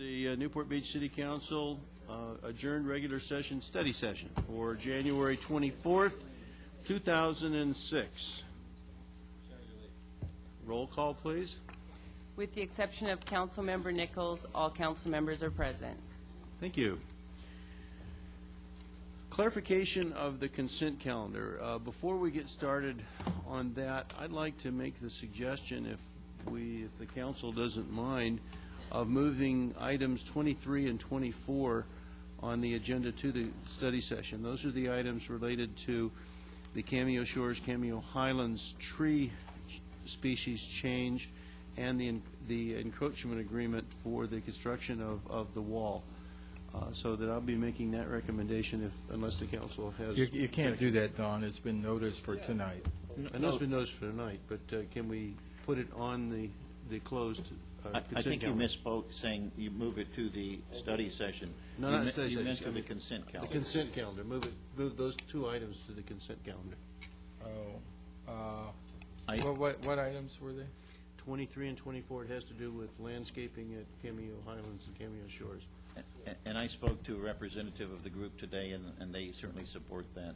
the Newport Beach City Council adjourned regular session study session for January 24th, 2006. Roll call, please. With the exception of Councilmember Nichols, all council members are present. Thank you. Clarification of the consent calendar. Before we get started on that, I'd like to make the suggestion, if the council doesn't mind, of moving items 23 and 24 on the agenda to the study session. Those are the items related to the Cameo Shores, Cameo Highlands tree species change and the encroachment agreement for the construction of the wall. So that I'll be making that recommendation unless the council has... You can't do that, Don. It's been noticed for tonight. I know it's been noticed for tonight, but can we put it on the closed consent calendar? I think you misspoke, saying you move it to the study session. No, not study session. You meant to the consent calendar. The consent calendar. Move those two items to the consent calendar. Oh. What items were they? 23 and 24, it has to do with landscaping at Cameo Highlands and Cameo Shores. And I spoke to a representative of the group today, and they certainly support that.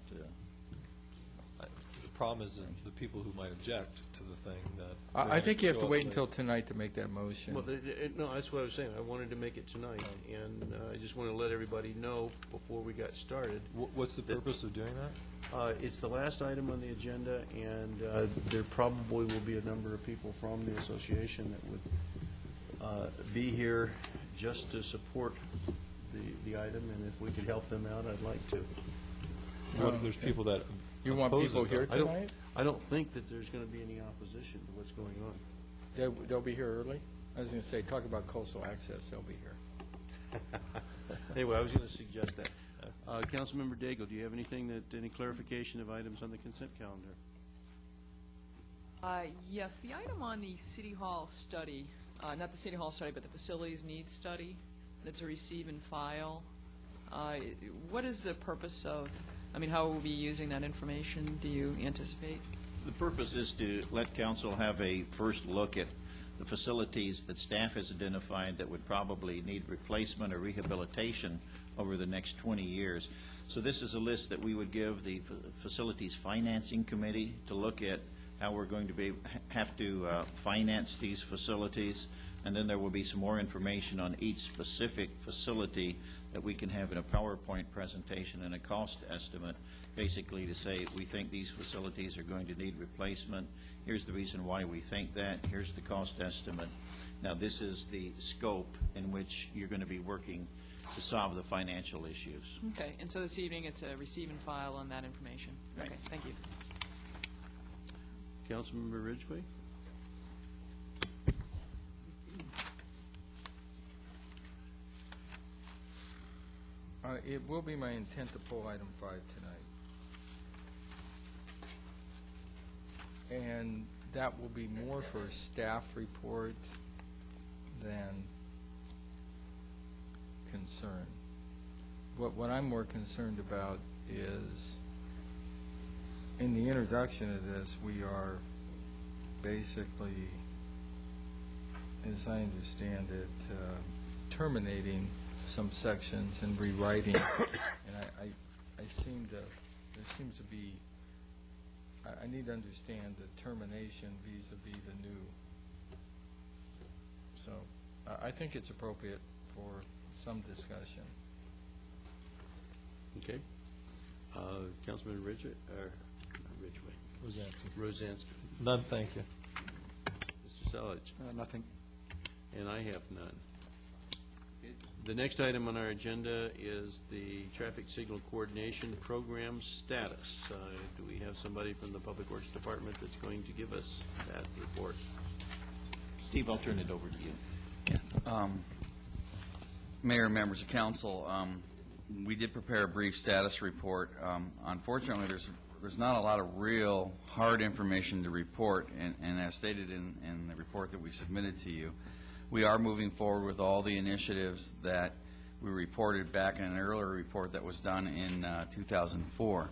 The problem is the people who might object to the thing that... I think you have to wait until tonight to make that motion. Well, no, that's what I was saying. I wanted to make it tonight, and I just want to let everybody know before we got started. What's the purpose of doing that? It's the last item on the agenda, and there probably will be a number of people from the association that would be here just to support the item, and if we could help them out, I'd like to. What if there's people that You want oppose people it, here though? tonight? I don't think that there's going to be any opposition to what's going on. They'll be here early? I was going to say, talk about coastal access, they'll be here. Anyway, I was going to suggest that. Councilmember Daigle, do you have any clarification of items on the consent calendar? Yes, the item on the City Hall study, not the City Hall study, but the facilities needs study, that's a receive and file. What is the purpose of, how will we be using that information, do you anticipate? The purpose is to let council have a first look at the facilities that staff has identified that would probably need replacement or rehabilitation over the next 20 years. So this is a list that we would give the Facilities Financing Committee to look at how we're going to have to finance these facilities, and then there will be some more information on each specific facility that we can have in a PowerPoint presentation and a cost estimate, basically to say we think these facilities are going to need replacement. Here's the reason why we think that. Here's the cost estimate. Now, this is the scope in which you're going to be working to solve the financial issues. Okay, and so this evening it's a receive and file on that information. Right. Okay, thank you. Councilmember Ridgway? It will be my intent to pull item 5 tonight. And that will be more for a staff report than concern. What I'm more concerned about is, in the introduction of this, we are basically, as I understand it, terminating some sections and rewriting. And there seems to be, I need to understand the termination vis-a-vis the new. So I think it's appropriate for some discussion. Okay. Councilman Ridgway? Rosansky. None, thank you. Mr. Selich? Nothing. And I have none. The next item on our agenda is the traffic signal coordination program status. Do we have somebody from the Public Works Department that's going to give us that report? Steve, I'll turn it over to you. Mayor, members of council, we did prepare a brief status report. Unfortunately, there's not a lot of real hard information to report, and as stated in the report that we submitted to you, we are moving forward with all the initiatives that we reported back in an earlier report that was done in 2004.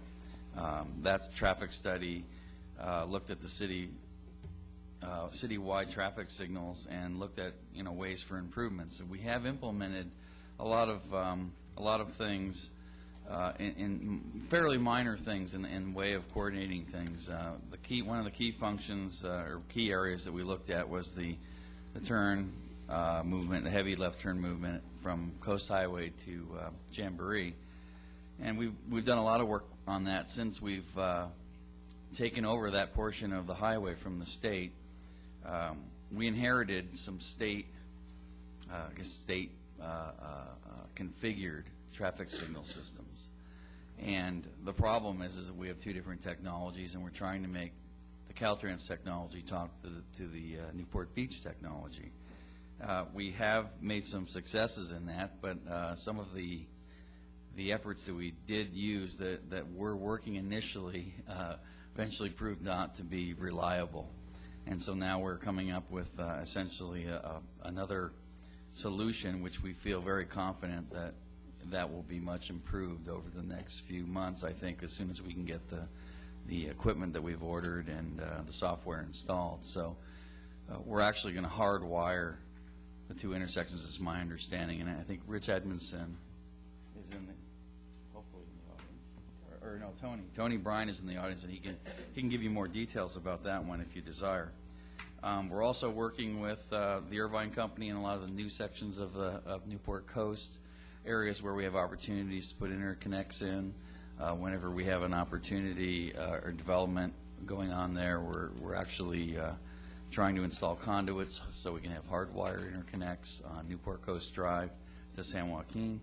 That traffic study looked at the city citywide traffic signals and looked at, ways for improvements. And we have implemented a lot of things, in fairly minor things in way of coordinating things. One of the key functions or key areas that we looked at was the turn movement, the heavy left turn movement from Coast Highway to Jamboree. And we've done a lot of work on that since we've taken over that portion of the highway from the state. We inherited some state configured traffic signal systems. And the problem is that we have two different technologies, and we're trying to make the Caltrans technology talk to the Newport Beach technology. We have made some successes in that, but some of the efforts that we did use that were working initially eventually proved not to be reliable. And so now we're coming up with essentially another solution, which we feel very confident that will be much improved over the next few months, I think, as soon as we can get the equipment that we've ordered and the software installed. So we're actually going to hardwire the two intersections, is my understanding. And I think Rich Edmondson is hopefully in the audience. Or no, Tony Bryan is in the audience, and he can give you more details about that one if you desire. We're also working with the Irvine Company in a lot of the new sections of Newport Coast, areas where we have opportunities to put interconnects in. Whenever we have an opportunity or development going on there, we're actually trying to install conduits so we can have hardwired interconnects on Newport Coast Drive to San Joaquin.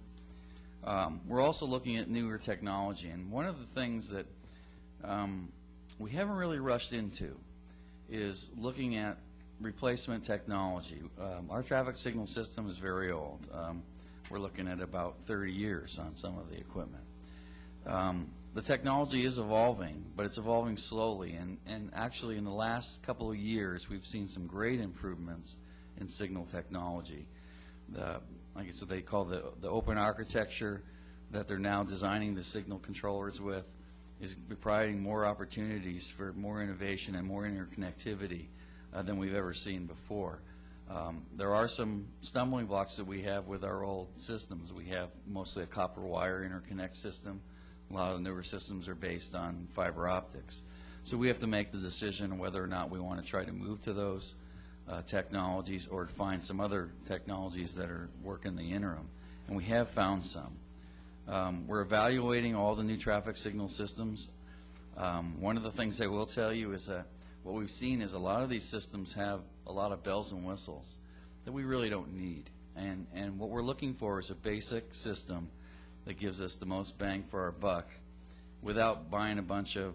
We're also looking at newer technology, and one of the things that we haven't really rushed into is looking at replacement technology. Our traffic signal system is very old. We're looking at about 30 years on some of the equipment. The technology is evolving, but it's evolving slowly, and actually in the last couple of years we've seen some great improvements in signal technology. I guess what they call the open architecture that they're now designing the signal controllers with is providing more opportunities for more innovation and more interconnectivity than we've ever seen before. There are some stumbling blocks that we have with our old systems. We have mostly a copper wire interconnect system. A lot of the newer systems are based on fiber optics. So we have to make the decision whether or not we want to try to move to those technologies or to find some other technologies that work in the interim. And we have found some. We're evaluating all the new traffic signal systems. One of the things I will tell you is that what we've seen is a lot of these systems have a lot of bells and whistles that we really don't need. And what we're looking for is a basic system that gives us the most bang for our buck without buying a bunch of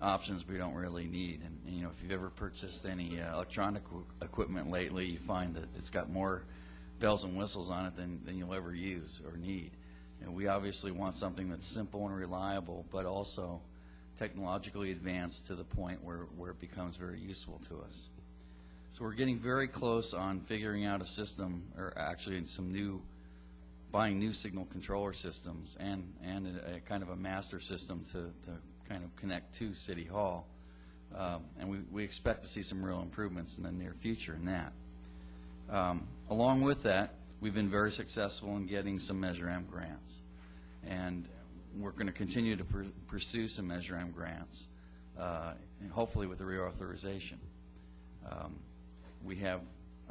options we don't really need. And if you've ever purchased any electronic equipment lately, you find that it's got more bells and whistles on it than you'll ever use or need. And we obviously want something that's simple and reliable, but also technologically advanced to the point where it becomes very useful to us. So we're getting very close on figuring out a system, or actually buying new signal controller systems and a kind of a master system to kind of connect to City Hall. And we expect to see some real improvements in the near future in that. Along with that, we've been very successful in getting some Measure M grants. And we're going to continue to pursue some Measure M grants, and hopefully with the reauthorization. We have,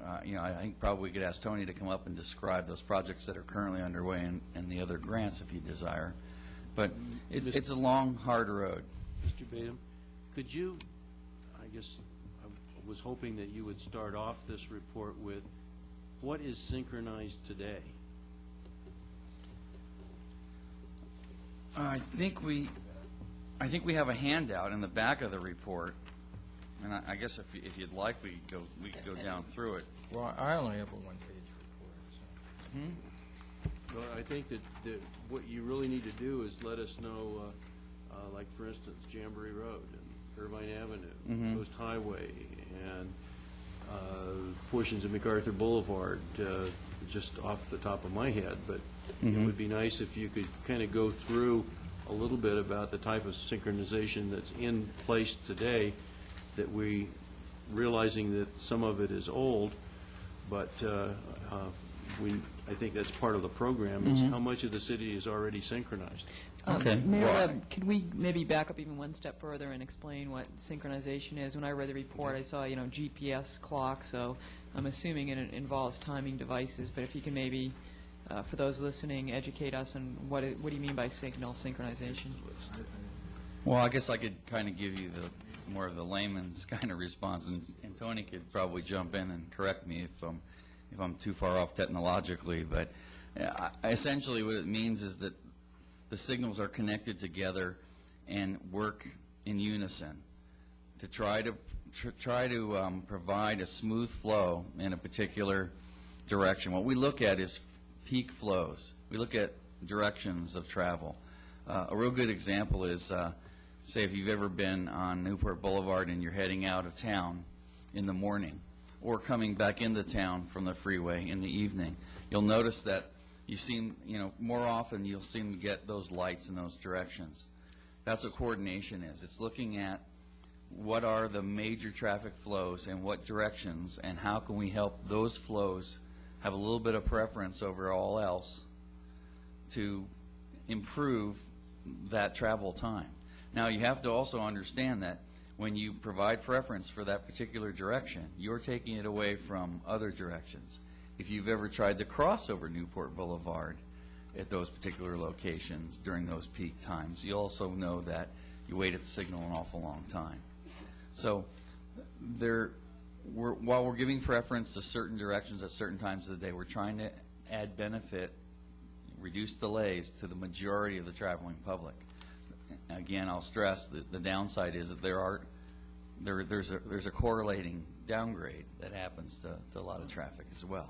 I think probably we could ask Tony to come up and describe those projects that are currently underway and the other grants if you desire. But it's a long, hard road. Mr. Badum, could you, I guess I was hoping that you would start off this report with what is synchronized today? I think we have a handout in the back of the report, and I guess if you'd like, we could go down through it. Well, I only have a one-page report. So. Well, I think that what you really need to do is let us know, like for instance, Jamboree Road and Irvine Avenue, Coast Highway, and portions of MacArthur Boulevard, just off the top of my head. But it would be nice if you could kind of go through a little bit about the type of synchronization that's in place today that we realizing that some of it is old, but I think that's part of the program, is how much of the city is already synchronized. Okay. Mayor Well, Webb, could we maybe back up even one step further and explain what synchronization is? When I read the report, I saw, GPS clock, so I'm assuming it involves timing devices, but if you can maybe, for those listening, educate us on what do you mean by signal synchronization? Well, I guess I could kind of give you more of the layman's kind of response, and Tony could probably jump in and correct me if I'm too far off technologically. But essentially, what it means is that the signals are connected together and work in unison to try to provide a smooth flow in a particular direction. What we look at is peak flows. We look at directions of travel. A real good example is, say, if you've ever been on Newport Boulevard and you're heading out of town in the morning or coming back into town from the freeway in the evening, you'll notice that more often you'll seem to get those lights in those directions. That's what coordination is. It's looking at what are the major traffic flows and what directions, and how can we help those flows have a little bit of preference over all else to improve that travel time. Now, you have to also understand that when you provide preference for that particular direction, you're taking it away from other directions. If you've ever tried to cross over Newport Boulevard at those particular locations during those peak times, you also know that you wait at the signal an awful long time. So while we're giving preference to certain directions at certain times of the day, we're trying to add benefit, reduce delays to the majority of the traveling public. Again, I'll stress that the downside is that there's a correlating downgrade that happens to a lot of traffic as well.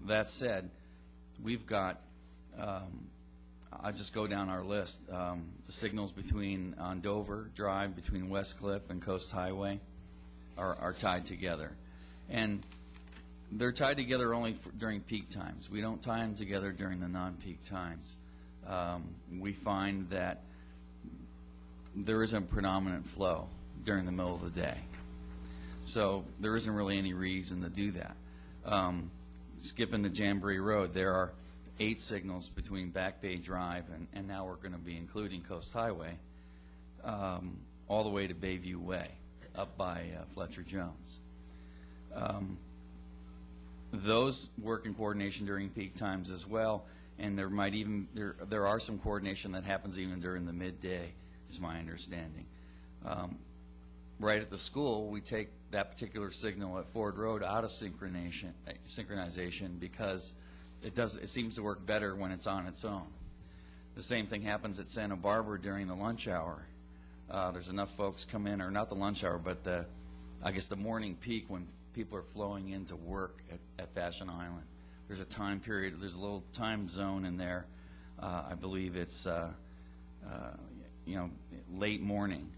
That said, we've got, I'll just go down our list, the signals on Dover Drive between Westcliff and Coast Highway are tied together. And they're tied together only during peak times. We don't tie them together during the non-peak times. We find that there isn't predominant flow during the middle of the day. So there isn't really any reason to do that. Skipping the Jamboree Road, there are 8 signals between Back Bay Drive and now we're going to be including Coast Highway all the way to Bayview Way up by Fletcher Jones. Those work in coordination during peak times as well, and there are some coordination that happens even during the midday, is my understanding. Right at the school, we take that particular signal at Ford Road out of synchronization because it seems to work better when it's on its own. The same thing happens at Santa Barbara during the lunch hour. There's enough folks come in, or not the lunch hour, but the morning peak when people are flowing into work at Fashion Island. There's a time period, there's a little time zone in there. I believe it's late morning.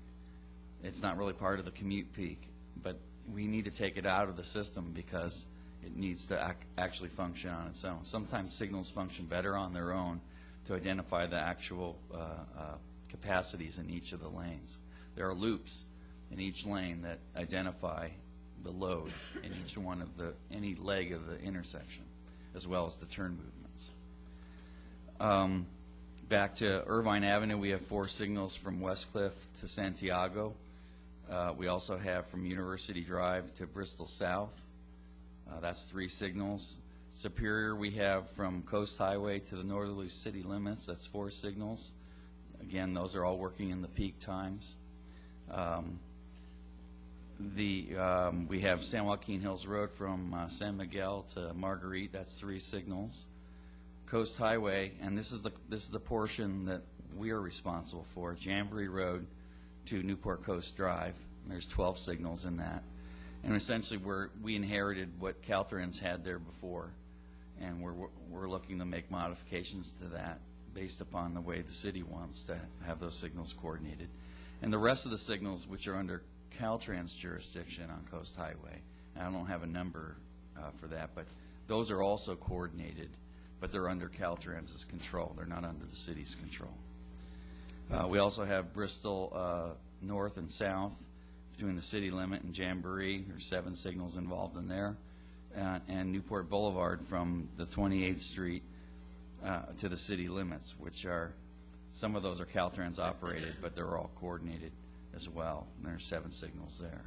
It's not really part of the commute peak, but we need to take it out of the system because it needs to actually function on its own. Sometimes signals function better on their own to identify the actual capacities in each of the lanes. There are loops in each lane that identify the load in each one of any leg of the intersection, as well as the turn movements. Back to Irvine Avenue, we have 4 signals from Westcliff to Santiago. We also have from University Drive to Bristol South. That's 3 signals. Superior, we have from Coast Highway to the northerly city limits. That's 4 signals. Again, those are all working in the peak times. We have San Joaquin Hills Road from San Miguel to Marguerite. That's 3 signals. Coast Highway, and this is the portion that we are responsible for, Jamboree Road to Newport Coast Drive. And there's 12 signals in that. And essentially, we inherited what Caltrans had there before, and we're looking to make modifications to that based upon the way the city wants to have those signals coordinated. And the rest of the signals, which are under Caltrans jurisdiction on Coast Highway, and I don't have a number for that, but those are also coordinated, but they're under Caltrans's control. They're not under the city's control. We also have Bristol North and South between the city limit and Jamboree. There's 7 signals involved in there. And Newport Boulevard from the 28th Street to the city limits, which are, some of those are Caltrans operated, but they're all coordinated as well. And there's 7 signals there.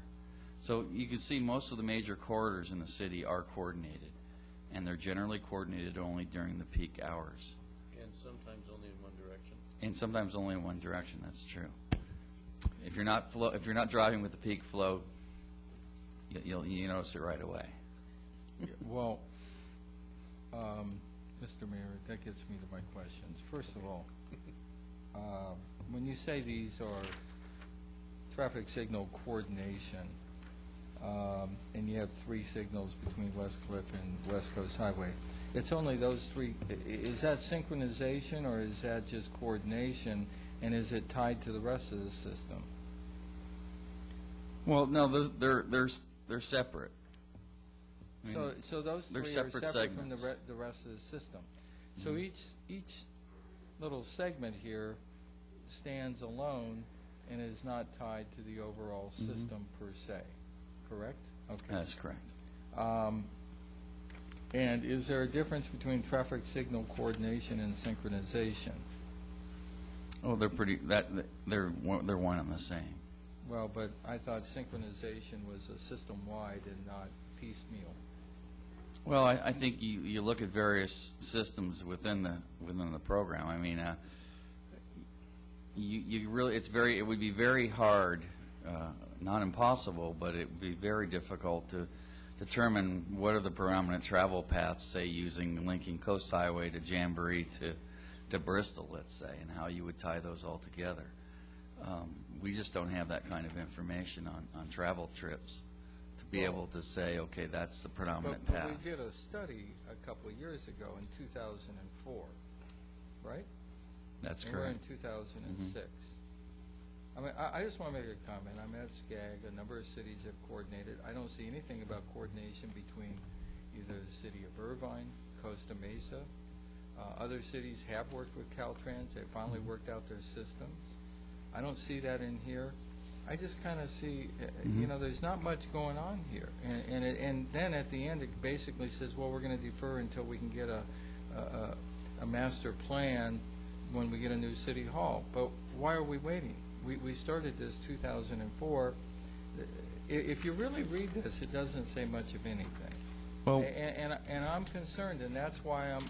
So you can see most of the major corridors in the city are coordinated, and they're generally coordinated only during the peak hours. And sometimes only in one direction. And sometimes only in one direction, that's true. If you're not driving with the peak flow, you notice it right away. Well, Mr. Mayor, that gets me to my questions. First of all, when you say these are traffic signal coordination, and you have 3 signals between West Cliff and West Coast Highway, it's only those 3. Is that synchronization, or is that just coordination, and is it tied to the rest of the system? Well, no, they're separate. I mean, So those 3 they're are separate separate from segments. the rest of the system. So each little segment here stands alone and is not tied to the overall system per se, correct? Okay. That's correct. And is there a difference between traffic signal coordination and synchronization? Oh, they're one and the same. Well, but I thought synchronization was a system-wide and not piecemeal. Well, I think you look at various systems within the program. I mean, it would be very hard, not impossible, but it would be very difficult to determine what are the predominant travel paths, say using linking Coast Highway to Jamboree to Bristol, let's say, and how you would tie those all together. We just don't have that kind of information on travel trips to be able to say, okay, that's the predominant But path. we did a study a couple of years ago in 2004, right? That's And we're in correct. 2006. I mean, I just want to make a comment. I'm at SCAG. A number of cities have coordinated. I don't see anything about coordination between either the city of Irvine, Costa Mesa. Other cities have worked with Caltrans. They finally worked out their systems. I don't see that in here. I just kind of see, there's not much going on here. And then at the end, it basically says, well, we're going to defer until we can get a master plan when we get a new city hall. But why are we waiting? We started this 2004. If you really read this, it doesn't say much of anything. Well, And I'm concerned, and that's why I'm,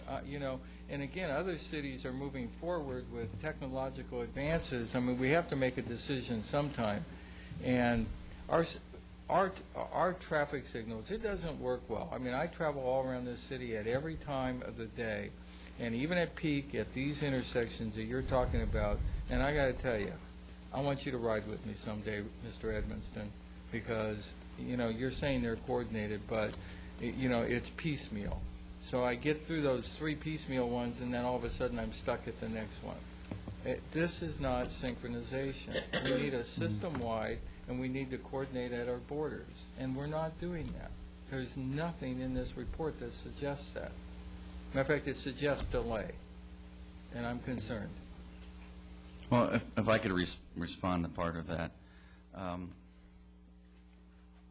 and again, other cities are moving forward with technological advances. I mean, we have to make a decision sometime. And our traffic signals, it doesn't work well. I mean, I travel all around this city at every time of the day, and even at peak, at these intersections that you're talking about, and I got to tell you, I want you to ride with me someday, Mr. Edmonston, because, you're saying they're coordinated, but it's piecemeal. So I get through those 3 piecemeal ones, and then all of a sudden I'm stuck at the next one. This is not synchronization. We need a system-wide, and we need to coordinate at our borders, and we're not doing that. There's nothing in this report that suggests that. Matter of fact, it suggests delay, and I'm concerned. well, if I could respond to part of that.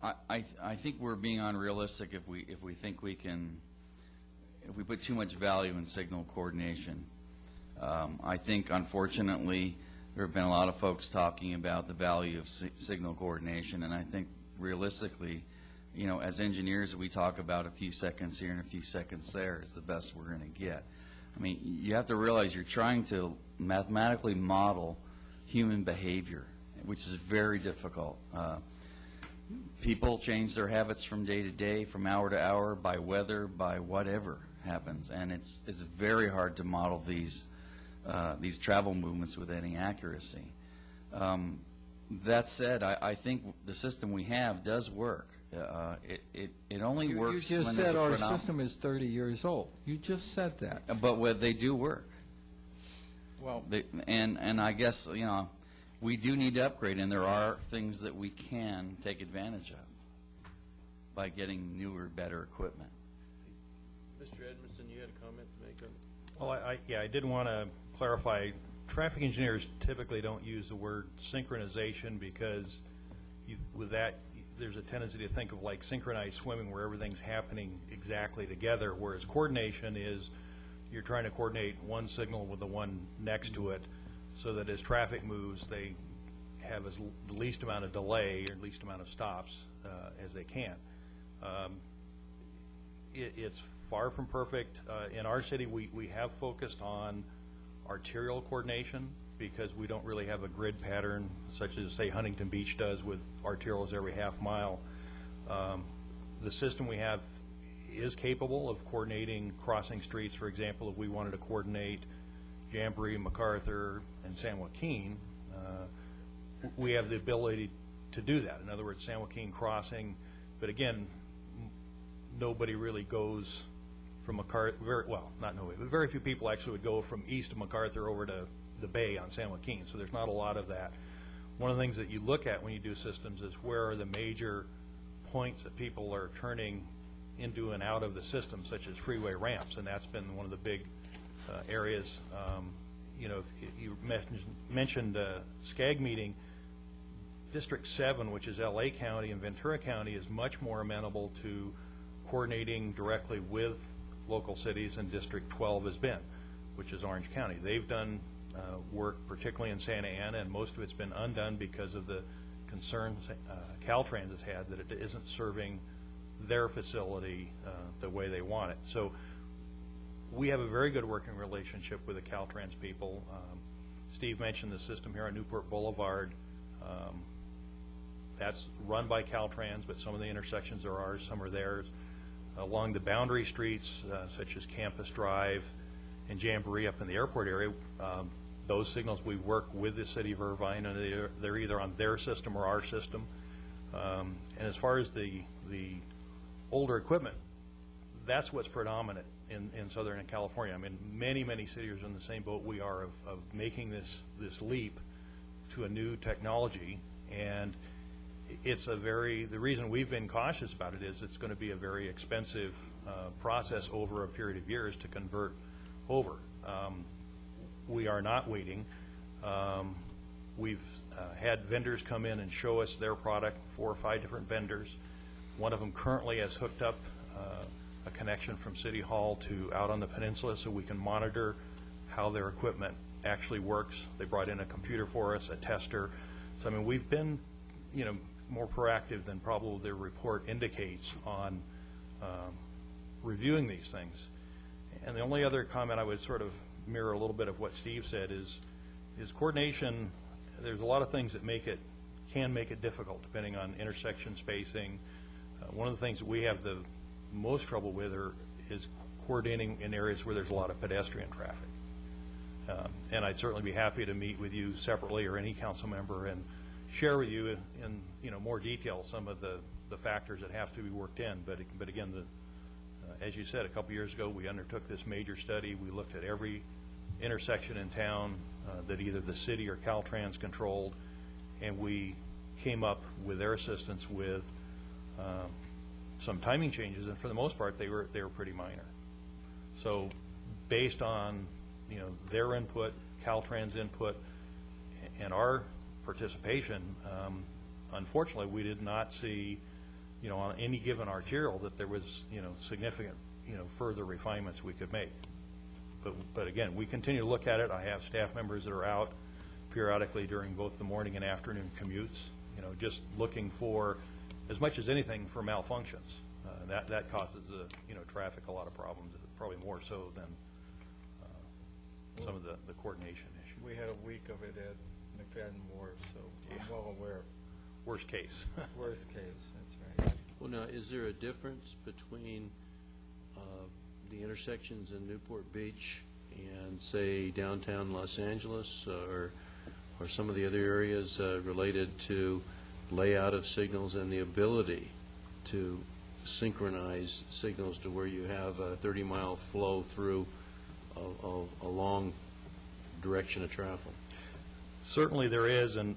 I think we're being unrealistic if we think we can, if we put too much value in signal coordination. I think, unfortunately, there have been a lot of folks talking about the value of signal coordination, and I think realistically, as engineers, we talk about a few seconds here and a few seconds there is the best we're going to get. I mean, you have to realize you're trying to mathematically model human behavior, which is very difficult. People change their habits from day to day, from hour to hour, by weather, by whatever happens, and it's very hard to model these travel movements with any accuracy. That said, I think the system we have does work. It only works You when just there's said a our predomin- system is 30 years old. You just said that. But they do work. Well, And I guess, we do need to upgrade, and there are things that we can take advantage of by getting newer, better equipment. Mr. Edmondson, you had a comment to make on it? Well, I did want to clarify, traffic engineers typically don't use the word synchronization because with that, there's a tendency to think of like synchronized swimming where everything's happening exactly together, whereas coordination is you're trying to coordinate one signal with the one next to it so that as traffic moves, they have the least amount of delay or least amount of stops as they can. It's far from perfect. In our city, we have focused on arterial coordination because we don't really have a grid pattern such as, say, Huntington Beach does with arterials every half mile. The system we have is capable of coordinating crossing streets. For example, if we wanted to coordinate Jamboree, MacArthur, and San Joaquin, we have the ability to do that. In other words, San Joaquin crossing, but again, nobody really goes from MacArthur, not nobody, but very few people actually would go from east of MacArthur over to the bay on San Joaquin, so there's not a lot of that. One of the things that you look at when you do systems is where are the major points that people are turning into and out of the system, such as freeway ramps, and that's been one of the big areas. You know, if you mentioned SCAG meeting, District 7, which is LA County and Ventura County, is much more amenable to coordinating directly with local cities than District 12 has been, which is Orange County. They've done work, particularly in Santa Ana, and most of it's been undone because of the concerns Caltrans has had that it isn't serving their facility the way they want it. So we have a very good working relationship with the Caltrans people. Steve mentioned the system here on Newport Boulevard. That's run by Caltrans, but some of the intersections are ours, some are theirs. Along the boundary streets, such as Campus Drive and Jamboree up in the airport area, those signals we work with the city of Irvine, and they're either on their system or our system. And as far as the older equipment, that's what's predominant in Southern California. I mean, many cities are in the same boat we are of making this leap to a new technology, and it's the reason we've been cautious about it is it's going to be a very expensive process over a period of years to convert over. We are not waiting. We've had vendors come in and show us their product, 4 or 5 different vendors. One of them currently has hooked up a connection from City Hall to out on the peninsula so we can monitor how their equipment actually works. They brought in a computer for us, a tester. So, I mean, we've been, more proactive than probably the report indicates on reviewing these things. And the only other comment I would sort of mirror a little bit of what Steve said is coordination. There's a lot of things that can make it difficult depending on intersection spacing. One of the things that we have the most trouble with is coordinating in areas where there's a lot of pedestrian traffic. And I'd certainly be happy to meet with you separately or any council member and share with you in more detail some of the factors that have to be worked in. But again, as you said, a couple years ago, we undertook this major study. We looked at every intersection in town that either the city or Caltrans controlled, and we came up with their assistance with some timing changes, and for the most part, they were pretty minor. So, based on their input, Caltrans input, and our participation, unfortunately, we did not see, on any given arterial that there was, significant, further refinements we could make. But again, we continue to look at it. I have staff members that are out periodically during both the morning and afternoon commutes, just looking for, as much as anything, for malfunctions. That causes, traffic a lot of problems, probably more so than some of the coordination issue. We had a week of it at McFadden Wharf, so I'm well aware. Worst case. Worst case, that's right. Well, now, is there a difference between the intersections in Newport Beach and, say, downtown Los Angeles or some of the other areas related to layout of signals and the ability to synchronize signals to where you have a 30-mile flow through a long direction of travel? Certainly there is, and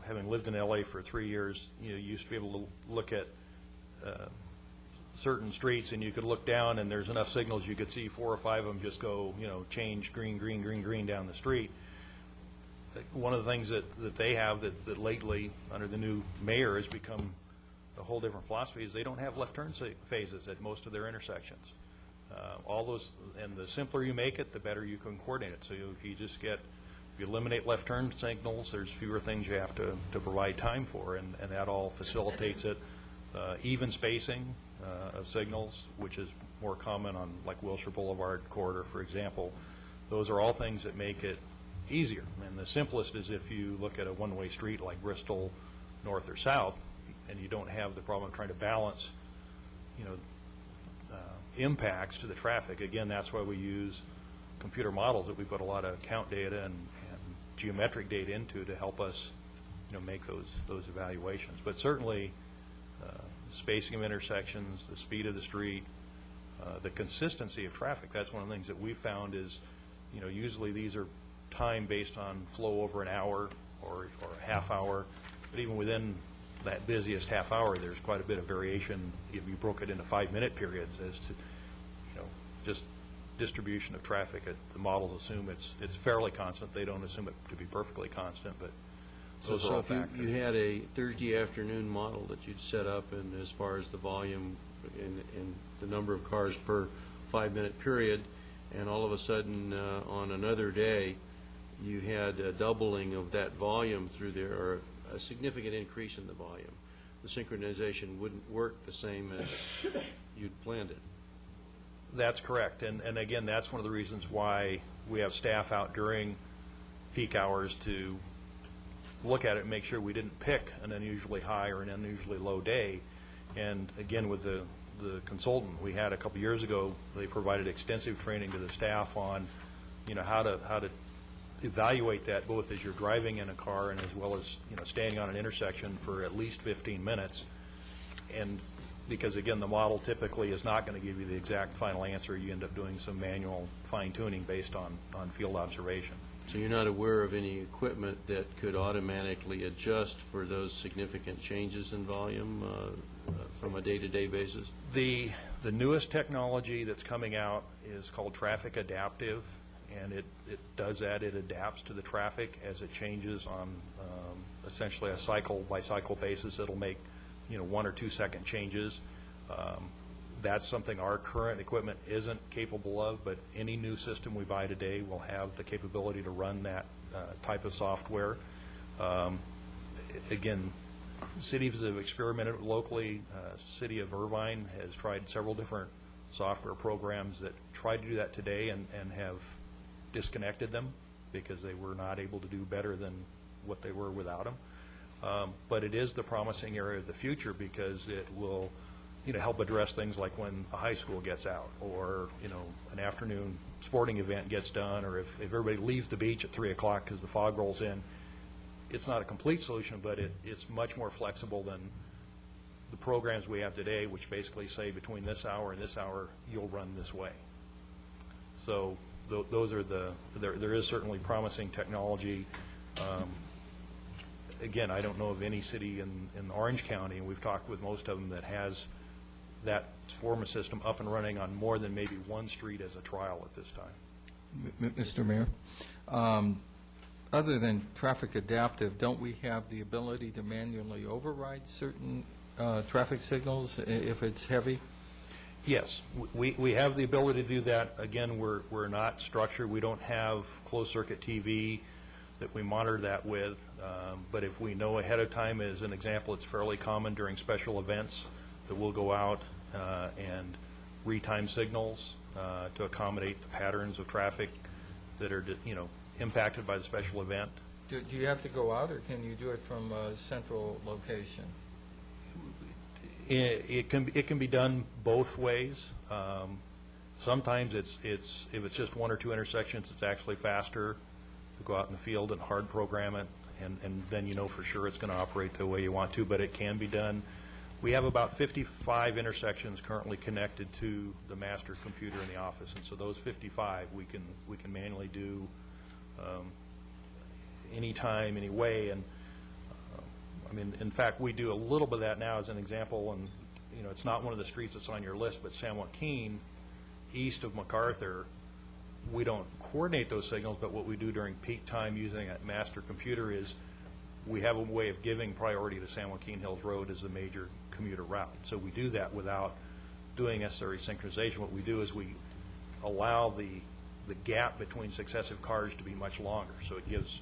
having lived in L.A. for 3 years, you used to be able to look at certain streets, and you could look down, and there's enough signals you could see 4 or 5 of them just go, change green, green, green, green down the street. one of the things that they have that lately, under the new mayor, has become a whole different philosophy, is they don't have left turn phases at most of their intersections. All those, and the simpler you make it, the better you can coordinate it. So if you eliminate left turn signals, there's fewer things you have to provide time for, and that all facilitates it. Even spacing of signals, which is more common on like Wilshire Boulevard corridor, for example. Those are all things that make it easier. And the simplest is if you look at a one-way street like Bristol north or south, and you don't have the problem of trying to balance, impacts to the traffic. Again, that's why we use computer models that we put a lot of count data and geometric data into to help us, make those evaluations. But certainly, spacing of intersections, the speed of the street, the consistency of traffic. That's one of the things that we've found is, usually these are time based on flow over an hour or a half hour, but even within that busiest half hour, there's quite a bit of variation if you broke it into 5-minute periods as to, just distribution of traffic. The models assume it's fairly constant. They don't assume it to be perfectly constant, but those are all factors. So if you had a Thursday afternoon model that you'd set up, and as far as the volume and the number of cars per 5-minute period, and all of a sudden on another day you had a doubling of that volume through there, or a significant increase in the volume, the synchronization wouldn't work the same as you'd planned it. That's correct. And again, that's one of the reasons why we have staff out during peak hours to look at it and make sure we didn't pick an unusually high or an unusually low day. And again, with the consultant we had a couple years ago, they provided extensive training to the staff on, how to evaluate that, both as you're driving in a car and as well as, standing on an intersection for at least 15 minutes. And because, again, the model typically is not going to give you the exact final answer. You end up doing some manual fine-tuning based on field observation. So you're not aware of any equipment that could automatically adjust for those significant changes in volume from a day-to-day basis? The newest technology that's coming out is called Traffic Adaptive, and it does that. It adapts to the traffic as it changes on essentially a cycle-by-cycle basis. It'll make 1 or 2 second changes. That's something our current equipment isn't capable of, but any new system we buy today will have the capability to run that type of software. Again, cities have experimented locally. City of Irvine has tried several different software programs that try to do that today and have disconnected them because they were not able to do better than what they were without them. But it is the promising area of the future because it will, help address things like when a high school gets out, or an afternoon sporting event gets done, or if everybody leaves the beach at 3 o'clock because the fog rolls in. It's not a complete solution, but it's much more flexible than the programs we have today, which basically say between this hour and this hour you'll run this way. So those are there is certainly promising technology. Again, I don't know of any city in Orange County, and we've talked with most of them, that has that form of system up and running on more than maybe one street as a trial at this time. Mr. Mayor, other than Traffic Adaptive, don't we have the ability to manually override certain traffic signals if it's heavy? Yes, we have the ability to do that. Again, we're not structured. We don't have closed-circuit TV that we monitor that with. But if we know ahead of time, as an example, it's fairly common during special events that we'll go out and retime signals to accommodate the patterns of traffic that are, impacted by the special event. Do you have to go out, or can you do it from a central location? It can be done both ways. Sometimes if it's just 1 or 2 intersections, it's actually faster to go out in the field and hard program it, and then for sure it's going to operate the way you want to, but it can be done. We have about 55 intersections currently connected to the master computer in the office, and so those 55 we can manually do anytime, any way. And in fact, we do a little bit of that now as an example, and it's not one of the streets that's on your list, but San Joaquin, east of MacArthur, we don't coordinate those signals, but what we do during peak time using a master computer is we have a way of giving priority to San Joaquin Hills Road as the major commuter route. So we do that without doing necessary synchronization. What we do is we allow the gap between successive cars to be much longer, so it gives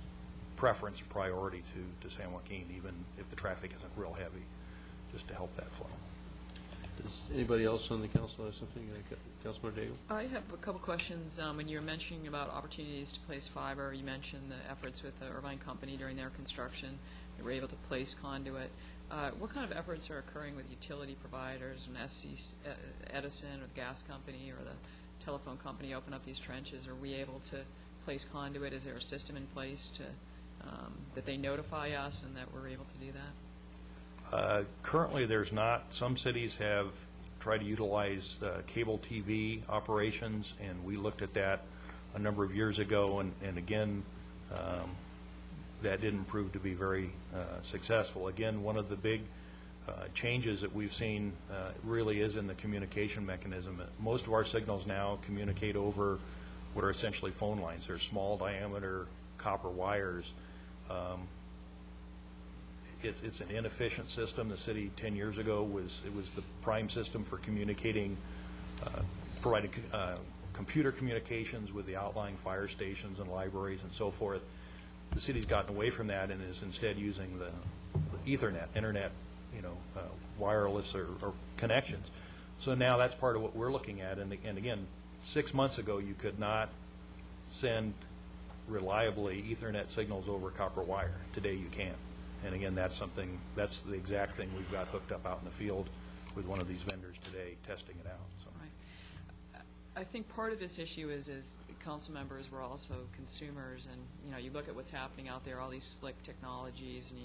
preference and priority to San Joaquin, even if the traffic isn't real heavy, just to help that flow. Does anybody else on the council have something? Councilmember Daigle? I have a couple questions. When you were mentioning about opportunities to place fiber, you mentioned the efforts with the Irvine Company during their construction. They were able to place conduit. What kind of efforts are occurring with utility providers, when Edison or the gas company or the telephone company open up these trenches? Are we able to place conduit? Is there a system in place to that they notify us and that we're able to do that? Currently, there's not. Some cities have tried to utilize cable TV operations, and we looked at that a number of years ago, and again, that didn't prove to be very successful. Again, one of the big changes that we've seen really is in the communication mechanism. Most of our signals now communicate over what are essentially phone lines. They're small diameter copper wires. It's an inefficient system. The city 10 years ago was the prime system for communicating, providing computer communications with the outlying fire stations and libraries and so forth. The city's gotten away from that and is instead using the Ethernet, internet, wireless or connections. So now that's part of what we're looking at. And again, 6 months ago, you could not send reliably Ethernet signals over copper wire. Today you can. And again, that's the exact thing we've got hooked up out in the field with one of these vendors today, testing it out. So. Right. I think part of this issue is council members were also consumers, and you look at what's happening out there, all these slick technologies, and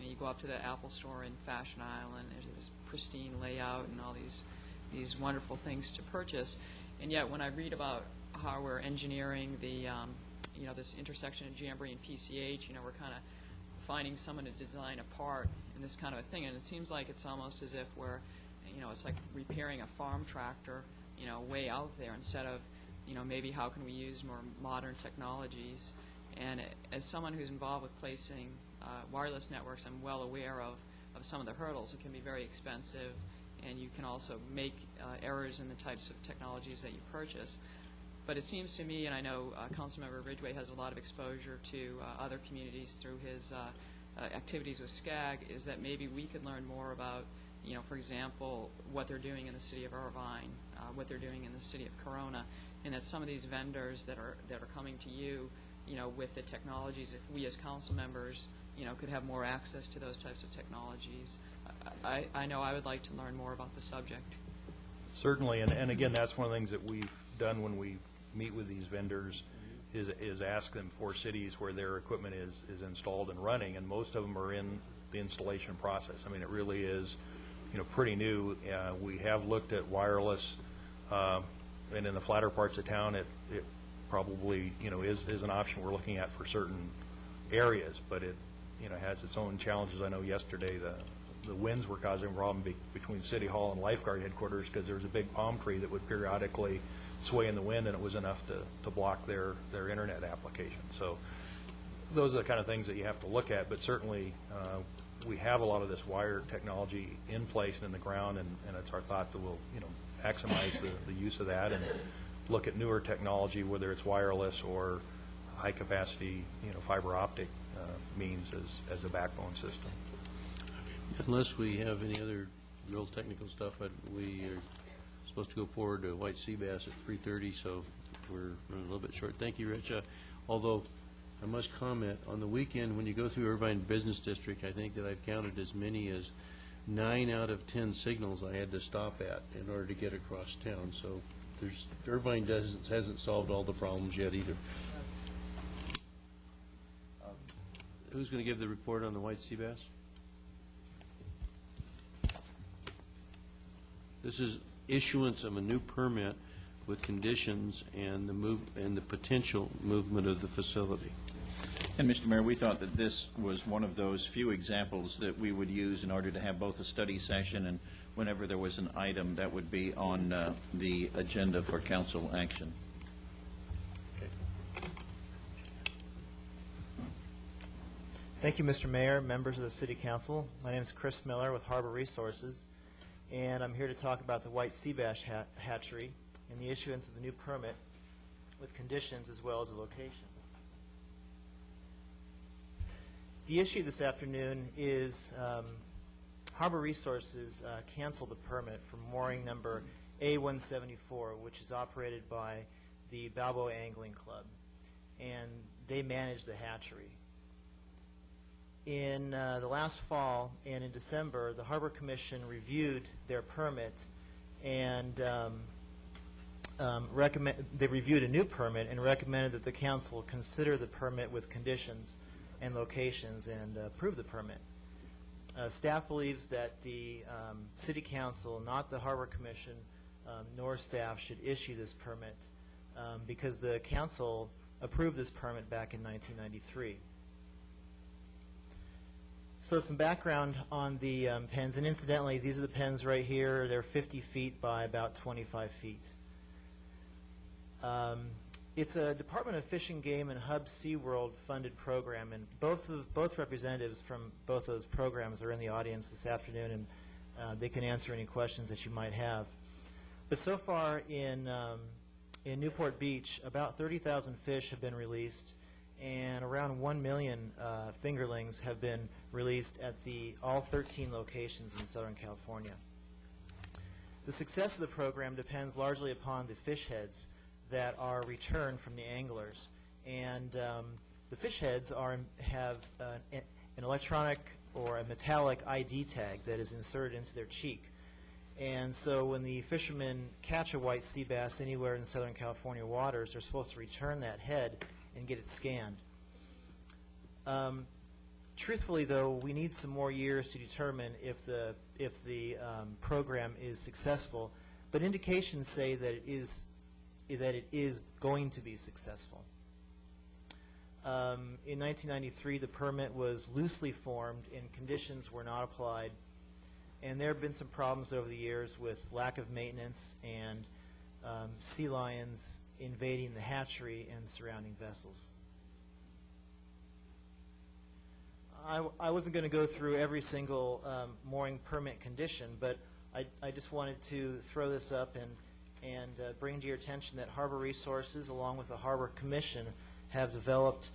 you go up to the Apple store in Fashion Island, there's this pristine layout and all these wonderful things to purchase, and yet when I read about how we're engineering the this intersection of Jamboree and PCH, we're kind of finding someone to design a part in this kind of a thing, and it seems like it's almost as if we're, it's like repairing a farm tractor, way out there instead of, maybe how can we use more modern technologies. And as someone who's involved with placing wireless networks, I'm well aware of some of the hurdles. It can be very expensive, and you can also make errors in the types of technologies that you purchase. But it seems to me, and I know Councilmember Ridgway has a lot of exposure to other communities through his activities with SCAG, is that maybe we could learn more about, for example, what they're doing in the city of Irvine, what they're doing in the city of Corona, and that some of these vendors that are coming to you, with the technologies, if we as council members, could have more access to those types of technologies. I know I would like to learn more about the subject. Certainly, and again, that's one of the things that we've done when we meet with these vendors is ask them for cities where their equipment is installed and running, and most of them are in the installation process. I mean, it really is, pretty new. We have looked at wireless, and in the flatter parts of town, it probably, is an option we're looking at for certain areas, but it, has its own challenges. I know yesterday the winds were causing a problem between City Hall and Lifeguard headquarters because there was a big palm tree that would periodically sway in the wind, and it was enough to block their internet application. So those are the kind of things that you have to look at, but certainly we have a lot of this wire technology in place and in the ground, and it's our thought that we'll maximize the use of that and look at newer technology, whether it's wireless or high capacity fiber optic means as a backbone system. Unless we have any other real technical stuff, we are supposed to go forward to White Sea Bass at 3:30, so we're running a little bit short. Thank you, Rich. Although I must comment, on the weekend when you go through Irvine Business District, I think that I've counted as many as 9 out of 10 signals I had to stop at in order to get across town. So Irvine hasn't solved all the problems yet either. Who's going to give the report on the White Sea Bass? This is issuance of a new permit with conditions and the potential movement of the facility. And, Mr. Mayor, we thought that this was one of those few examples that we would use in order to have both a study session and whenever there was an item that would be on the agenda for council action. Thank you, Mr. Mayor, members of the City Council. My name is Chris Miller with Harbor Resources, and I'm here to talk about the White Sea Bass Hatchery and the issuance of the new permit with conditions as well as a location. The issue this afternoon is Harbor Resources canceled the permit for mooring number A174, which is operated by the Balboa Angling Club, and they manage the hatchery. In the last fall and in December, the Harbor Commission reviewed their permit and they reviewed a new permit and recommended that the council consider the permit with conditions and locations and approve the permit. Staff believes that the City Council, not the Harbor Commission, nor staff, should issue this permit because the council approved this permit back in 1993. So some background on the pens, and incidentally, these are the pens right here. They're 50 feet by about 25 feet. It's a Department of Fish and Game and Hub SeaWorld funded program, and both representatives from both those programs are in the audience this afternoon, and they can answer any questions that you might have. But so far in Newport Beach, about 30,000 fish have been released, and around 1 million fingerlings have been released at all 13 locations in Southern California. The success of the program depends largely upon the fish heads that are returned from the anglers. And the fish heads have an electronic or a metallic ID tag that is inserted into their cheek. And so when the fishermen catch a white sea bass anywhere in Southern California waters, they're supposed to return that head and get it scanned. Truthfully, though, we need some more years to determine if the program is successful. But indications say that it is going to be successful. In 1993, the permit was loosely formed and conditions were not applied. And there have been some problems over the years with lack of maintenance and sea lions invading the hatchery and surrounding vessels. I wasn't going to go through every single mooring permit condition, but I just wanted to throw this up and bring to your attention that Harbor Resources, along with the Harbor Commission, have developed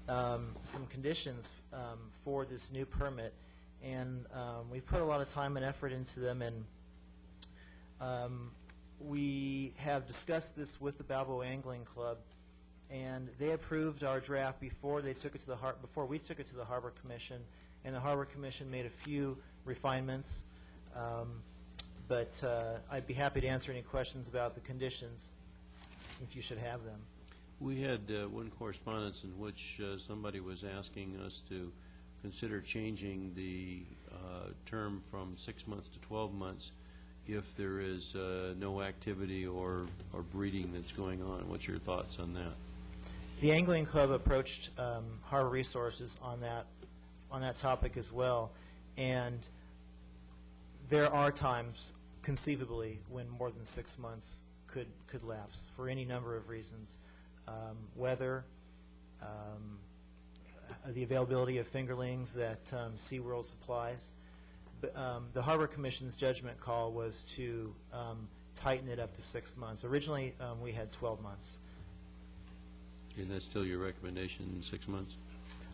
some conditions for this new permit. And we've put a lot of time and effort into them, and we have discussed this with the Balboa Angling Club, and they approved our draft before we took it to the Harbor Commission, and the Harbor Commission made a few refinements. But I'd be happy to answer any questions about the conditions if you should have them. We had one correspondence in which somebody was asking us to consider changing the term from 6 months to 12 months if there is no activity or breeding that's going on. What's your thoughts on that? The Angling Club approached Harbor Resources on that topic as well, and there are times, conceivably, when more than 6 months could lapse for any number of reasons. Weather, the availability of fingerlings that SeaWorld supplies. But, the Harbor Commission's judgment call was to tighten it up to 6 months. Originally, we had 12 months. And that's still your recommendation, 6 months?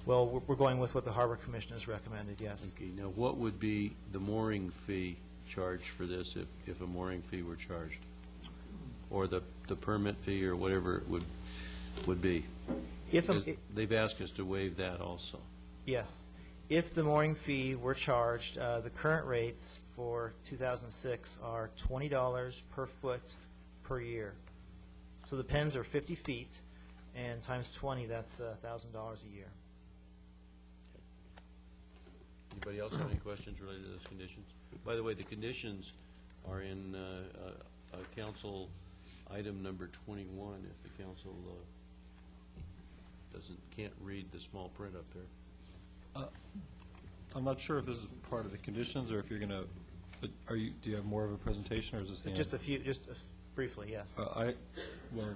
Well, we're going with what the Harbor Commission has recommended, yes. Okay. Now, what would be the mooring fee charged for this if a mooring fee were charged? Or the permit fee or whatever it would be? They've asked us to waive that also. Yes. If the mooring fee were charged, the current rates for 2006 are $20 per foot per year. So the pens are 50 feet, and times 20, that's $1,000 a year. Anybody else have any questions related to those conditions? By the way, the conditions are in council item number 21, if the council can't read the small print up there. I'm not sure if this is part of the conditions or if you're going to, but do you have more of a presentation or is this the Just a few, briefly, yes. Well,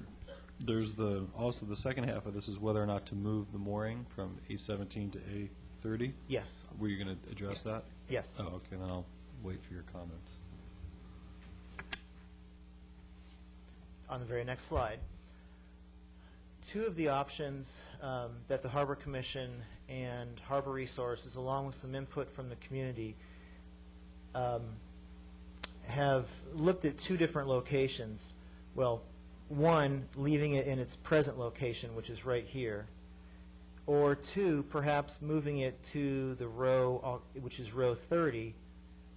there's also the second half of this is whether or not to move the mooring from A17 to 30? Yes. Were you going to address Yes. that? Yes. Oh, okay, then I'll wait for your comments. On the very next slide, two of the options that the Harbor Commission and Harbor Resources, along with some input from the community, have looked at two different locations. Well, one, leaving it in its present location, which is right here, or two, perhaps moving it to the row, which is row 30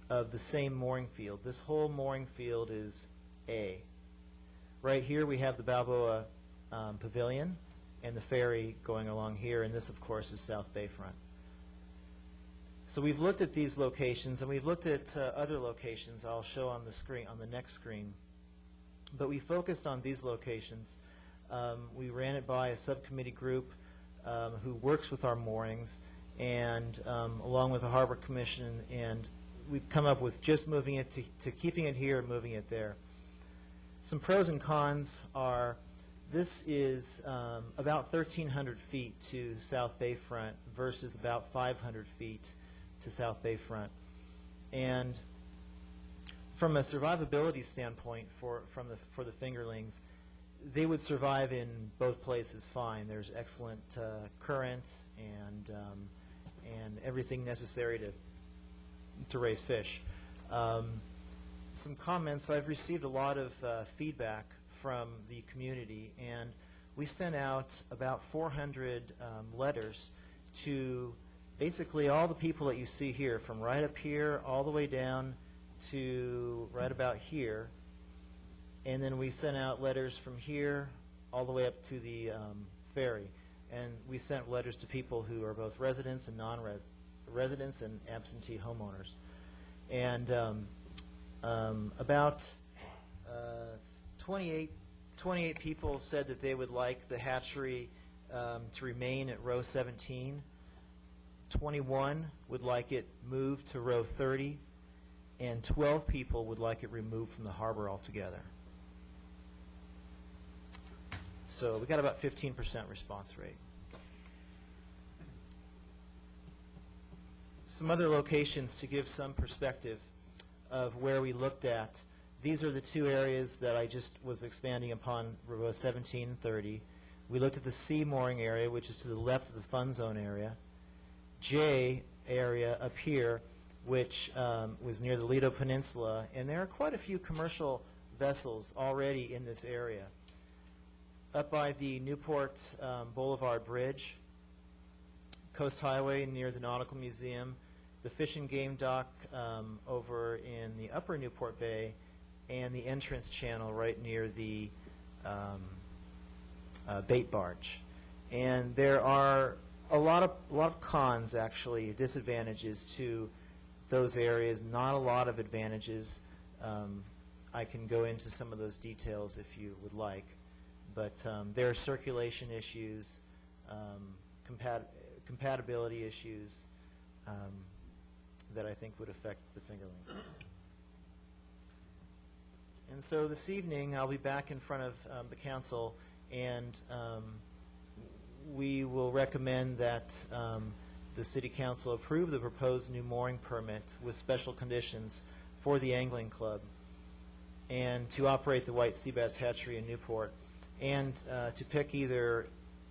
of the same mooring field. This whole mooring field is A. Right here, we have the Balboa Pavilion and the ferry going along here, and this, of course, is South Bayfront. So we've looked at these locations, and we've looked at other locations I'll show on the screen, on the next screen. But we focused on these locations. We ran it by a subcommittee group who works with our moorings, and along with the Harbor Commission, and we've come up with just moving it to keeping it here and moving it there. Some pros and cons are this is about 1,300 feet to South Bayfront versus about 500 feet to South Bayfront. And from a survivability standpoint for the fingerlings, they would survive in both places fine. There's excellent current and everything necessary to raise fish. Some comments. I've received a lot of feedback from the community, and we sent out about 400 letters to basically all the people that you see here, from right up here all the way down to right about here. And then we sent out letters from here all the way up to the ferry. And we sent letters to people who are both residents and residents and absentee homeowners. And about 28 people said that they would like the hatchery to remain at row 17. 21 would like it moved to row 30, and 12 people would like it removed from the harbor altogether. So we got about 15% response rate. Some other locations to give some perspective of where we looked at. These are the two areas that I just was expanding upon, row 17 and 30. We looked at the C mooring area, which is to the left of the fun zone area. J area up here, which was near the Lido Peninsula, and there are quite a few commercial vessels already in this area. Up by the Newport Boulevard Bridge, Coast Highway near the Nautical Museum, the Fish and Game Dock over in the upper Newport Bay, and the entrance channel right near the bait barge. And there are a lot of cons, actually, disadvantages to those areas, not a lot of advantages. I can go into some of those details if you would like. But there are circulation issues, compatibility issues that I think would affect the fingerlings. And so this evening, I'll be back in front of the council, and we will recommend that the City Council approve the proposed new mooring permit with special conditions for the Angling Club and to operate the White Sea Bass Hatchery in Newport, and to pick either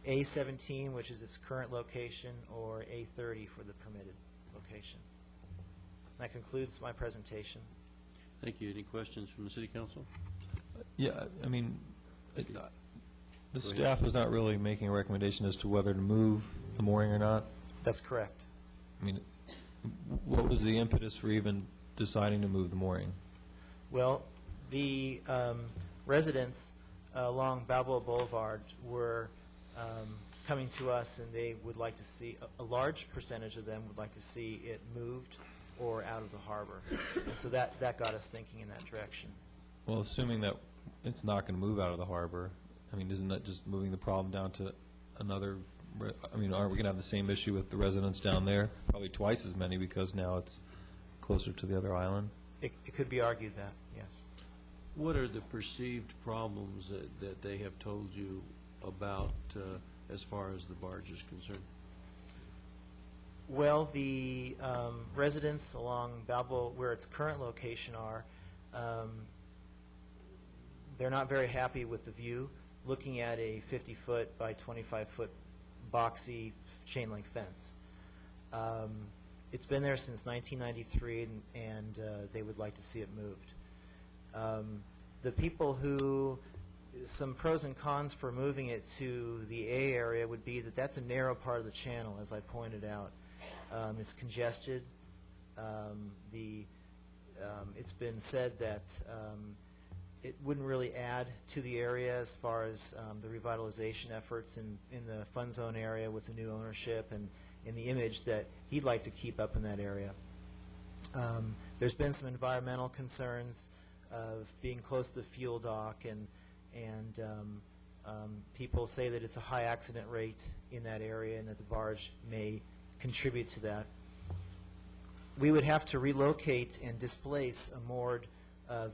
A17, which is its current location, or A30 for the permitted location. That concludes my presentation. Thank you. Any questions from the City Council? Yeah, I mean, the staff is not really making a recommendation as to whether to move the mooring or not. That's correct. I mean, what was the impetus for even deciding to move the mooring? Well, the residents along Balboa Boulevard were coming to us, and they would like to see, a large percentage of them would like to see it moved or out of the harbor. And so that got us thinking in that direction. Well, assuming that it's not going to move out of the harbor, I mean, isn't that just moving the problem down to another, I mean, aren't we going to have the same issue with the residents down there? Probably twice as many, because now it's closer to the other island. It could be argued that, yes. What are the perceived problems that they have told you about as far as the barge is concerned? Well, the residents along Balboa, where its current location are, they're not very happy with the view, looking at a 50-foot by 25-foot boxy chain link fence. It's been there since 1993, and they would like to see it moved. The people who, some pros and cons for moving it to the A area would be that that's a narrow part of the channel, as I pointed out. It's congested. It's been said that it wouldn't really add to the area as far as the revitalization efforts in the fun zone area with the new ownership and in the image that he'd like to keep up in that area. There's been some environmental concerns of being close to the fuel dock, and people say that it's a high accident rate in that area and that the barge may contribute to that. We would have to relocate and displace a moored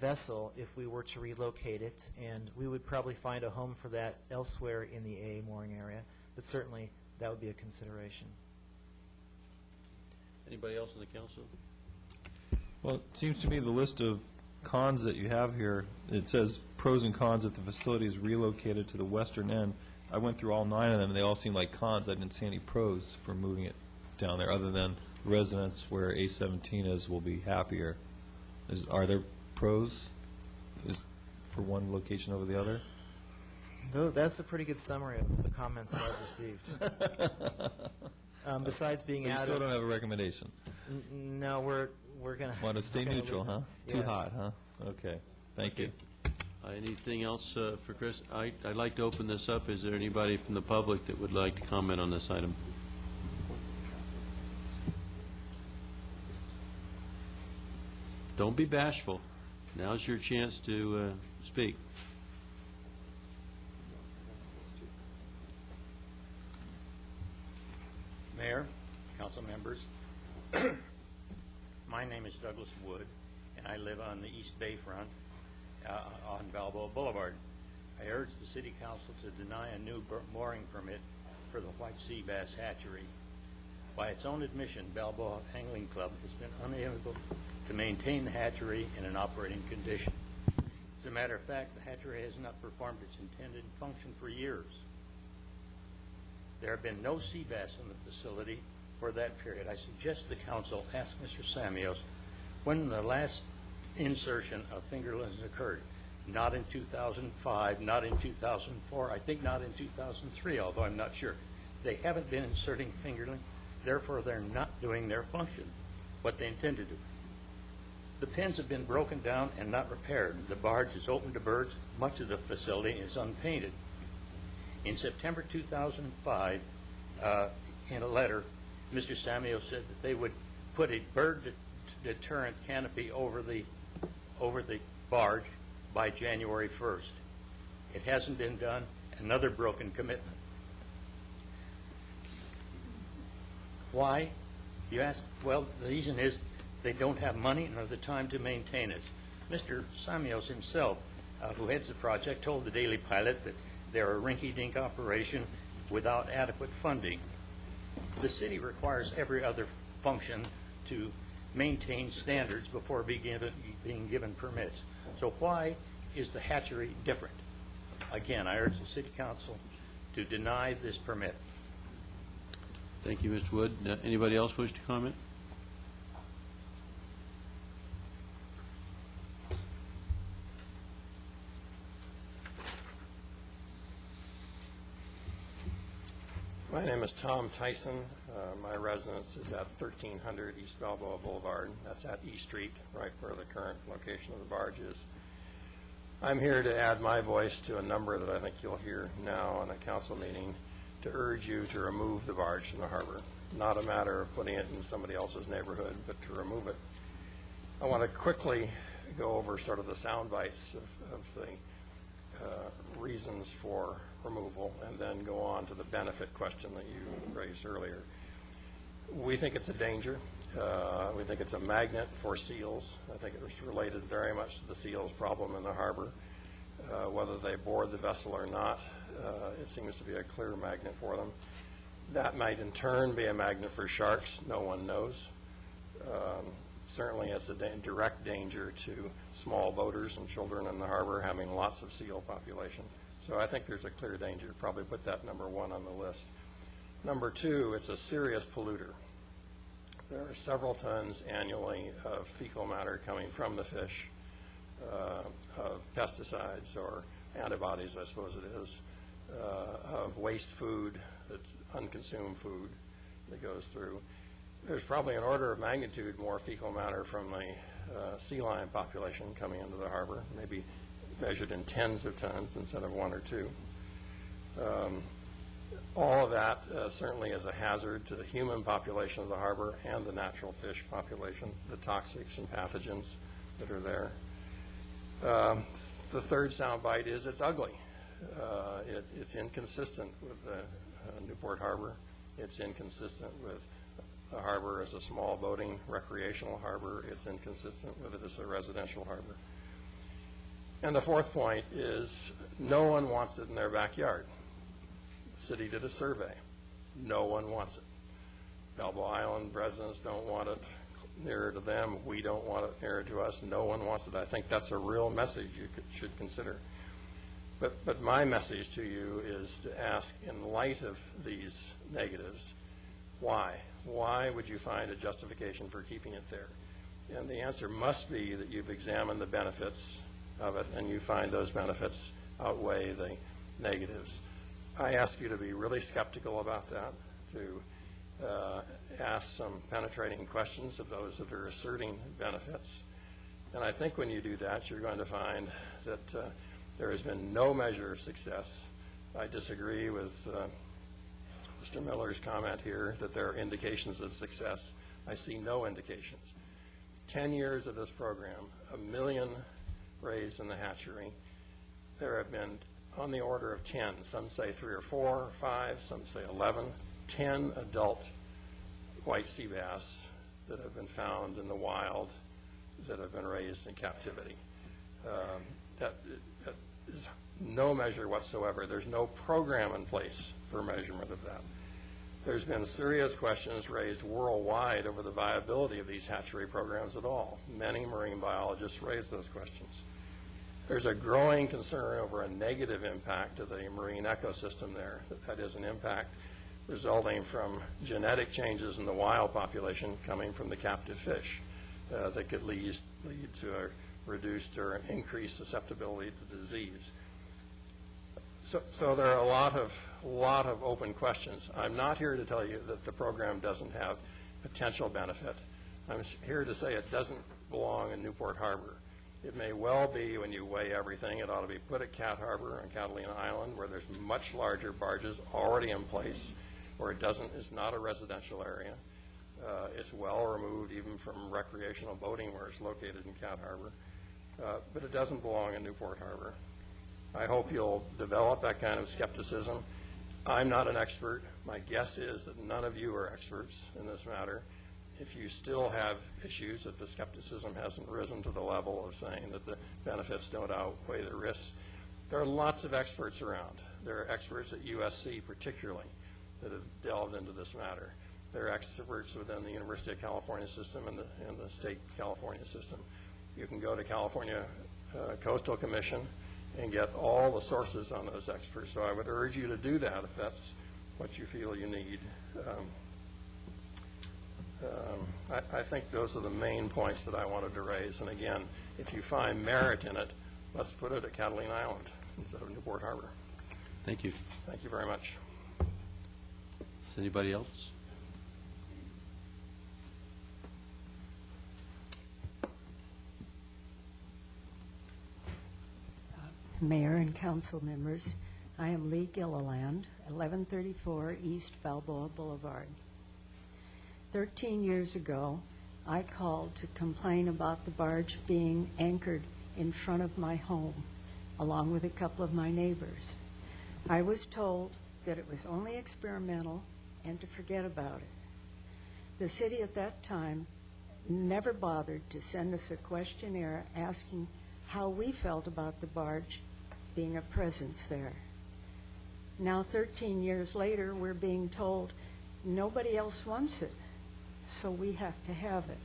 vessel if we were to relocate it, and we would probably find a home for that elsewhere in the A mooring area, but certainly that would be a consideration. Anybody else in the council? Well, it seems to me the list of cons that you have here, it says pros and cons if the facility is relocated to the western end. I went through all 9 of them, and they all seem like cons. I didn't see any pros for moving it down there, other than residents where A17 is will be happier. Are there pros for one location over the other? Though that's a pretty good summary of the comments that I've received. Besides being But you out still of, don't have a recommendation. no, we're gonna Want to stay we're gonna neutral, leave huh? it. Too Yes. hot, huh? Okay, thank you. Anything else for Chris? I'd like to open this up. Is there anybody from the public that would like to comment on this item? Don't be bashful. Now's your chance to speak. Mayor, council members, my name is Douglas Wood, and I live on the East Bayfront on Balboa Boulevard. I urge the city council to deny a new mooring permit for the white sea bass hatchery. By its own admission, Balboa Angling Club has been unable to maintain the hatchery in an operating condition. As a matter of fact, the hatchery has not performed its intended function for years. There have been no sea bass in the facility for that period. I suggest the council ask Mr. Samios when the last insertion of fingerlings occurred. Not in 2005, not in 2004, I think not in 2003, although I'm not sure. They haven't been inserting fingerling, therefore they're not doing their function, what they intend to do. The pens have been broken down and not repaired. The barge is open to birds. Much of the facility is unpainted. In September 2005, in a letter, Mr. Samios said that they would put a bird deterrent canopy over the barge by January 1st. It hasn't been done. Another broken commitment. Why? You ask. Well, the reason is they don't have money nor the time to maintain it. Mr. Samios himself, who heads the project, told the Daily Pilot that they're a rinky-dink operation without adequate funding. The city requires every other function to maintain standards before being given permits. So why is the hatchery different? Again, I urge the city council to deny this permit. Thank you, Mr. Wood. Anybody else wish to comment? My name is Tom Tyson. My residence is at 1300 East Balboa Boulevard. That's at E Street, right where the current location of the barge is. I'm here to add my voice to a number that I think you'll hear now in a council meeting to urge you to remove the barge from the harbor. Not a matter of putting it in somebody else's neighborhood, but to remove it. I want to quickly go over sort of the sound bites of the reasons for removal, and then go on to the benefit question that you raised earlier. We think it's a danger. We think it's a magnet for seals. I think it was related very much to the seals problem in the harbor. Whether they board the vessel or not, it seems to be a clear magnet for them. That might in turn be a magnet for sharks, no one knows. Certainly it's a direct danger to small boaters and children in the harbor having lots of seal population. So I think there's a clear danger. Probably put that number 1 on the list. Number 2, it's a serious polluter. There are several tons annually of fecal matter coming from the fish, of pesticides or antibodies, I suppose it is, of waste food, that's unconsumed food that goes through. There's probably an order of magnitude more fecal matter from the sea lion population coming into the harbor, maybe measured in tens of tons instead of 1 or 2. All of that certainly is a hazard to the human population of the harbor and the natural fish population, the toxics and pathogens that are there. The third soundbite is it's ugly. It's inconsistent with Newport Harbor. It's inconsistent with the harbor as a small boating recreational harbor. It's inconsistent with it as a residential harbor. And the fourth point is no one wants it in their backyard. The city did a survey. No one wants it. Balboa Island residents don't want it nearer to them. We don't want it nearer to us. No one wants it. I think that's a real message you should consider. But my message to you is to ask, in light of these negatives, why? Why would you find a justification for keeping it there? And the answer must be that you've examined the benefits of it, and you find those benefits outweigh the negatives. I ask you to be really skeptical about that, to ask some penetrating questions of those that are asserting benefits. And I think when you do that, you're going to find that there has been no measure of success. I disagree with Mr. Miller's comment here that there are indications of success. I see no indications. 10 years of this program, 1 million raised in the hatchery. There have been on the order of 10, some say 3 or 4 or 5, some say 11, 10 adult white sea bass that have been found in the wild that have been raised in captivity. That is no measure whatsoever. There's no program in place for measurement of that. There's been serious questions raised worldwide over the viability of these hatchery programs at all. Many marine biologists raised those questions. There's a growing concern over a negative impact to the marine ecosystem there. That is an impact resulting from genetic changes in the wild population coming from the captive fish that could lead to a reduced or increased susceptibility to disease. So there are a lot of open questions. I'm not here to tell you that the program doesn't have potential benefit. I'm here to say it doesn't belong in Newport Harbor. It may well be, when you weigh everything, it ought to be put at Cat Harbor on Catalina Island, where there's much larger barges already in place, where it's not a residential area. It's well removed even from recreational boating where it's located in Cat Harbor. But it doesn't belong in Newport Harbor. I hope you'll develop that kind of skepticism. I'm not an expert. My guess is that none of you are experts in this matter. If you still have issues, that the skepticism hasn't risen to the level of saying that the benefits don't outweigh the risks, there are lots of experts around. There are experts at USC particularly that have delved into this matter. There are experts within the University of California system and the state California system. You can go to California Coastal Commission and get all the sources on those experts. So I would urge you to do that if that's what you feel you need. I think those are the main points that I wanted to raise. And again, if you find merit in it, let's put it at Catalina Island instead of Newport Harbor. Thank you. Thank you very much. Is anybody else? Mayor and council members, I am Lee Gilliland, 1134 East Balboa Boulevard. 13 years ago, I called to complain about the barge being anchored in front of my home, along with a couple of my neighbors. I was told that it was only experimental and to forget about it. The city at that time never bothered to send us a questionnaire asking how we felt about the barge being a presence there. Now, 13 years later, we're being told nobody else wants it, so we have to have it.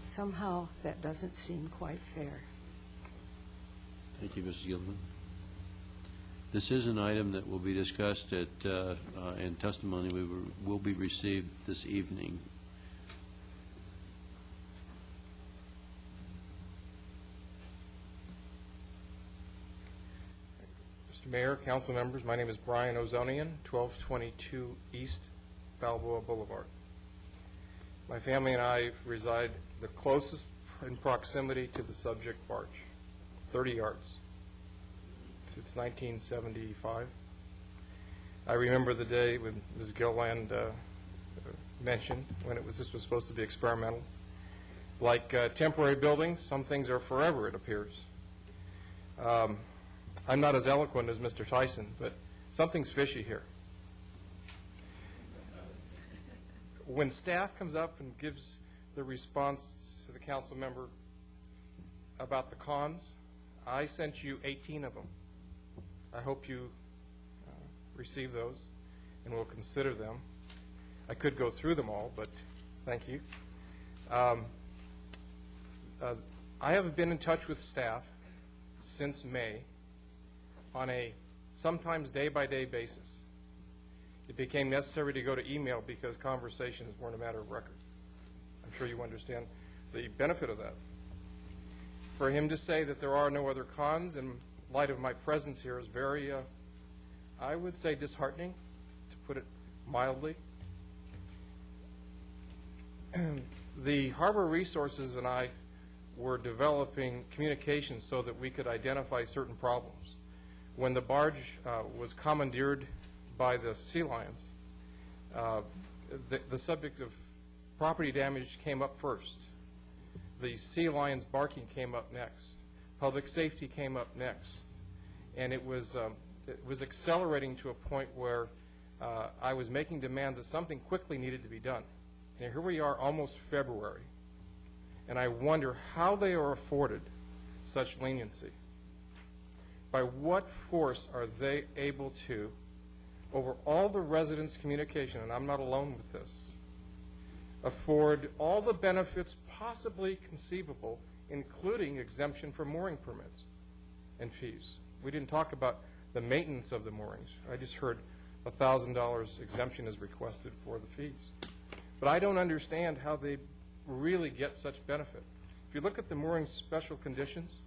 Somehow, that doesn't seem quite fair. Thank you, Mrs. Gilman. This is an item that will be discussed at, and testimony will be received this evening. Mr. Mayor, council members, my name is Brian Ozonian, 1222 East Balboa Boulevard. My family and I reside the closest in proximity to the subject barge, 30 yards. It's 1975. I remember the day when Ms. Gilland mentioned when this was supposed to be experimental. Like temporary buildings, some things are forever, it appears. I'm not as eloquent as Mr. Tyson, but something's fishy here. When staff comes up and gives the response to the council member about the cons, I sent you 18 of them. I hope you receive those and will consider them. I could go through them all, but thank you. I have been in touch with staff since May on a sometimes day-by-day basis. It became necessary to go to email because conversations weren't a matter of record. I'm sure you understand the benefit of that. For him to say that there are no other cons in light of my presence here is very, I would say, disheartening, to put it mildly. The Harbor Resources and I were developing communications so that we could identify certain problems. When the barge was commandeered by the Sea Lions, the subject of property damage came up first. The Sea Lions barking came up next. Public safety came up next. And it was accelerating to a point where I was making demands that something quickly needed to be done. And here we are, almost February, and I wonder how they are afforded such leniency. By what force are they able to, over all the residents' communication, and I'm not alone with this, afford all the benefits possibly conceivable, including exemption from mooring permits and fees? We didn't talk about the maintenance of the moorings. I just heard $1,000 exemption is requested for the fees. But I don't understand how they really get such benefit. If you look at the mooring special conditions,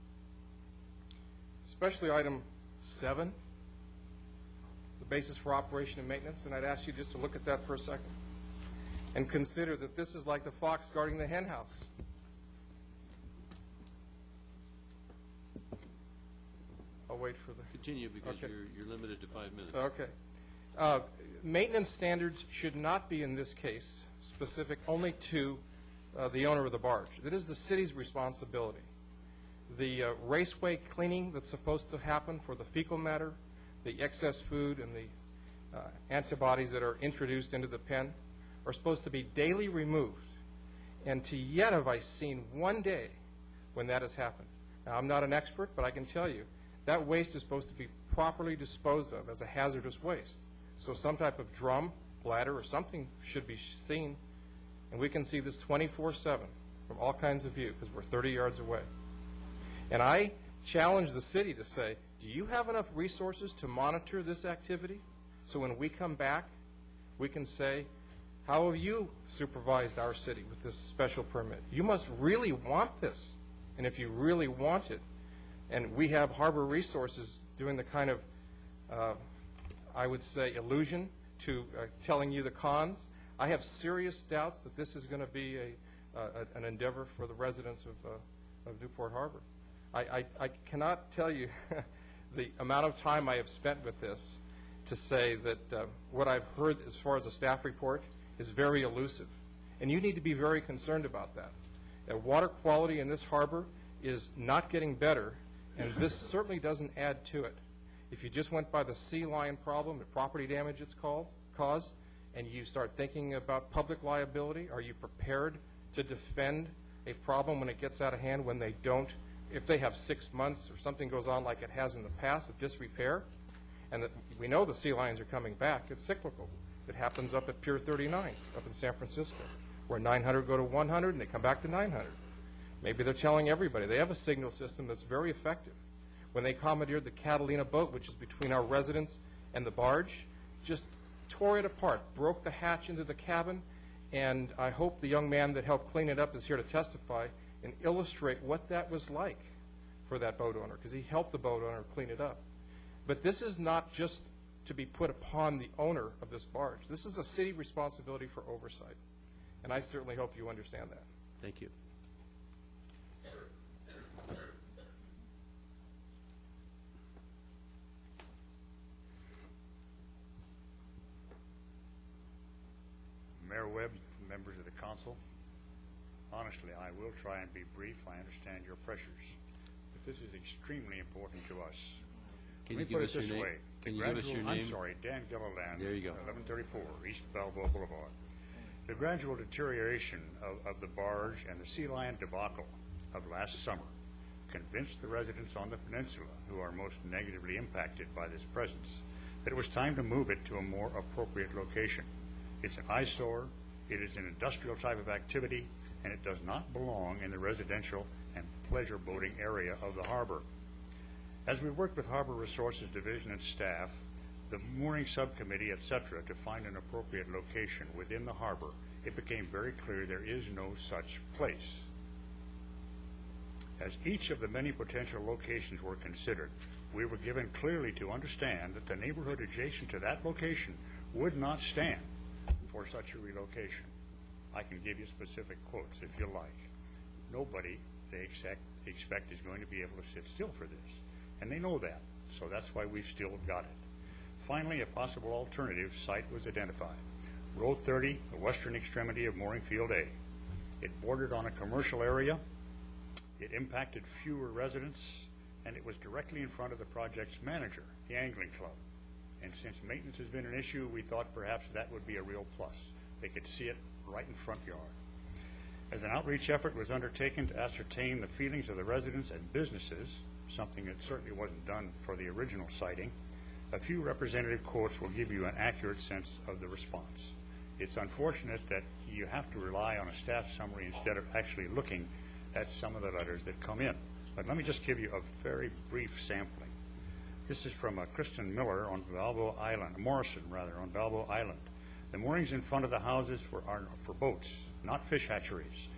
especially item 7, the basis for operation and maintenance, and I'd ask you just to look at that for a second and consider that this is like the fox guarding the hen house. I'll wait for the... Continue, because Okay. you're limited to 5 minutes. Okay. Maintenance standards should not be, in this case, specific only to the owner of the barge. It is the city's responsibility. The raceway cleaning that's supposed to happen for the fecal matter, the excess food, and the antibodies that are introduced into the pen are supposed to be daily removed. And to yet have I seen one day when that has happened. Now, I'm not an expert, but I can tell you that waste is supposed to be properly disposed of as a hazardous waste. So some type of drum, bladder, or something should be seen. And we can see this 24/7 from all kinds of view because we're 30 yards away. And I challenge the city to say, do you have enough resources to monitor this activity? So when we come back, we can say, how have you supervised our city with this special permit? You must really want this. And if you really want it, and we have Harbor Resources doing the kind of, I would say, illusion to telling you the cons, I have serious doubts that this is going to be an endeavor for the residents of Newport Harbor. I cannot tell you the amount of time I have spent with this to say that what I've heard as far as a staff report is very elusive. And you need to be very concerned about that. Water quality in this harbor is not getting better, and this certainly doesn't add to it. If you just went by the sea lion problem, the property damage it's caused, and you start thinking about public liability, are you prepared to defend a problem when it gets out of hand, when they don't, if they have 6 months or something goes on like it has in the past of disrepair? And that we know the sea lions are coming back. It's cyclical. It happens up at Pier 39, up in San Francisco, where 900 go to 100 and they come back to 900. Maybe they're telling everybody. They have a signal system that's very effective. When they commandeered the Catalina boat, which is between our residence and the barge, just tore it apart, broke the hatch into the cabin, and I hope the young man that helped clean it up is here to testify and illustrate what that was like for that boat owner, because he helped the boat owner clean it up. But this is not just to be put upon the owner of this barge. This is a city responsibility for oversight, and I certainly hope you understand that. Thank you. Mayor Webb, members of the council, honestly, I will try and be brief. I understand your pressures, but this is extremely important to us. Can Let you me give put us it your this name? way. Can The you give us your gradual- name? I'm sorry, Dan Gilliland. There you go. 1134 East Balboa Boulevard. The gradual deterioration of the barge and the sea lion debacle of last summer convinced the residents on the peninsula, who are most negatively impacted by this presence, that it was time to move it to a more appropriate location. It's an eyesore, it is an industrial type of activity, and it does not belong in the residential and pleasure boating area of the harbor. As we worked with Harbor Resources Division and staff, the mooring subcommittee, et cetera, to find an appropriate location within the harbor, it became very clear there is no such place. As each of the many potential locations were considered, we were given clearly to understand that the neighborhood adjacent to that location would not stand for such a relocation. I can give you specific quotes if you like. Nobody, they expect, is going to be able to sit still for this. And they know that, so that's why we've still got it. Finally, a possible alternative site was identified. Road 30, the western extremity of Mooring Field A. It bordered on a commercial area. It impacted fewer residents, and it was directly in front of the project's manager, the Angling Club. And since maintenance has been an issue, we thought perhaps that would be a real plus. They could see it right in front yard. As an outreach effort was undertaken to ascertain the feelings of the residents and businesses, something that certainly wasn't done for the original siting, a few representative quotes will give you an accurate sense of the response. It's unfortunate that you have to rely on a staff summary instead of actually looking at some of the letters that come in. But let me just give you a very brief sampling. This is from Kristen Miller on Balboa Island, Morrison rather, on Balboa Island. The moorings in front of the houses are for boats, not fish hatcheries.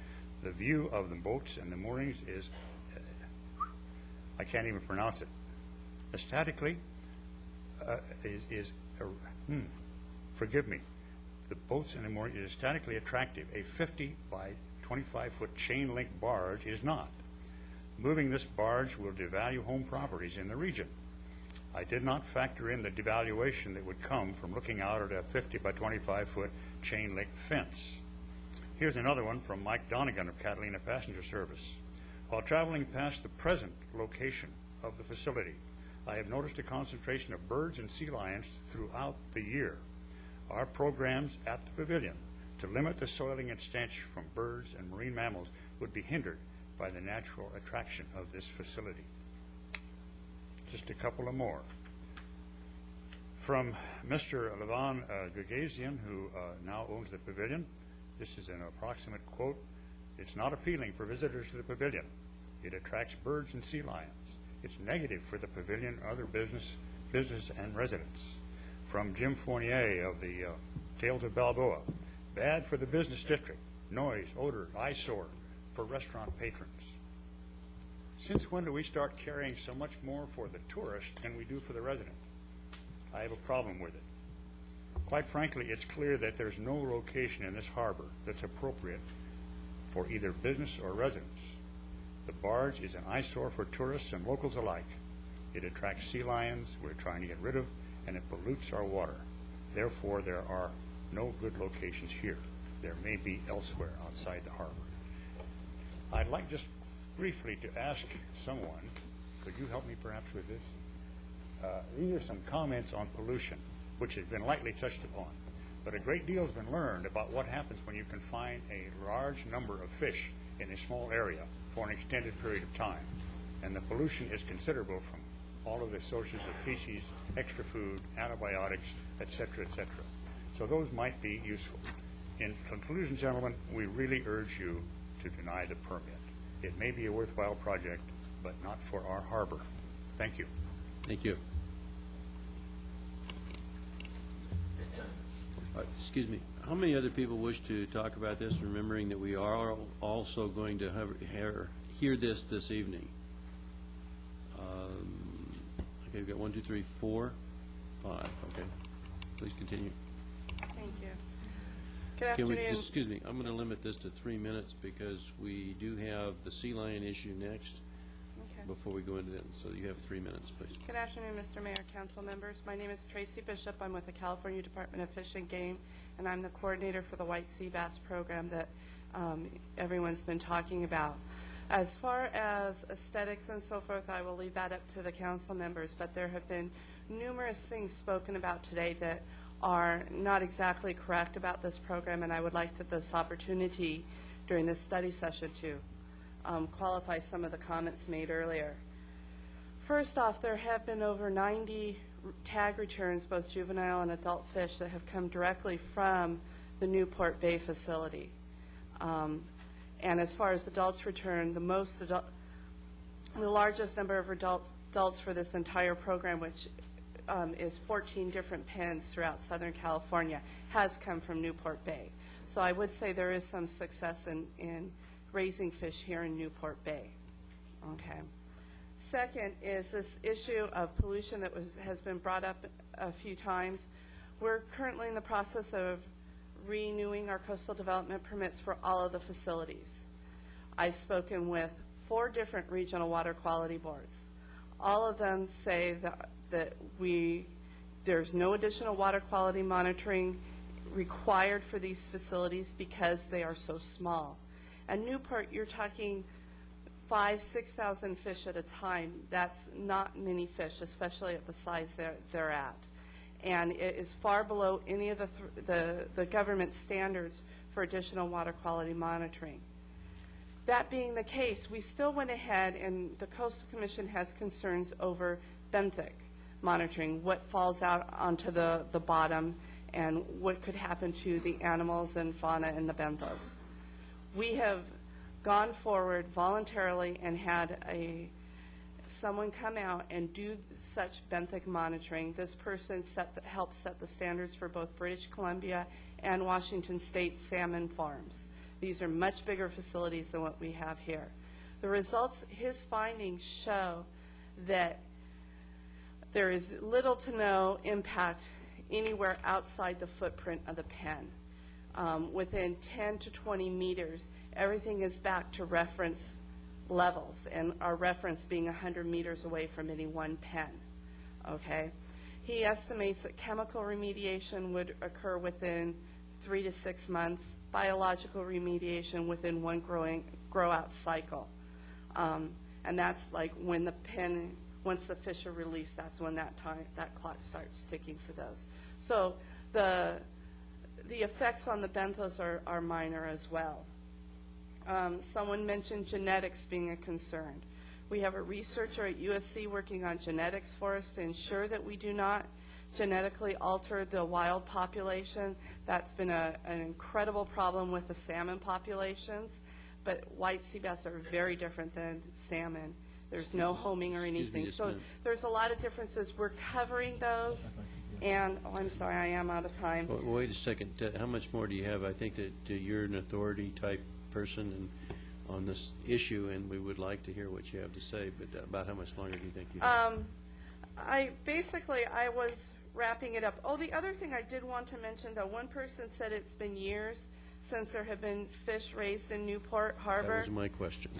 The view of the boats and the moorings is, I can't even pronounce it, aesthetically, forgive me, the boats and the moorings is aesthetically attractive. A 50 by 25-foot chain link barge is not. Moving this barge will devalue home properties in the region. I did not factor in the devaluation that would come from looking out at a 50 by 25-foot chain link fence. Here's another one from Mike Donegan of Catalina Passenger Service. While traveling past the present location of the facility, I have noticed a concentration of birds and sea lions throughout the year. Our programs at the pavilion to limit the soiling and stench from birds and marine mammals would be hindered by the natural attraction of this facility. Just a couple of more. From Mr. Levan Gagazian, who now owns the pavilion, this is an approximate quote. It's not appealing for visitors to the pavilion. It attracts birds and sea lions. It's negative for the pavilion, other business and residents. From Jim Fournier of the Tales of Balboa, bad for the business district, noise, odor, eyesore for restaurant patrons. Since when do we start carrying so much more for the tourist than we do for the resident? I have a problem with it. Quite frankly, it's clear that there's no location in this harbor that's appropriate for either business or residents. The barge is an eyesore for tourists and locals alike. It attracts sea lions we're trying to get rid of, and it pollutes our water. Therefore, there are no good locations here. There may be elsewhere outside the harbor. I'd like just briefly to ask someone, could you help me perhaps with this? These are some comments on pollution, which has been lightly touched upon. But a great deal has been learned about what happens when you confine a large number of fish in a small area for an extended period of time. And the pollution is considerable from all of the sources of feces, extra food, antibiotics, et cetera, et cetera. So those might be useful. In conclusion, gentlemen, we really urge you to deny the permit. It may be a worthwhile project, but not for our harbor. Thank you. Thank you. Excuse me. How many other people wish to talk about this, remembering that we are also going to hear this evening? Okay, we've got 1, 2, 3, 4, 5. Okay. Please continue. Thank you. Good Can we, afternoon. excuse me, I'm going to limit this to 3 minutes because we do have the sea lion issue next Okay. before we go into that. So you have 3 minutes, please. Good afternoon, Mr. Mayor, council members. My name is Tracy Bishop. I'm with the California Department of Fish and Game, and I'm the coordinator for the White Sea Bass program that everyone's been talking about. As far as aesthetics and so forth, I will leave that up to the council members, but there have been numerous things spoken about today that are not exactly correct about this program, and I would like this opportunity during this study session to qualify some of the comments made earlier. First off, there have been over 90 tag returns, both juvenile and adult fish, that have come directly from the Newport Bay facility. And as far as adults return, the largest number of adults for this entire program, which is 14 different pens throughout Southern California, has come from Newport Bay. So I would say there is some success in raising fish here in Newport Bay. Okay. Second is this issue of pollution that has been brought up a few times. We're currently in the process of renewing our coastal development permits for all of the facilities. I've spoken with 4 different regional water quality boards. All of them say that there's no additional water quality monitoring required for these facilities because they are so small. At Newport, you're talking 5,000 to 6,000 fish at a time. That's not many fish, especially at the size they're at. And it is far below any of the government standards for additional water quality monitoring. That being the case, we still went ahead, and the Coastal Commission has concerns over benthic monitoring, what falls out onto the bottom, and what could happen to the animals and fauna in the benthos. We have gone forward voluntarily and had someone come out and do such benthic monitoring. This person helped set the standards for both British Columbia and Washington State salmon farms. These are much bigger facilities than what we have here. The results, his findings show that there is little to no impact anywhere outside the footprint of the pen. Within 10 to 20 meters, everything is back to reference levels, and our reference being 100 meters away from any one pen. Okay? He estimates that chemical remediation would occur within 3 to 6 months, biological remediation within one grow-out cycle. And that's like when the pen, once the fish are released, that's when that clock starts ticking for those. So the effects on the benthos are minor as well. Someone mentioned genetics being a concern. We have a researcher at USC working on genetics for us to ensure that we do not genetically alter the wild population. That's been an incredible problem with the salmon populations, but white sea bass are very different than salmon. There's no homing or anything. So there's a lot of differences. We're covering those. And, I'm sorry, I am out of time. Well, wait a second. How much more do you have? I think that you're an authority-type person on this issue, and we would like to hear what you have to say, but about how much longer do you think you have? I was wrapping it up. Oh, the other thing I did want to mention, though, one person said it's been years since there have been fish raised in Newport Harbor. That was my question.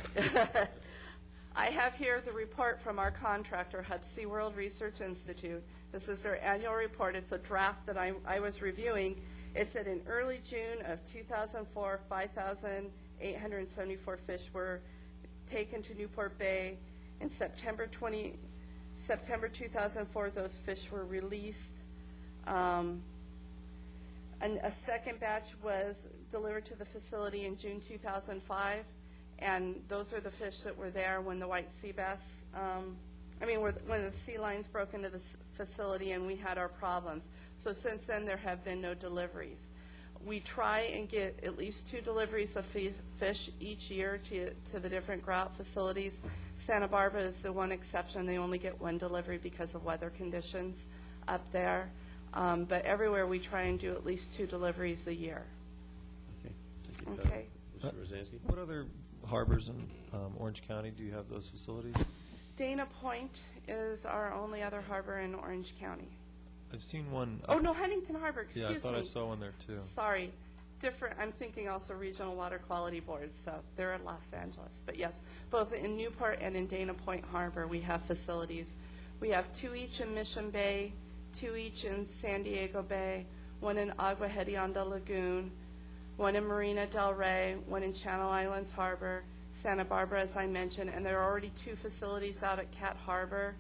I have here the report from our contractor, Hub SeaWorld Research Institute. This is their annual report. It's a draft that I was reviewing. It said in early June of 2004, 5,874 fish were taken to Newport Bay. In September 2004, those fish were released. And a second batch was delivered to the facility in June 2005. And those are the fish that were there when the white sea bass when the sea lines broke into the facility and we had our problems. So since then, there have been no deliveries. We try and get at least 2 deliveries of fish each year to the different grow-out facilities. Santa Barbara is the one exception. They only get 1 delivery because of weather conditions up there. But everywhere, we try and do at least 2 deliveries a year. Okay. Thank you. Okay. Mr. Rosansky? What other harbors in Orange County do you have those facilities? Dana Point is our only other harbor in Orange County. I've seen one. Oh, no, Huntington Harbor, excuse me. Yeah, I thought I saw one there, too. Sorry. Different, I'm thinking also regional water quality boards, so they're in Los Angeles. But yes, both in Newport and in Dana Point Harbor, we have facilities. We have 2 each in Mission Bay, 2 each in San Diego Bay, 1 in Agua Hedionda Lagoon, 1 in Marina del Rey, 1 in Channel Islands Harbor, Santa Barbara, as I mentioned, and there are already 2 facilities out at Cat Harbor.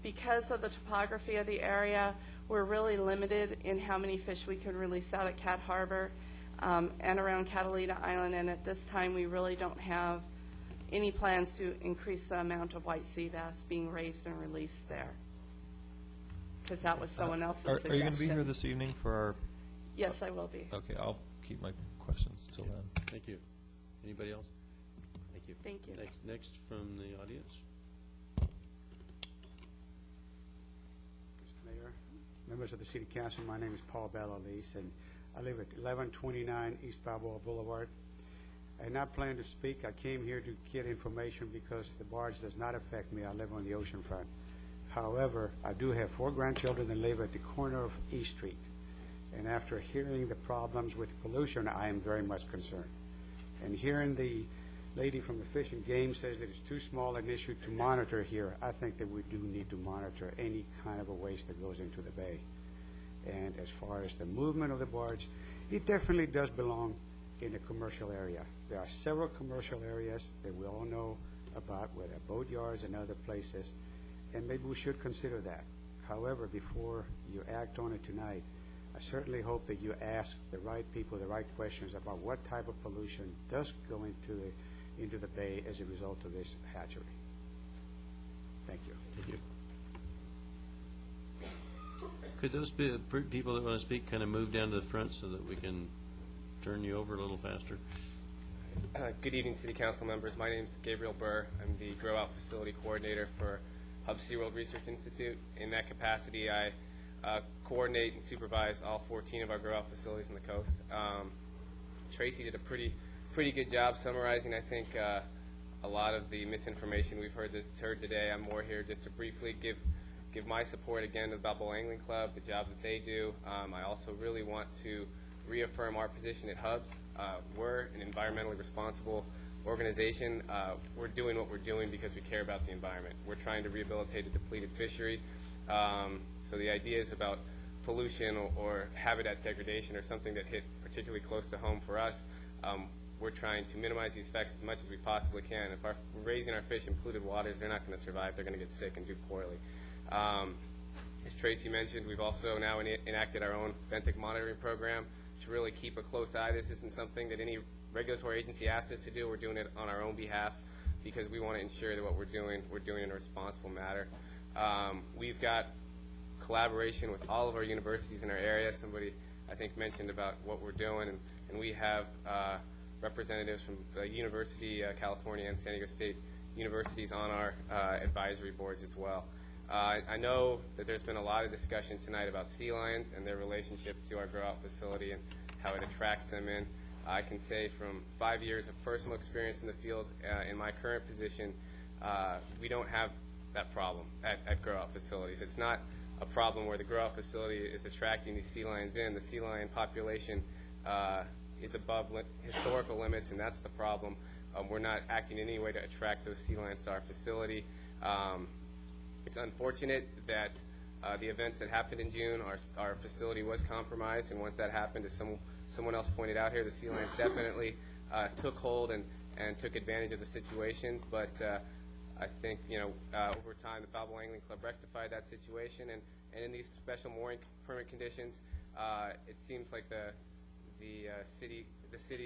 Because of the topography of the area, we're really limited in how many fish we can release out at Cat Harbor and around Catalina Island, and at this time we really don't have any plans to increase the amount of white sea bass being raised and released there, because that was someone else's suggestion. Are you going to be here this evening for our... Yes, I will be. Okay, I'll keep my questions till then. Thank you. Anybody else? Thank you. Thank you. Next from the audience. Mr. Mayor, members of the City Council, my name is Paul Bellalice, and I live at 1129 East Balboa Boulevard. I had not planned to speak. I came here to get information because the barge does not affect me. I live on the ocean front. However, I do have 4 grandchildren that live at the corner of East Street. And after hearing the problems with pollution, I am very much concerned. And hearing the lady from the Fish and Game says that it's too small an issue to monitor here, I think that we do need to monitor any kind of a waste that goes into the bay. And as far as the movement of the barge, it definitely does belong in a commercial area. There are several commercial areas that we all know about, where there are boat yards and other places, and maybe we should consider that. However, before you act on it tonight, I certainly hope that you ask the right people the right questions about what type of pollution does go into the bay as a result of this hatchery. Thank you. Thank you. Could those people that want to speak kind of move down to the front so that we can turn you over a little faster? Good evening, City Council members. My name is Gabriel Burr. I'm the Grow Out Facility Coordinator for Hub SeaWorld Research Institute. In that capacity, I coordinate and supervise all 14 of our Grow Out facilities on the coast. Tracy did a pretty good job summarizing, I think, a lot of the misinformation we've heard today. I'm more here just to briefly give my support again to the Balboa Angling Club, the job that they do. I also really want to reaffirm our position at Hubs. We're an environmentally responsible organization. We're doing what we're doing because we care about the environment. We're trying to rehabilitate a depleted fishery. So the ideas about pollution or habitat degradation are something that hit particularly close to home for us. We're trying to minimize these effects as much as we possibly can. If we're raising our fish in polluted waters, they're not going to survive. They're going to get sick and do poorly. As Tracy mentioned, we've also now enacted our own benthic monitoring program to really keep a close eye. This isn't something that any regulatory agency asked us to do. We're doing it on our own behalf because we want to ensure that what we're doing in a responsible manner. We've got collaboration with all of our universities in our area. Somebody, I think, mentioned about what we're doing, and we have representatives from the University of California and San Diego State universities on our advisory boards as well. I know that there's been a lot of discussion tonight about sea lions and their relationship to our grow-out facility and how it attracts them in. I can say from 5 years of personal experience in the field, in my current position, we don't have that problem at grow-out facilities. It's not a problem where the grow-out facility is attracting these sea lions in. The sea lion population is above historical limits, and that's the problem. We're not acting in any way to attract those sea lions to our facility. It's unfortunate that the events that happened in June, our facility was compromised, and once that happened, as someone else pointed out here, the sea lions definitely took hold and took advantage of the situation. But I think, over time, the Balboa Angling Club rectified that situation, and in these special mooring permit conditions, it seems like the city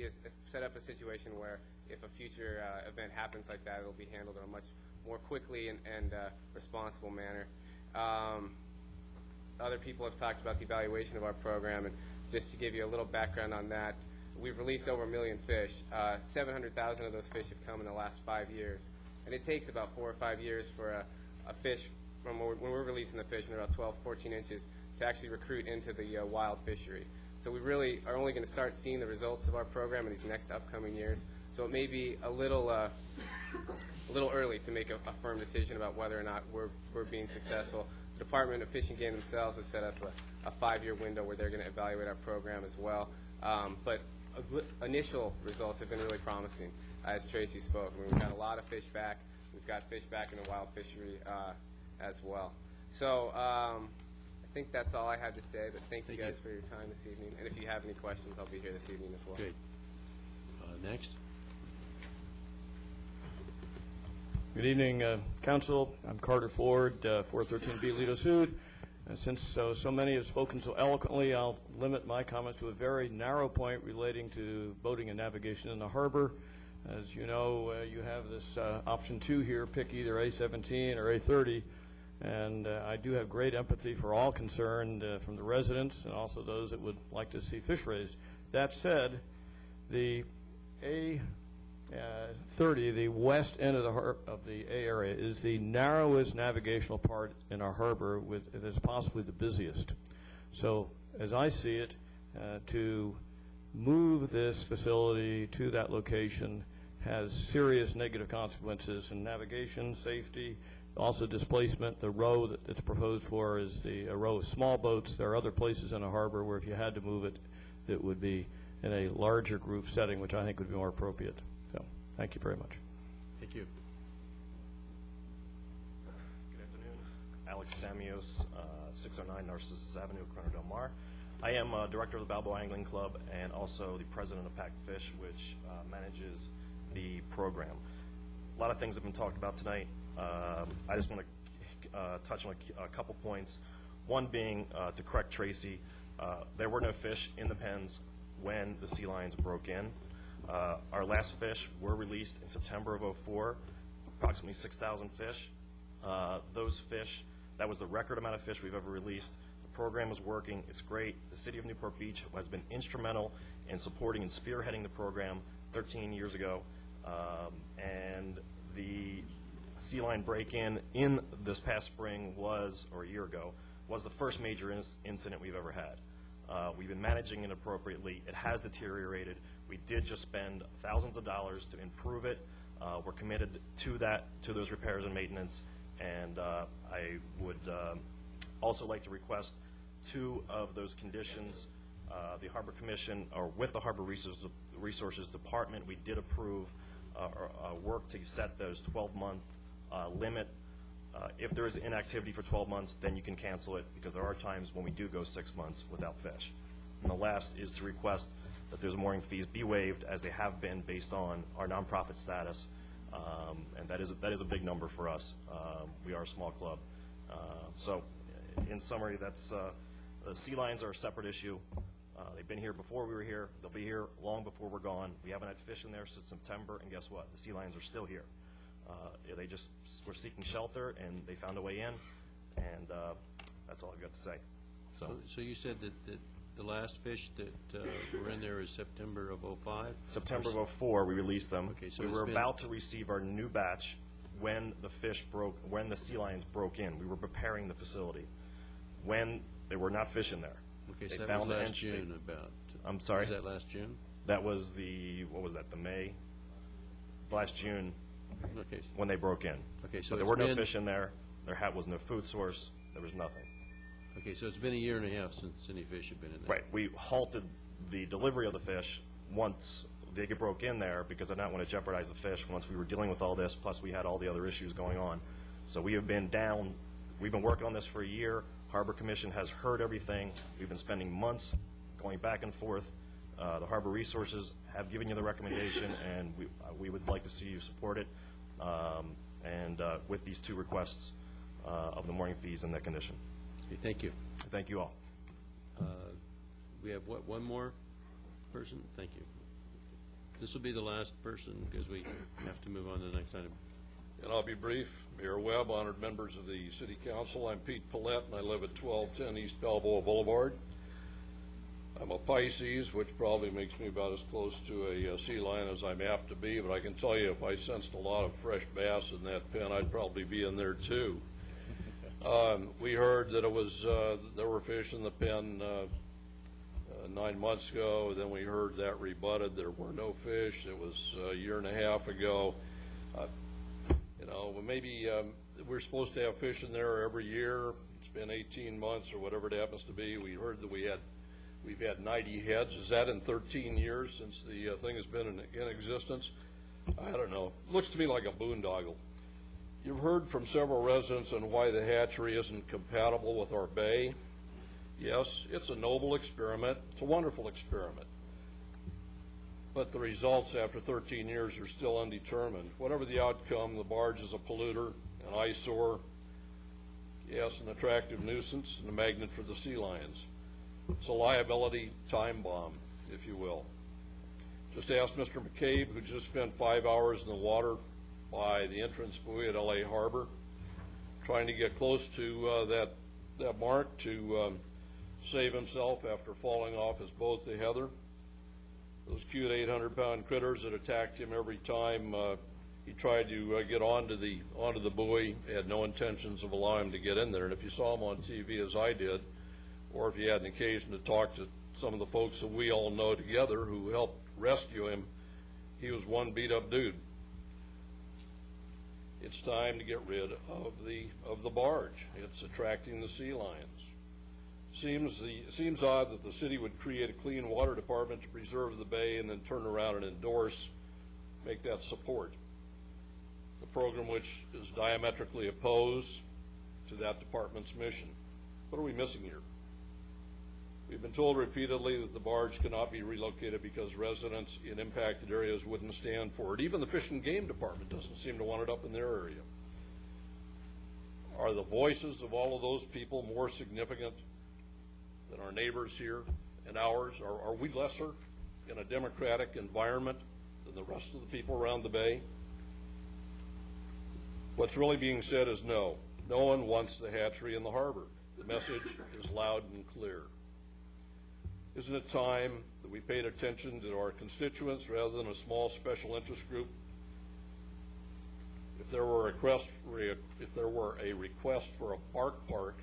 has set up a situation where if a future event happens like that, it'll be handled in a much more quickly and responsible manner. Other people have talked about the evaluation of our program, and just to give you a little background on that, we've released over 1 million fish. 700,000 of those fish have come in the last 5 years. And it takes about 4 or 5 years for a fish, when we're releasing the fish when they're about 12, 14 inches, to actually recruit into the wild fishery. So we really are only going to start seeing the results of our program in these next upcoming years. So it may be a little early to make a firm decision about whether or not we're being successful. The Department of Fish and Game themselves has set up a 5-year window where they're going to evaluate our program as well. But initial results have been really promising, as Tracy spoke. I mean, we've got a lot of fish back. We've got fish back in the wild fishery as well. So I think that's all I had to say, but thank you guys for your time this evening. And if you have any questions, I'll be here this evening as well. Okay. Next. Good evening, Council. I'm Carter Ford, 413B Lido Sud. Since so many have spoken so eloquently, I'll limit my comments to a very narrow point relating to boating and navigation in the harbor. As you know, you have this option 2 here, pick either A17 or A30, and I do have great empathy for all concerned, from the residents and also those that would like to see fish raised. That said, the A30, the west end of the A area, is the narrowest navigational part in our harbor. It is possibly the busiest. So, as I see it, to move this facility to that location has serious negative consequences in navigation, safety, also displacement. The row that's proposed for is a row of small boats. There are other places in the harbor where if you had to move it, it would be in a larger group setting, which I think would be more appropriate. So, thank you very much. Thank you. Good afternoon. Alex Samios, 609 Narcissus Avenue, Corona Del Mar. I am director of the Balboa Angling Club and also the president of Packed Fish, which manages the program. A lot of things have been talked about tonight. I just want to touch on a couple points. One being, to correct Tracy, there were no fish in the pens when the sea lions broke in. Our last fish were released in September of 2004, approximately 6,000 fish. Those fish, that was the record amount of fish we've ever released. The program is working. It's great. The City of Newport Beach has been instrumental in supporting and spearheading the program 13 years ago. And the sea lion break-in this past spring was, or a year ago, was the first major incident we've ever had. We've been managing it appropriately. It has deteriorated. We did just spend thousands of dollars to improve it. We're committed to those repairs and maintenance. And I would also like to request 2 of those conditions. The Harbor Commission, or with the Harbor Resources Department, we did approve work to set those 12-month limit. If there is inactivity for 12 months, then you can cancel it, because there are times when we do go 6 months without fish. And the last is to request that those mooring fees be waived, as they have been based on our nonprofit status, and that is a big number for us. We are a small club. So, in summary, that's the sea lions are a separate issue. They've been here before we were here. They'll be here long before we're gone. We haven't had fish in there since September, and guess what? The sea lions are still here. They just were seeking shelter, and they found a way in, and that's all I've got to say. So you said that the last fish that were in there is September of 2005? September of 2004, we released them. Okay, so we it's were been- about to receive our new batch when the sea lions broke in. We were preparing the facility when there were not fish in there. Okay, They so that found was the last entry- June about. I'm sorry? Was that last June? That was the May? Last June, Okay. when they broke in. Okay, so But there it's were no been- fish in there. There was no food source. There was nothing. Okay, so it's been a year and a half since any fish have been in there. Right. We halted the delivery of the fish once they broke in there, because I did not want to jeopardize the fish once we were dealing with all this, plus we had all the other issues going on. So we have been down. We've been working on this for a year. Harbor Commission has heard everything. We've been spending months going back and forth. The Harbor Resources have given you the recommendation, and we would like to see you support it, and with these 2 requests of the mooring fees and that condition. Okay, thank you. Thank you all. We have, one more person? Thank you. This will be the last person, because we have to move on to the next item. And I'll be brief. Mayor Webb, honored members of the City Council, I'm Pete Paulette, and I live at 1210 East Balboa Boulevard. I'm a Pisces, which probably makes me about as close to a sea lion as I'm apt to be, but I can tell you if I sensed a lot of fresh bass in that pen, I'd probably be in there too. We heard that it was there were fish in the pen 9 months ago. Then we heard that rebutted. There were no fish. It was a year and a half ago. Maybe we're supposed to have fish in there every year. It's been 18 months or whatever it happens to be. We heard that we've had 90 heads. Is that in 13 years since the thing has been in existence? I don't know. Looks to me like a boondoggle. You've heard from several residents on why the hatchery isn't compatible with our bay. Yes, it's a noble experiment. It's a wonderful experiment. But the results after 13 years are still undetermined. Whatever the outcome, the barge is a polluter, an eyesore, yes, an attractive nuisance, and a magnet for the sea lions. It's a liability time bomb, if you will. Just ask Mr. McCabe, who just spent 5 hours in the water by the entrance buoy at L.A. Harbor, trying to get close to that mark to save himself after falling off his boat, the Heather. Those cute 800-pound critters that attacked him every time he tried to get onto the buoy. He had no intentions of allowing him to get in there. And if you saw him on TV, as I did, or if you had an occasion to talk to some of the folks that we all know together who helped rescue him, he was one beat-up dude. It's time to get rid of the barge. It's attracting the sea lions. Seems odd that the city would create a clean water department to preserve the bay and then turn around and make that support. The program which is diametrically opposed to that department's mission. What are we missing here? We've been told repeatedly that the barge cannot be relocated because residents in impacted areas wouldn't stand for it. Even the Fish and Game Department doesn't seem to want it up in their area. Are the voices of all of those people more significant than our neighbors here and ours? Are we lesser in a democratic environment than the rest of the people around the bay? What's really being said is no. No one wants the hatchery in the harbor. The message is loud and clear. Isn't it time that we paid attention to our constituents rather than a small special interest group? If there were a request for a bark park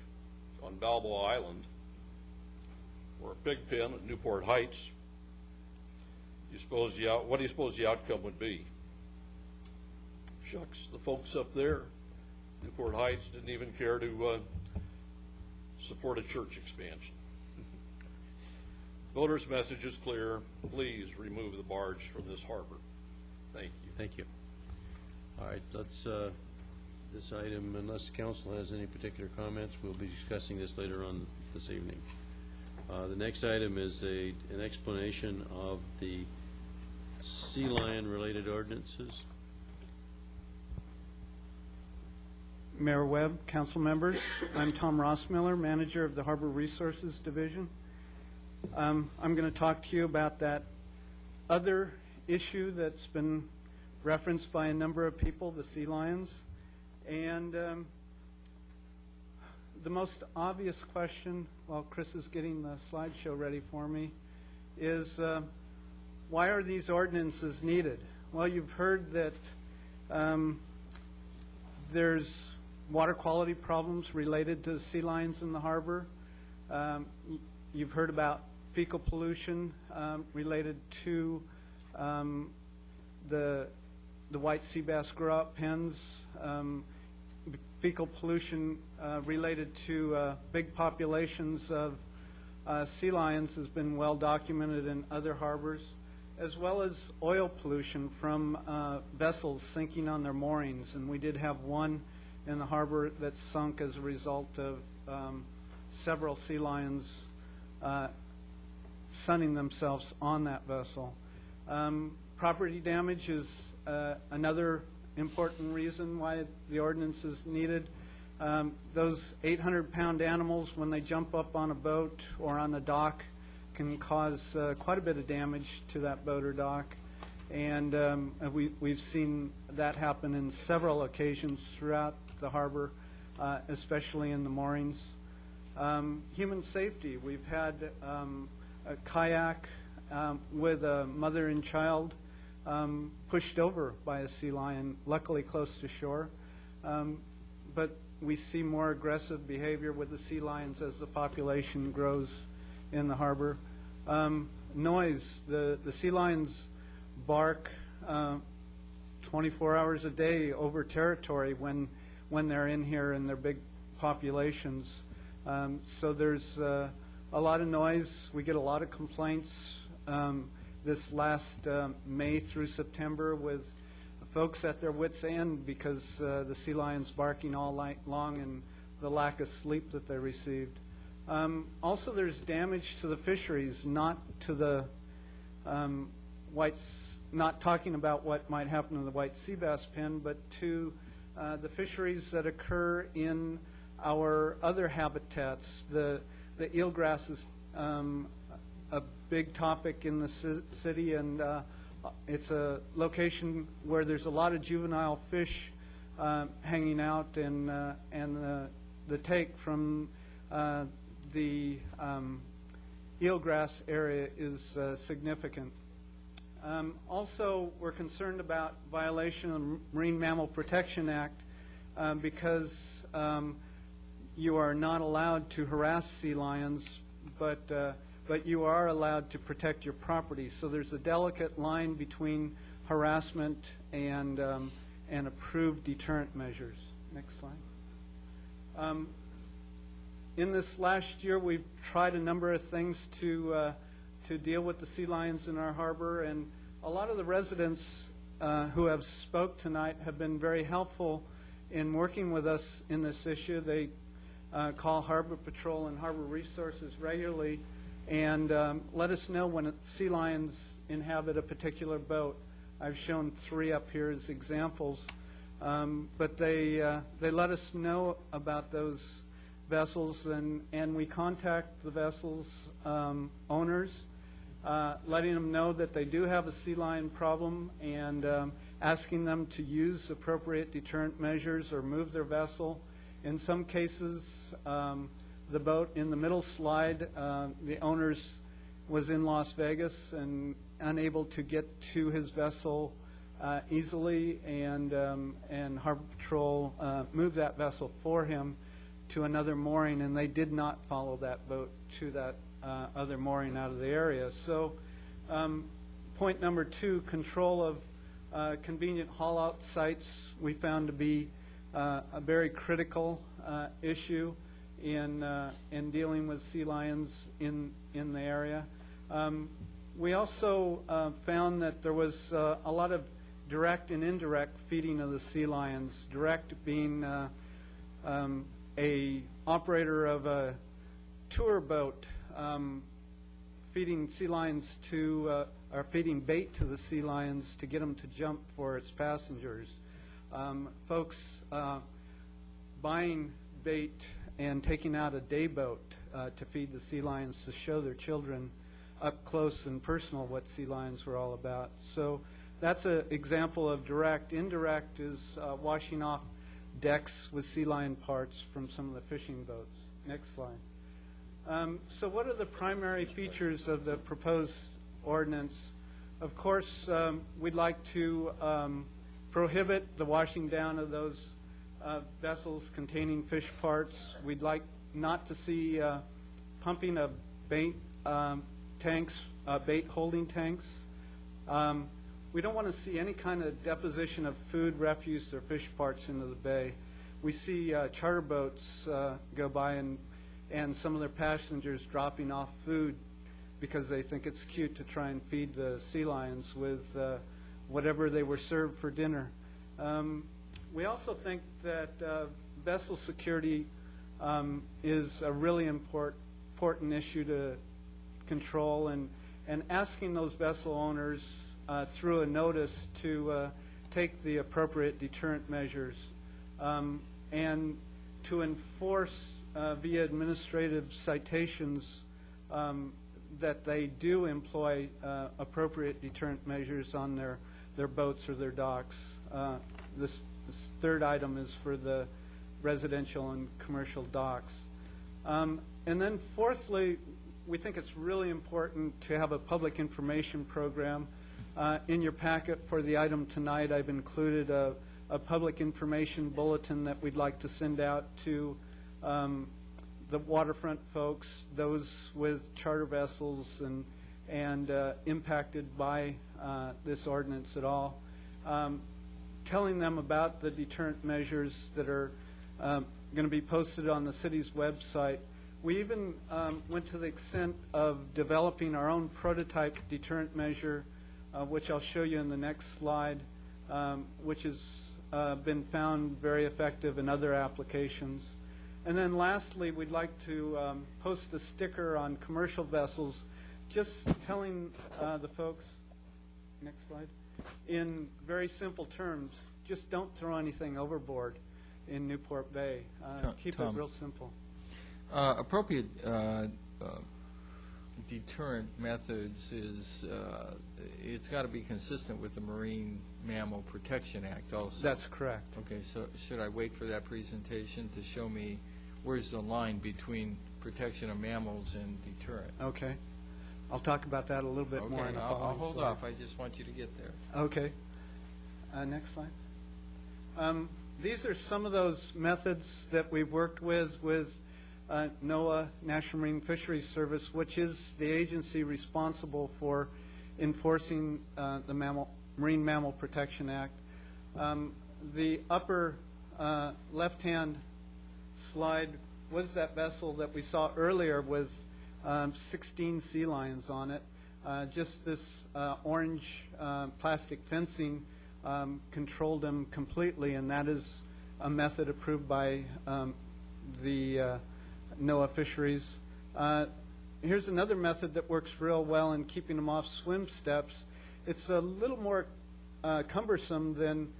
on Balboa Island or a pig pen at Newport Heights, what do you suppose the outcome would be? Shucks, the folks up there, Newport Heights, didn't even care to support a church expansion. Voters' message is clear. Please remove the barge from this harbor. Thank you. Thank you. All right, let's, this item, unless the council has any particular comments, we'll be discussing this later on this evening. The next item is an explanation of the sea lion-related ordinances. Mayor Webb, council members, I'm Tom Rossmiller, manager of the Harbor Resources Division. I'm going to talk to you about that other issue that's been referenced by a number of people, the sea lions. And the most obvious question, while Chris is getting the slideshow ready for me, is why are these ordinances needed? Well, you've heard that there's water quality problems related to the sea lions in the harbor. You've heard about fecal pollution related to the white sea bass grow-out pens, fecal pollution related to big populations of sea lions has been well documented in other harbors, as well as oil pollution from vessels sinking on their moorings. And we did have one in the harbor that sunk as a result of several sea lions sunning themselves on that vessel. Property damage is another important reason why the ordinance is needed. Those 800-pound animals, when they jump up on a boat or on a dock, can cause quite a bit of damage to that boat or dock. And we've seen that happen in several occasions throughout the harbor, especially in the moorings. Human safety. We've had a kayak with a mother and child pushed over by a sea lion, luckily close to shore. But we see more aggressive behavior with the sea lions as the population grows in the harbor. Noise. The sea lions bark 24 hours a day over territory when they're in here in their big populations. So there's a lot of noise. We get a lot of complaints this last May through September with folks at their wits' end because the sea lions barking all night long and the lack of sleep that they received. Also, there's damage to the fisheries, not to the not talking about what might happen to the white sea bass pen, but to the fisheries that occur in our other habitats. The eelgrass is a big topic in the city, and it's a location where there's a lot of juvenile fish hanging out, and the take from the eelgrass area is significant. Also, we're concerned about violation of the Marine Mammal Protection Act because you are not allowed to harass sea lions, but you are allowed to protect your property. So there's a delicate line between harassment and approved deterrent measures. Next slide. In this last year, we've tried a number of things to deal with the sea lions in our harbor, and a lot of the residents who have spoke tonight have been very helpful in working with us in this issue. They call Harbor Patrol and Harbor Resources regularly and let us know when sea lions inhabit a particular boat. I've shown 3 up here as examples, but they let us know about those vessels, and we contact the vessels' owners, letting them know that they do have a sea lion problem and asking them to use appropriate deterrent measures or move their vessel. In some cases, the boat in the middle slide, the owners was in Las Vegas and unable to get to his vessel easily, and Harbor Patrol moved that vessel for him to another mooring, and they did not follow that boat to that other mooring out of the area. So point number 2, control of convenient haul-out sites we found to be a very critical issue in dealing with sea lions in the area. We also found that there was a lot of direct and indirect feeding of the sea lions, direct being a operator of a tour boat feeding sea lions to, or feeding bait to the sea lions to get them to jump for its passengers. Folks buying bait and taking out a day boat to feed the sea lions to show their children up close and personal what sea lions were all about. So that's an example of direct. Indirect is washing off decks with sea lion parts from some of the fishing boats. Next slide. So what are the primary features of the proposed ordinance? Of course, we'd like to prohibit the washing down of those vessels containing fish parts. We'd like not to see pumping of bait tanks, bait holding tanks. We don't want to see any kind of deposition of food, refuse, or fish parts into the bay. We see charter boats go by and some of their passengers dropping off food because they think it's cute to try and feed the sea lions with whatever they were served for dinner. We also think that vessel security is a really important issue to control, and asking those vessel owners through a notice to take the appropriate deterrent measures and to enforce via administrative citations that they do employ appropriate deterrent measures on their boats or their docks. This third item is for the residential and commercial docks. And then fourthly, we think it's really important to have a public information program. In your packet for the item tonight, I've included a public information bulletin that we'd like to send out to the waterfront folks, those with charter vessels and impacted by this ordinance at all, telling them about the deterrent measures that are going to be posted on the city's website. We even went to the extent of developing our own prototype deterrent measure, which I'll show you in the next slide, which has been found very effective in other applications. And then lastly, we'd like to post a sticker on commercial vessels, just telling the folks, next slide, in very simple terms, just don't throw anything overboard in Newport Bay. Keep it real simple. Appropriate deterrent methods is, it's got to be consistent with the Marine Mammal Protection Act also. That's correct. Okay, so should I wait for that presentation to show me where's the line between protection of mammals and deterrent? Okay. I'll talk about that a little bit more in the following I'll hold slide. off. I just want you to get there. Okay. Next slide. These are some of those methods that we've worked with NOAA, National Marine Fisheries Service, which is the agency responsible for enforcing the Marine Mammal Protection Act. The upper left-hand slide was that vessel that we saw earlier with 16 sea lions on it. Just this orange plastic fencing controlled them completely, and that is a method approved by the NOAA Fisheries. Here's another method that works real well in keeping them off swim steps. It's a little more cumbersome than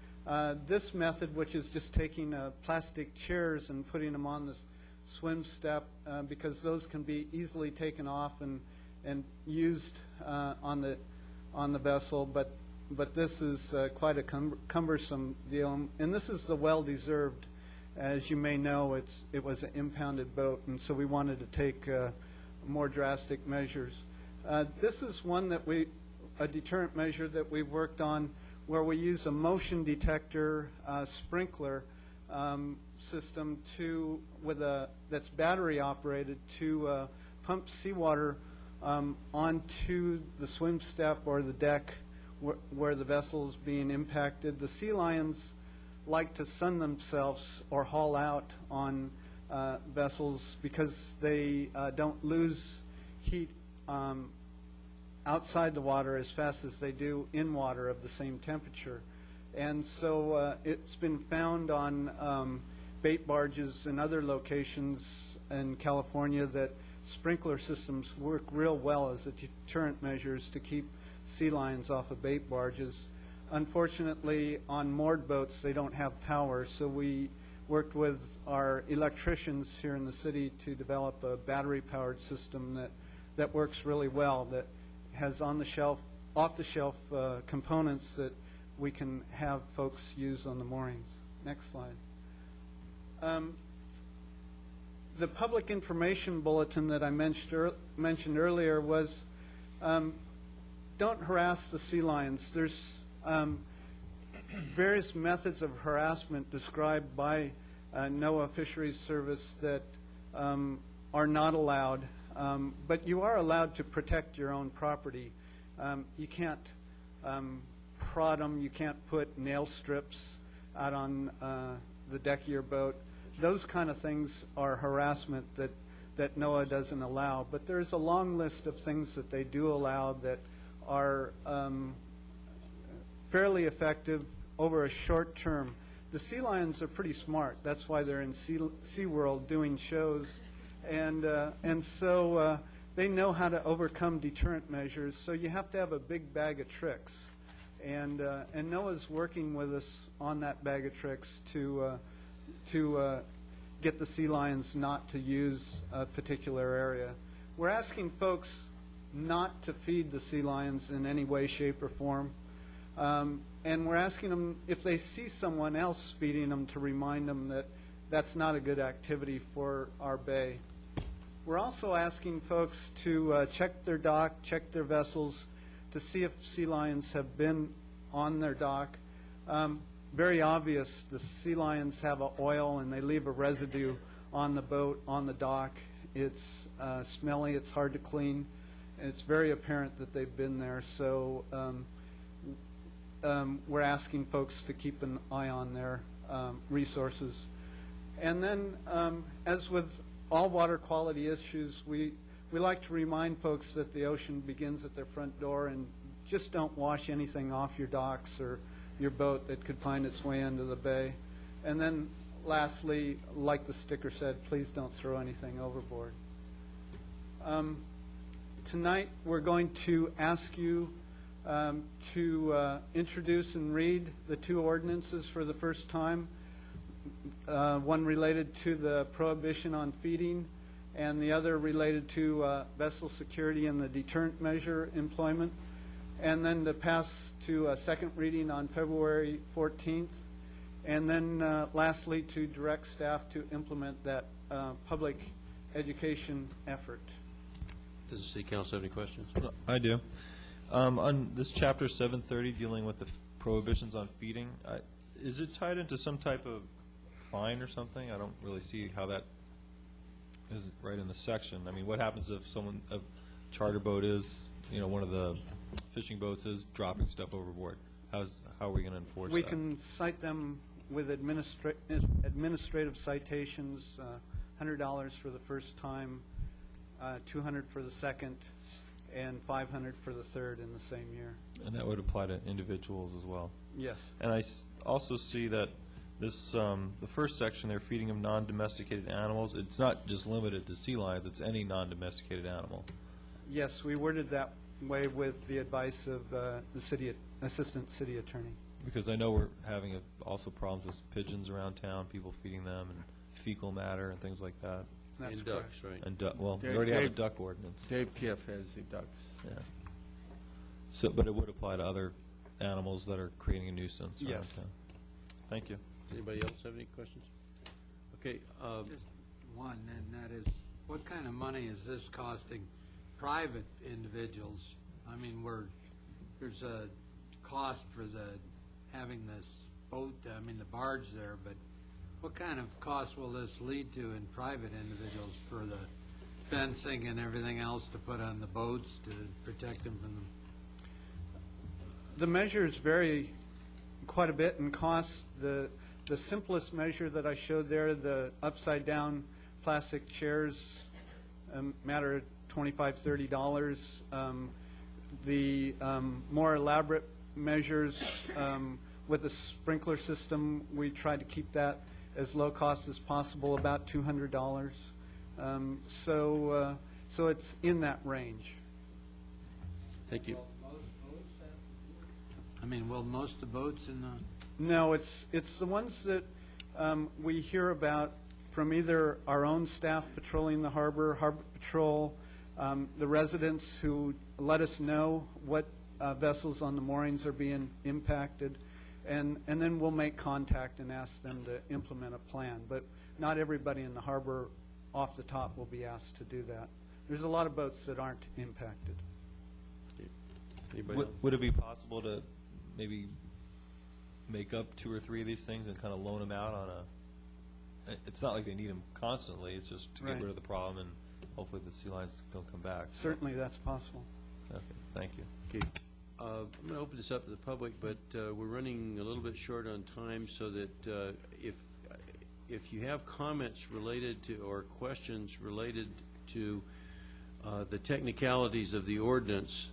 this method, which is just taking plastic chairs and putting them on this swim step, because those can be easily taken off and used on the vessel. But this is quite a cumbersome deal, and this is the well-deserved. As you may know, it was an impounded boat, and so we wanted to take more drastic measures. This is one that a deterrent measure that we've worked on, where we use a motion detector sprinkler system that's battery operated to pump seawater onto the swim step or the deck where the vessel is being impacted. The sea lions like to sun themselves or haul out on vessels because they don't lose heat outside the water as fast as they do in water of the same temperature. And so it's been found on bait barges and other locations in California that sprinkler systems work real well as a deterrent measures to keep sea lions off of bait barges. Unfortunately, on moored boats, they don't have power, so we worked with our electricians here in the city to develop a battery-powered system that works really well, that has off-the-shelf components that we can have folks use on the moorings. Next slide. The public information bulletin that I mentioned earlier was don't harass the sea lions. There's various methods of harassment described by NOAA Fisheries Service that are not allowed, but you are allowed to protect your own property. You can't prod them. You can't put nail strips out on the deck of your boat. Those kind of things are harassment that NOAA doesn't allow. But there's a long list of things that they do allow that are fairly effective over a short term. The sea lions are pretty smart. That's why they're in SeaWorld doing shows. And so they know how to overcome deterrent measures. So you have to have a big bag of tricks. And NOAA's working with us on that bag of tricks to get the sea lions not to use a particular area. We're asking folks not to feed the sea lions in any way, shape, or form. And we're asking them, if they see someone else feeding them, to remind them that that's not a good activity for our bay. We're also asking folks to check their dock, check their vessels, to see if sea lions have been on their dock. Very obvious, the sea lions have oil and they leave a residue on the boat, on the dock. It's smelly, it's hard to clean, and it's very apparent that they've been there. So we're asking folks to keep an eye on their resources. And then, as with all water quality issues, we like to remind folks that the ocean begins at their front door, and just don't wash anything off your docks or your boat that could find its way into the bay. And then lastly, like the sticker said, please don't throw anything overboard. Tonight we're going to ask you to introduce and read the two ordinances for the first time. One related to the prohibition on feeding, and the other related to vessel security and the deterrent measure employment, and then to pass to a second reading on February 14th, and then lastly to direct staff to implement that public education effort. Does the City Council have any questions? I do. On this chapter 730, dealing with the prohibitions on feeding, is it tied into some type of fine or something? I don't really see how that is right in the section. I mean, what happens if someone, a charter boat is, one of the fishing boats is dropping stuff overboard? How are we going to enforce that? We can cite them with administrative citations, $100 for the first time, $200 for the second, and $500 for the third in the same year. And that would apply to individuals as well? Yes. And I also see that this, the first section there, feeding of non-domesticated animals, it's not just limited to sea lions, it's any non-domesticated animal. Yes, we worded that way with the advice of the assistant city attorney. Because I know we're having also problems with pigeons around town, people feeding them, and fecal matter and things like that. That's and ducks, right? And well, we already have a duck ordinance. Dave Kiff has the ducks. Yeah. So, but it would apply to other animals that are creating a nuisance around Yes. town. Thank you. Does anybody else have any questions? Okay. Just one, and that is, what kind of money is this costing private individuals? I mean, there's a cost for having this boat, the barge there, but what kind of cost will this lead to in private individuals for the fencing and everything else to put on the boats to protect them from them? The measures vary quite a bit in cost. The simplest measure that I showed there, the upside-down plastic chairs, matter of $25, $30. The more elaborate measures with the sprinkler system, we try to keep that as low cost as possible, about $200. So it's in that range. Thank you. Will most of the boats in the... No, it's the ones that we hear about from either our own staff patrolling the harbor, Harbor Patrol, the residents who let us know what vessels on the moorings are being impacted, and then we'll make contact and ask them to implement a plan. But not everybody in the harbor off the top will be asked to do that. There's a lot of boats that aren't impacted. Anybody else? Would it be possible to maybe make up 2 or 3 of these things and kind of loan them out on a, it's not like they need them constantly, it's just to get Right. rid of the problem and hopefully the sea lions don't come back. Certainly that's possible. Okay, thank you. Okay. I'm going to open this up to the public, but we're running a little bit short on time, so that if you have comments related to or questions related to the technicalities of the ordinance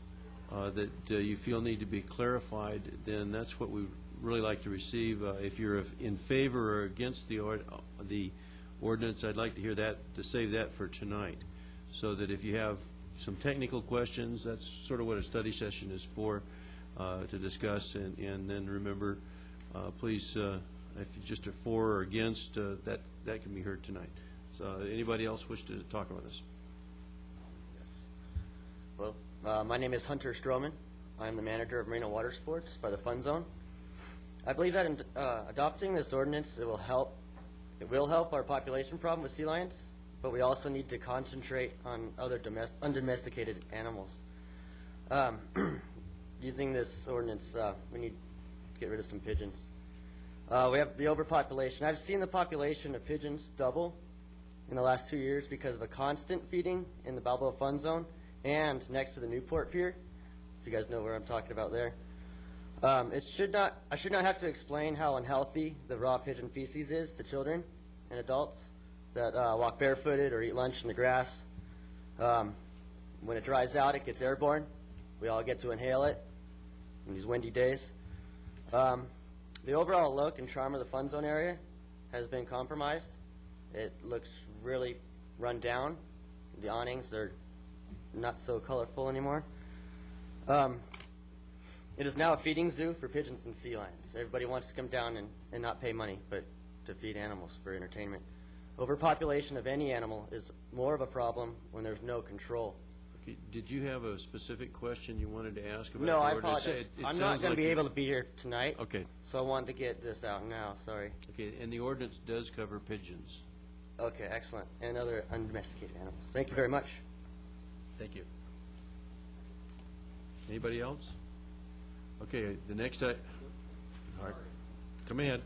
that you feel need to be clarified, then that's what we really like to receive. If you're in favor or against the ordinance, I'd like to hear that, to save that for tonight, so that if you have some technical questions, that's sort of what a study session is for, to discuss, and then remember, please, if you just are for or against, that can be heard tonight. So anybody else wish to talk about this? Yes. Well, My name is Hunter Stroman. I'm the manager of Marina Water Sports by the Fun Zone. I believe that in adopting this ordinance, it will help our population problem with sea lions, but we also need to concentrate on other undomesticated animals. Using this ordinance, we need to get rid of some pigeons. We have the overpopulation. I've seen the population of pigeons double in the last 2 years because of a constant feeding in the Balboa Fun Zone and next to the Newport Pier. If you guys know where I'm talking about there. I should not have to explain how unhealthy the raw pigeon feces is to children and adults that walk barefooted or eat lunch in the grass. When it dries out, it gets airborne. We all get to inhale it in these windy days. The overall look and charm of the Fun Zone area has been compromised. It looks really run down. The awnings are not so colorful anymore. It is now a feeding zoo for pigeons and sea lions. Everybody wants to come down and not pay money, but to feed animals for entertainment. Overpopulation of any animal is more of a problem when there's no control. Okay, did you have a specific question you wanted to ask about No, the I ordinance? apologize. It I'm sounds not going to like be you- able to be here tonight. Okay. So I wanted to get this out now. Sorry. Okay, and the ordinance does cover pigeons. Okay, excellent. And other undomesticated animals. Thank you very much. Thank you. Anybody else? Okay, the next, all right, come ahead.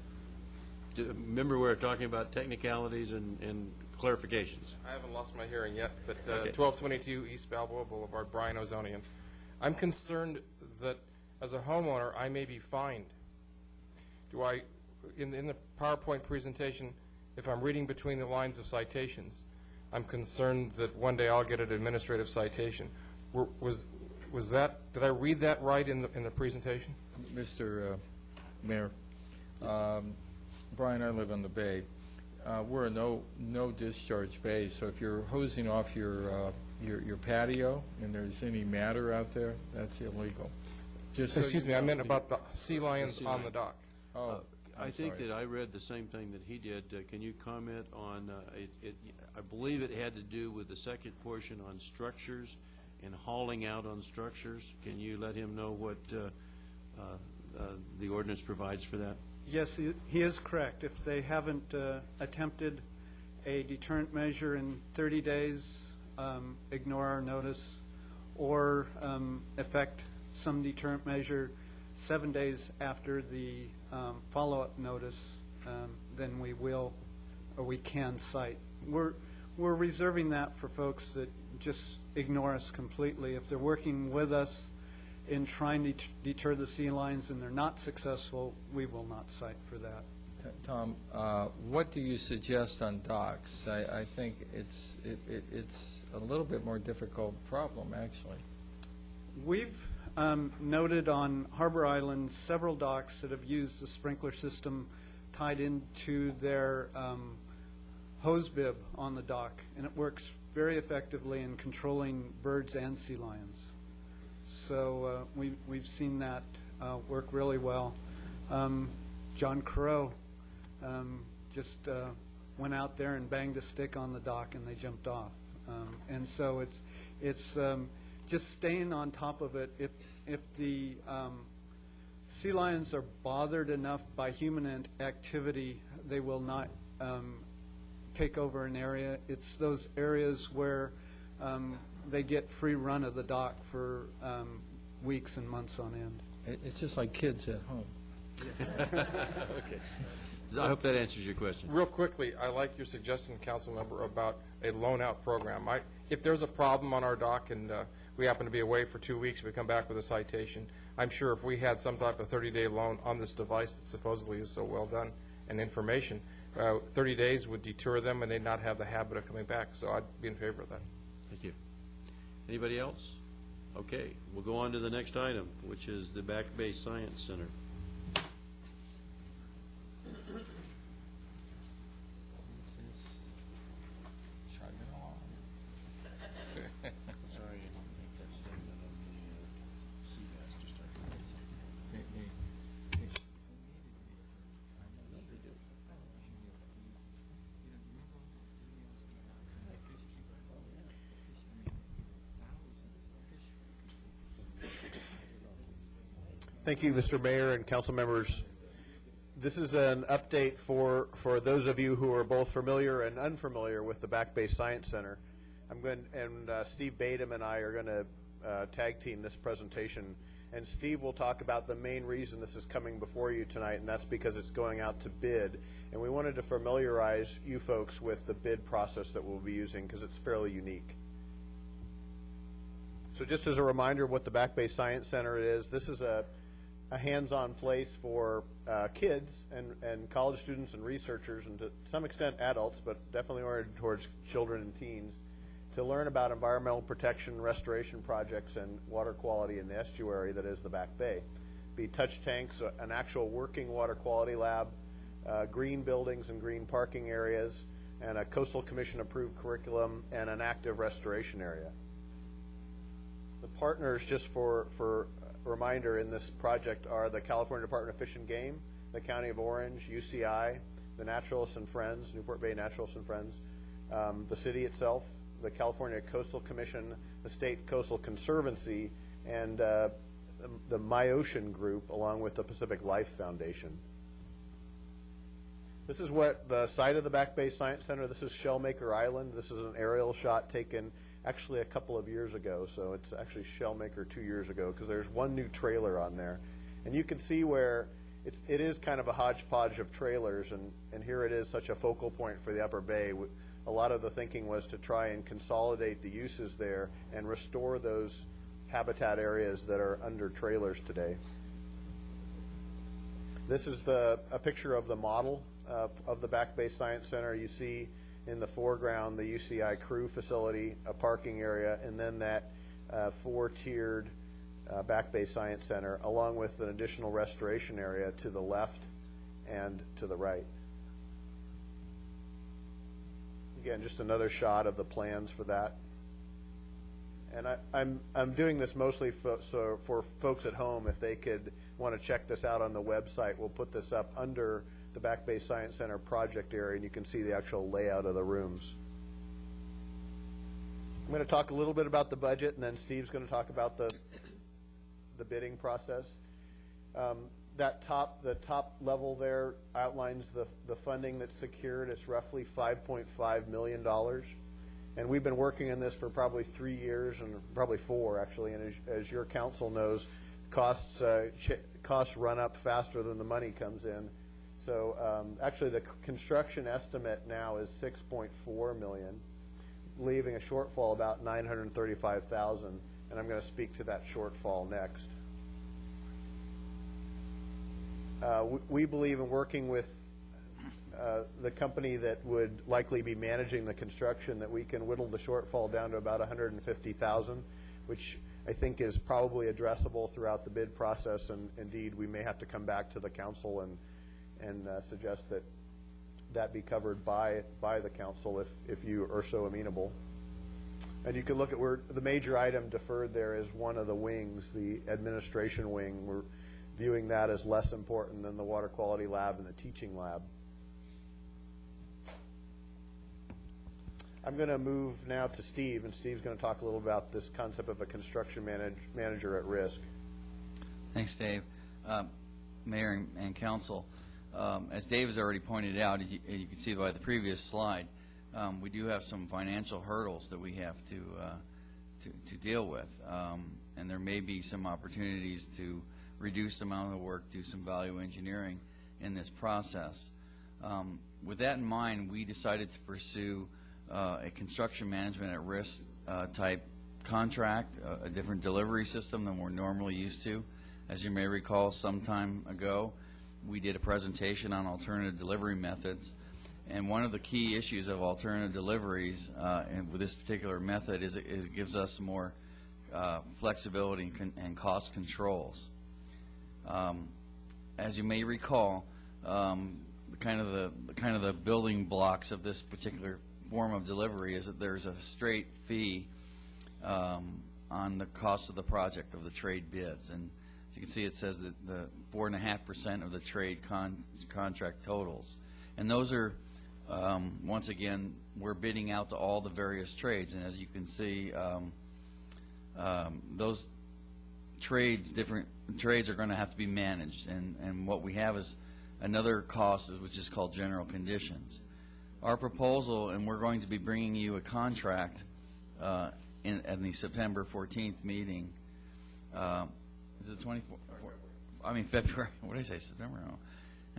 Remember, we're talking about technicalities and clarifications. I haven't lost my hearing yet, but Okay. 1222 East Balboa Boulevard, Brian Ozonian. I'm concerned that as a homeowner, I may be fined. In the PowerPoint presentation, if I'm reading between the lines of citations, I'm concerned that one day I'll get an administrative citation. Was that, did I read that right in the presentation? Mr. Mayor, Brian, I live on the bay. We're a no discharge bay, so if you're hosing off your patio and there's any matter out there, that's illegal. Just so Excuse you me, I know. meant about the sea lions sea on lion. the dock. Oh, I I'm think sorry. that I read the same thing that he did. Can you comment on, I believe it had to do with the second portion on structures and hauling out on structures. Can you let him know what the ordinance provides for that? Yes, he is correct. If they haven't attempted a deterrent measure in 30 days, ignore our notice, or effect some deterrent measure 7 days after the follow-up notice, then we will, or we can cite. We're reserving that for folks that just ignore us completely. If they're working with us in trying to deter the sea lions and they're not successful, we will not cite for that. Tom, what do you suggest on docks? I think it's a little bit more difficult problem, actually. We've noted on Harbor Island several docks that have used the sprinkler system tied into their hose bib on the dock, and it works very effectively in controlling birds and sea lions. So we've seen that work really well. John Crow just went out there and banged a stick on the dock, and they jumped off. And so it's just staying on top of it. If the sea lions are bothered enough by human activity, they will not take over an area. It's those areas where they get free run of the dock for weeks and months on end. It's just like kids at home. Okay. I hope that answers your question. Real quickly, I like your suggestion, council member, about a loan-out program. If there's a problem on our dock and we happen to be away for 2 weeks, we come back with a citation, I'm sure if we had some type of 30-day loan on this device that supposedly is so well done and information, 30 days would deter them and they'd not have the habit of coming back. So I'd be in favor of that. Thank you. Anybody else? Okay, we'll go on to the next item, which is the Back Bay Science Center. Sorry, I didn't make that statement on the sea bass to start with. Thank you, Mr. Mayor and council members. This is an update for those of you who are both familiar and unfamiliar with the Back Bay Science Center. Steve Badum and I are going to tag team this presentation. And Steve will talk about the main reason this is coming before you tonight, and that's because it's going out to bid. And we wanted to familiarize you folks with the bid process that we'll be using because it's fairly unique. So just as a reminder of what the Back Bay Science Center is, this is a hands-on place for kids and college students and researchers, and to some extent adults, but definitely oriented towards children and teens, to learn about environmental protection, restoration projects, and water quality in the estuary that is the Back Bay. Be touch tanks, an actual working water quality lab, green buildings and green parking areas, and a Coastal Commission approved curriculum, and an active restoration area. The partners, just for reminder, in this project are the California Department of Fish and Game, the County of Orange, UCI, the Naturalists and Friends, Newport Bay Naturalists and Friends, the city itself, the California Coastal Commission, the State Coastal Conservancy, and the MyOcean Group, along with the Pacific Life Foundation. This is what the site of the Back Bay Science Center. This is Shellmaker Island. This is an aerial shot taken actually a couple of years ago, so it's actually Shellmaker 2 years ago, because there's one new trailer on there. And you can see where it is kind of a hodgepodge of trailers, and here it is, such a focal point for the Upper Bay. A lot of the thinking was to try and consolidate the uses there and restore those habitat areas that are under trailers today. This is a picture of the model of the Back Bay Science Center. You see in the foreground the UCI crew facility, a parking area, and then that four-tiered Back Bay Science Center, along with an additional restoration area to the left and to the right. Again, just another shot of the plans for that. And I'm doing this mostly for folks at home. If they could want to check this out on the website, we'll put this up under the Back Bay Science Center project area, and you can see the actual layout of the rooms. I'm going to talk a little bit about the budget, and then Steve's going to talk about the bidding process. The top level there outlines the funding that's secured. It's roughly $5.5 million. And we've been working on this for probably 3 years, and probably 4 actually. And as your council knows, costs run up faster than the money comes in. So actually the construction estimate now is $6.4 million, leaving a shortfall about $935,000. And I'm going to speak to that shortfall next. We believe in working with the company that would likely be managing the construction, that we can whittle the shortfall down to about $150,000, which I think is probably addressable throughout the bid process. And indeed, we may have to come back to the council and suggest that be covered by the council if you are so amenable. And you can look at where the major item deferred there is one of the wings, the administration wing. We're viewing that as less important than the water quality lab and the teaching lab. I'm going to move now to Steve, and Steve's going to talk a little about this concept of a construction manager at risk. Thanks, Dave. Mayor and council, as Dave has already pointed out, as you can see by the previous slide, we do have some financial hurdles that we have to deal with, and there may be some opportunities to reduce the amount of the work, do some value engineering in this process. With that in mind, we decided to pursue a construction management at risk type contract, a different delivery system than we're normally used to. As you may recall, some time ago, we did a presentation on alternative delivery methods. And one of the key issues of alternative deliveries and with this particular method is it gives us more flexibility and cost controls. As you may recall, kind of the building blocks of this particular form of delivery is that there's a straight fee on the cost of the project of the trade bids. And as you can see, it says that the 4.5% of the trade contract totals. And those are, once again, we're bidding out to all the various trades. And as you can see, those different trades are going to have to be managed, and what we have is another cost, which is called general conditions. Our proposal, and we're going to be bringing you a contract in the September 14th meeting. Is it 24? I mean February. What did I say? September? No.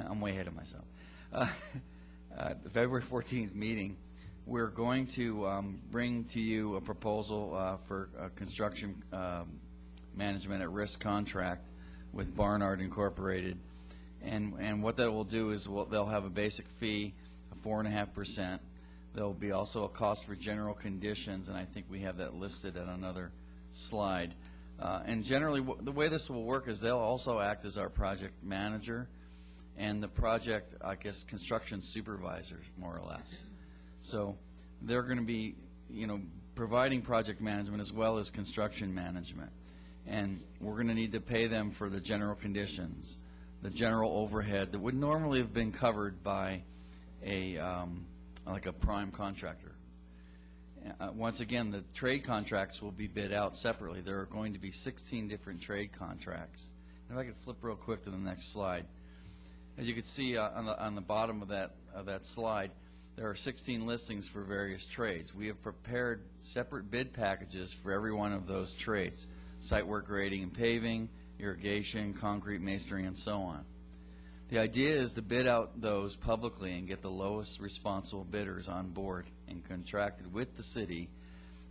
I'm way ahead of myself. The February 14th meeting, we're going to bring to you a proposal for a construction management at risk contract with Barnard Incorporated. And what that will do is they'll have a basic fee of 4.5%. There'll be also a cost for general conditions, and I think we have that listed on another slide. And generally, the way this will work is they'll also act as our project manager and the project, I guess, construction supervisors, more or less. So they're going to be, providing project management as well as construction management. And we're going to need to pay them for the general conditions, the general overhead that would normally have been covered by like a prime contractor. Once again, the trade contracts will be bid out separately. There are going to be 16 different trade contracts. And if I could flip real quick to the next slide. As you can see on the bottom of that slide, there are 16 listings for various trades. We have prepared separate bid packages for every one of those trades: site work, grading and paving, irrigation, concrete, masonry, and so on. The idea is to bid out those publicly and get the lowest responsible bidders on board and contracted with the city,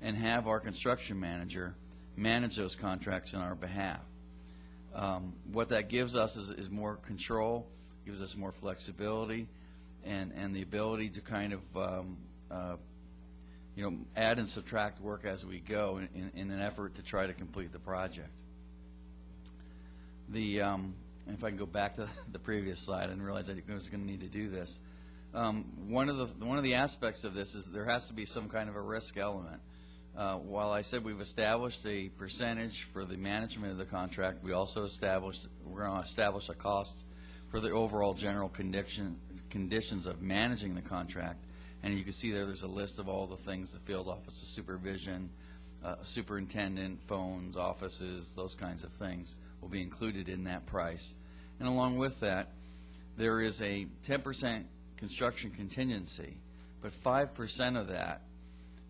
and have our construction manager manage those contracts on our behalf. What that gives us is more control, gives us more flexibility, and the ability to kind of add and subtract work as we go in an effort to try to complete the project. If I can go back to the previous slide, I didn't realize I was going to need to do this. One of the aspects of this is there has to be some kind of a risk element. While I said we've established a percentage for the management of the contract, we're going to establish a cost for the overall general conditions of managing the contract. And you can see there's a list of all the things: the field office of supervision, superintendent, phones, offices, those kinds of things will be included in that price. And along with that, there is a 10% construction contingency, but 5% of that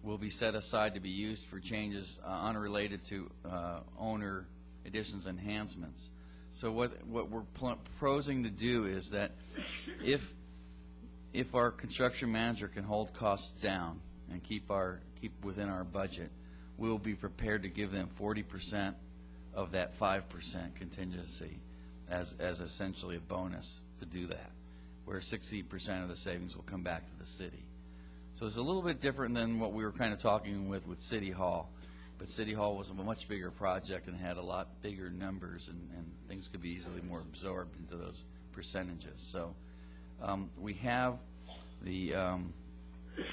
will be set aside to be used for changes unrelated to owner additions, enhancements. So what we're proposing to do is that if our construction manager can hold costs down and keep within our budget, we'll be prepared to give them 40% of that 5% contingency as essentially a bonus to do that, where 60% of the savings will come back to the city. So it's a little bit different than what we were kind of talking with City Hall, but City Hall was a much bigger project and had a lot bigger numbers, and things could be easily more absorbed into those percentages. So we have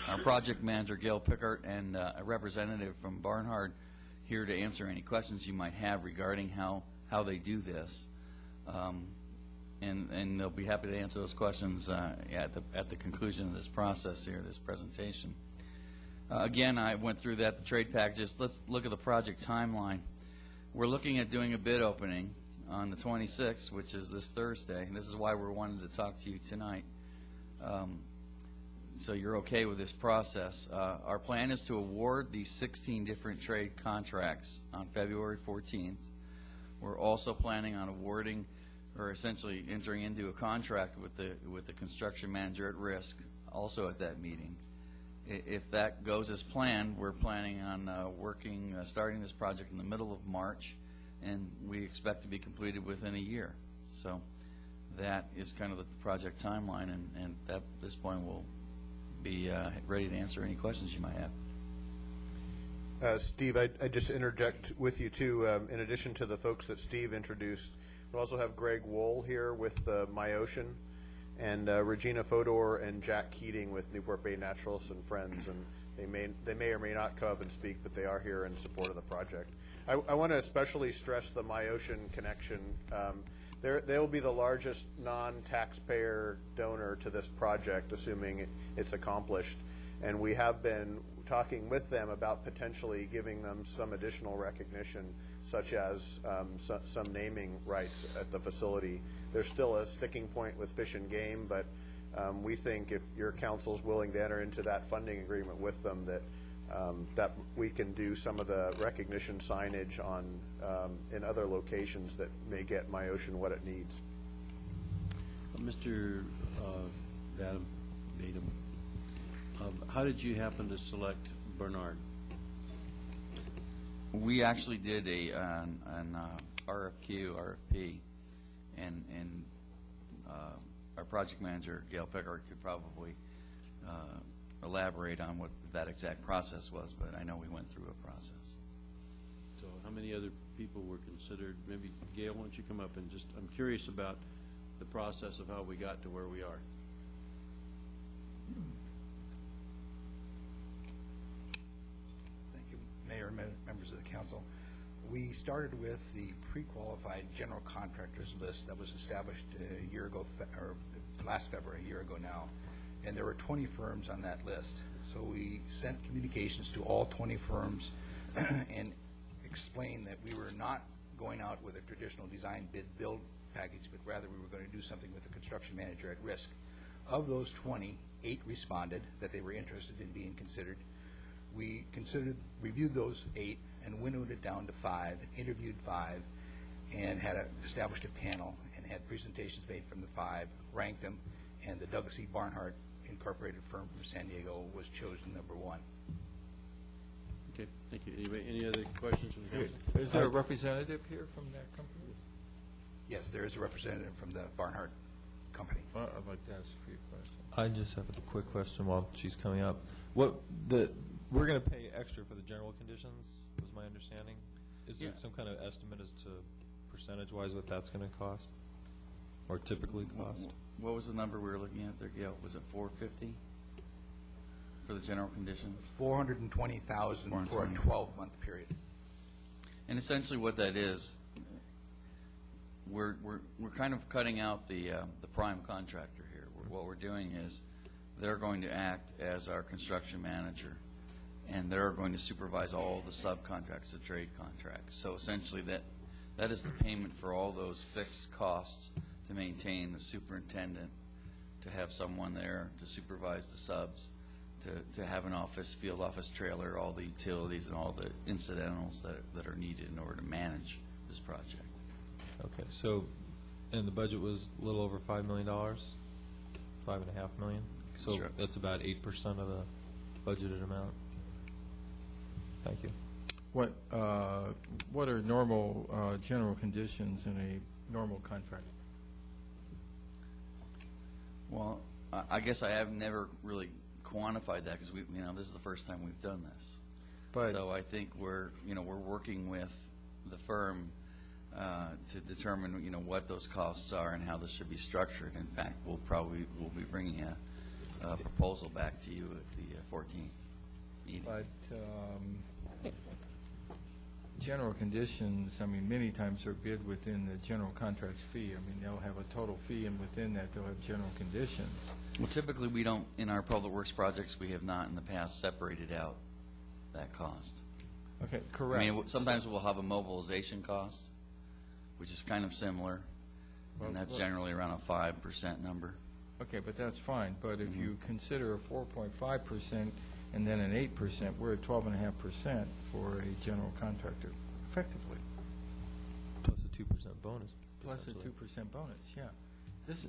our project manager, Gail Pickard, and a representative from Barnard here to answer any questions you might have regarding how they do this. And they'll be happy to answer those questions at the conclusion of this process here, this presentation. Again, I went through the trade packages. Let's look at the project timeline. We're looking at doing a bid opening on the 26th, which is this Thursday, and this is why we're wanting to talk to you tonight. So you're okay with this process. Our plan is to award these 16 different trade contracts on February 14th. We're also planning on awarding, or essentially entering into a contract with the construction manager at risk, also at that meeting. If that goes as planned, we're planning on starting this project in the middle of March, and we expect to be completed within a year. So that is kind of the project timeline, and at this point we'll be ready to answer any questions you might have. Steve, I just interject with you too. In addition to the folks that Steve introduced, we also have Greg Wohl here with MyOcean, and Regina Fodor and Jack Keating with Newport Bay Naturalists and Friends, and they may or may not come up and speak, but they are here in support of the project. I want to especially stress the MyOcean connection. They will be the largest non-taxpayer donor to this project, assuming it's accomplished. And we have been talking with them about potentially giving them some additional recognition, such as some naming rights at the facility. There's still a sticking point with Fish and Game, but we think if your council's willing to enter into that funding agreement with them, that we can do some of the recognition signage on in other locations that may get MyOcean what it needs. Mr. Batum, how did you happen to select Bernard? We actually did an RFP, and our project manager, Gail Pickard, could probably elaborate on what that exact process was, but I know we went through a process. So how many other people were considered? Maybe, Gail, why don't you come up and just, I'm curious about the process of how we got to where we are. Thank you, Mayor, members of the council. We started with the pre-qualified general contractors list that was established a year ago, or last February, a year ago now, and there were 20 firms on that list. So we sent communications to all 20 firms and explained that we were not going out with a traditional design bid build package, but rather we were going to do something with the construction manager at risk. Of those 20, 8 responded that they were interested in being considered. We reviewed those 8 and winnowed it down to 5, interviewed 5, and had established a panel and had presentations made from the 5, ranked them, and the Douglas C. Barnhart Incorporated firm from San Diego was chosen number 1. Okay, thank you. Anybody, any other questions from the council? Is there a representative here from that company? Yes, there is a representative from the Barnhart company. Well, I'd like to ask a few questions. I just have a quick question while she's coming up. We're going to pay extra for the general conditions, was my understanding. Is there some kind of estimate as to percentage-wise what that's going to cost, or typically cost? What was the number we were looking at there, Gail? Was it $450 for the general conditions? $420,000 for a 12-month period. And essentially what that is, we're kind of cutting out the prime contractor here. What we're doing is they're going to act as our construction manager, and they're going to supervise all the subcontracts, the trade contracts. So essentially that is the payment for all those fixed costs to maintain the superintendent, to have someone there to supervise the subs, to have an field office trailer, all the utilities and all the incidentals that are needed in order to manage this project. Okay, so, and the budget was a little over $5 million, $5.5 million? So Sure. that's about 8% of the budgeted amount. Thank you. What are normal general conditions in a normal contract? Well, I guess I have never really quantified that because this is the first time we've done this. But so I think we're working with the firm to determine what those costs are and how this should be structured. In fact, we'll be bringing a proposal back to you at the 14th meeting. But general conditions, I mean, many times are bid within the general contract's fee. I mean, they'll have a total fee, and within that, they'll have general conditions. Well, typically, we don't, in our public works projects, we have not in the past separated out that cost. Okay, correct. I mean, sometimes we'll have a mobilization cost, which is kind of similar, and that's generally around a 5% number. Okay, but that's fine. But if you consider a 4.5% and then an 8%, we're at 12.5% for a general contractor, effectively. Plus a 2% bonus. Plus a 2% bonus, yeah. This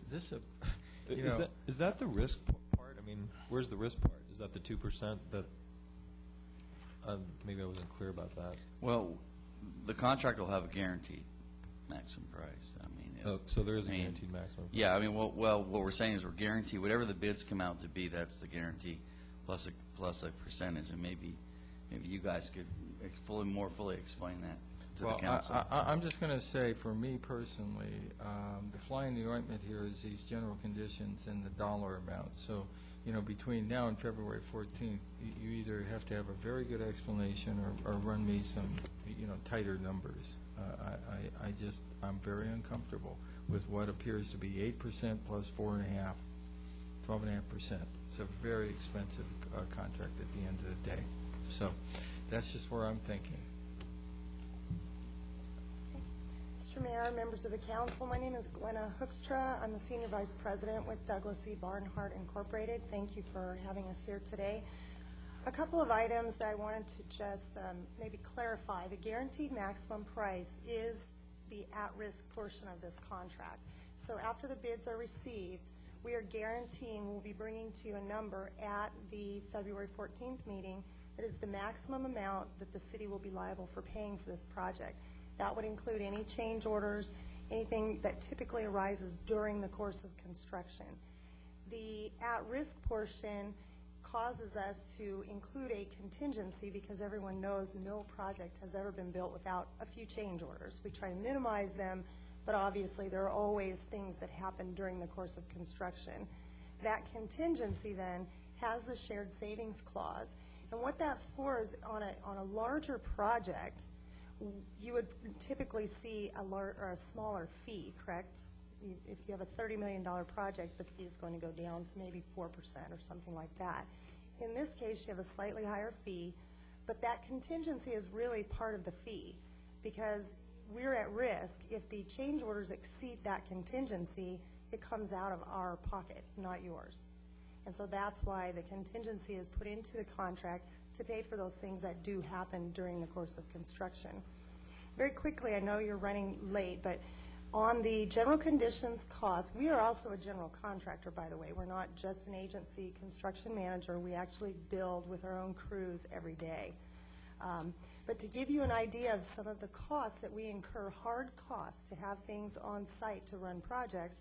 Is that the risk part? I mean, where's the risk part? Is that the 2% that, maybe I wasn't clear about that. Well, the contract will have a guaranteed maximum price. I mean, so there is a guaranteed maximum price. Yeah, I mean, well, what we're saying is we're guaranteed whatever the bids come out to be. That's the guarantee, plus a percentage, and maybe you guys could more fully explain that to the council. I'm just going to say, for me personally, the fly in the ointment here is these general conditions and the dollar amount. So, between now and February 14th, you either have to have a very good explanation or run me some, tighter numbers. I'm very uncomfortable with what appears to be 8% plus 4.5, 12.5%. It's a very expensive contract at the end of the day. So that's just where I'm thinking. Mr. Mayor, members of the council, my name is Glenna Hoekstra. I'm the Senior Vice President with Douglas E. Barnhart Incorporated. Thank you for having us here today. A couple of items that I wanted to just maybe clarify. The guaranteed maximum price is the at-risk portion of this contract. So after the bids are received, we are guaranteeing we'll be bringing to you a number at the February 14th meeting that is the maximum amount that the city will be liable for paying for this project. That would include any change orders, anything that typically arises during the course of construction. The at-risk portion causes us to include a contingency because everyone knows no project has ever been built without a few change orders. We try to minimize them, but obviously there are always things that happen during the course of construction. That contingency then has the shared savings clause, and what that's for is on a larger project, you would typically see a smaller fee, correct? If you have a $30 million project, the fee is going to go down to maybe 4% or something like that. In this case, you have a slightly higher fee, but that contingency is really part of the fee because we're at risk. If the change orders exceed that contingency, it comes out of our pocket, not yours. And so that's why the contingency is put into the contract to pay for those things that do happen during the course of construction. Very quickly, I know you're running late, but on the general conditions cost, we are also a general contractor, by the way. We're not just an agency construction manager. We actually build with our own crews every day. But to give you an idea of some of the costs that we incur, hard costs to have things on site to run projects,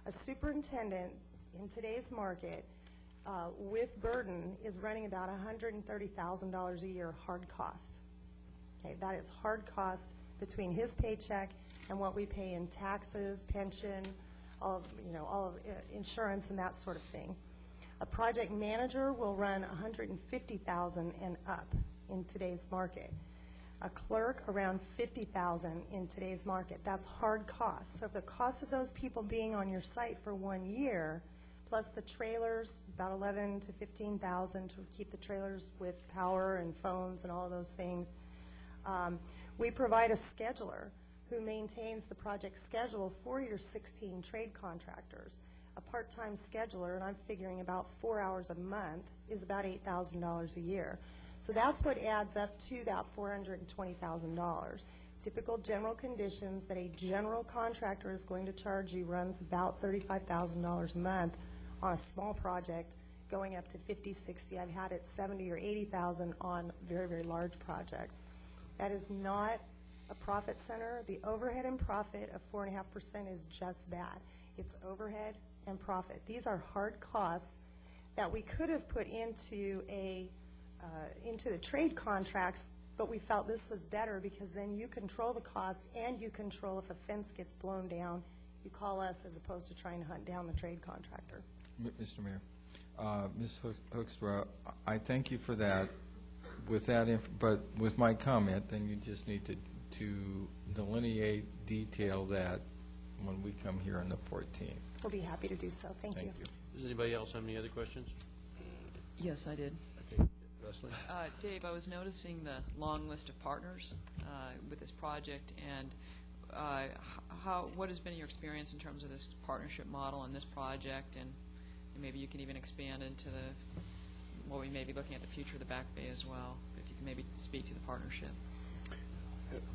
a superintendent in today's market with burden is running about $130,000 a year hard cost. Okay, that is hard cost between his paycheck and what we pay in taxes, pension, all of insurance and that sort of thing. A project manager will run $150,000 and up in today's market. A clerk around $50,000 in today's market. That's hard costs. So if the cost of those people being on your site for 1 year, plus the trailers, about $11,000 to $15,000 to keep the trailers with power and phones and all of those things. We provide a scheduler who maintains the project schedule for your 16 trade contractors. A part-time scheduler, and I'm figuring about 4 hours a month, is about $8,000 a year. So that's what adds up to that $420,000. Typical general conditions that a general contractor is going to charge you runs about $35,000 a month on a small project, going up to 50, 60. I've had it 70 or 80,000 on very, very large projects. That is not a profit center. The overhead and profit of 4.5% is just that. It's overhead and profit. These are hard costs that we could have put into the trade contracts, but we felt this was better because then you control the cost and you control if a fence gets blown down. You call us as opposed to trying to hunt down the trade contractor. Mr. Mayor, Ms. Hoekstra, I thank you for that. With that, but with my comment, then you just need to delineate, detail that when we come here on the 14th. We'll be happy to do so. Thank you. Does anybody else have any other questions? Yes, I did. Okay, Leslie? Dave, I was noticing the long list of partners with this project, and what has been your experience in terms of this partnership model on this project, and maybe you can even expand into what we may be looking at the future of the Back Bay as well, if you can maybe speak to the partnership.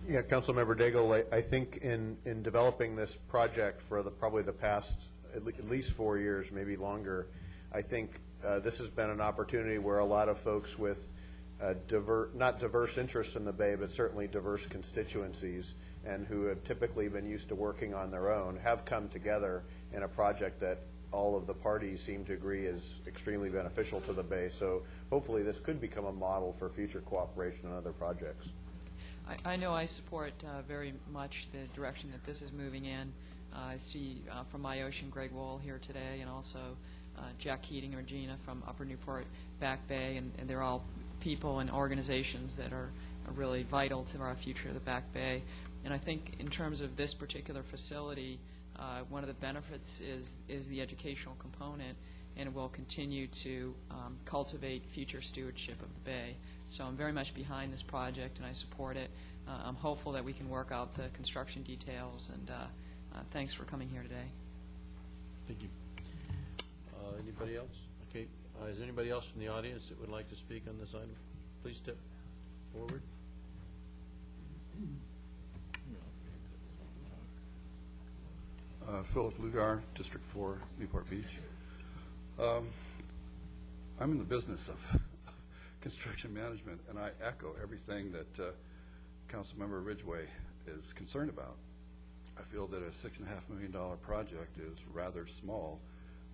Yeah, Councilmember Daigle, I think in developing this project for probably the past at least 4 years, maybe longer, I think this has been an opportunity where a lot of folks with not diverse interests in the Bay, but certainly diverse constituencies, and who have typically been used to working on their own, have come together in a project that all of the parties seem to agree is extremely beneficial to the Bay. So hopefully this could become a model for future cooperation on other projects. I know I support very much the direction that this is moving in. I see from MyOcean Greg Wohl here today, and also Jack Keating and Regina from Upper Newport Back Bay, and they're all people and organizations that are really vital to our future of the Back Bay. And I think in terms of this particular facility, one of the benefits is the educational component, and will continue to cultivate future stewardship of the bay. So I'm very much behind this project, and I support it. I'm hopeful that we can work out the construction details, and thanks for coming here today. Thank you. Anybody else? Okay. Is there anybody else from the audience that would like to speak on this item? Please step forward. Philip Lugar, District 4, Newport Beach. I'm in the business of construction management, and I echo everything that Councilmember Ridgway is concerned about. I feel that a $6.5 million project is rather small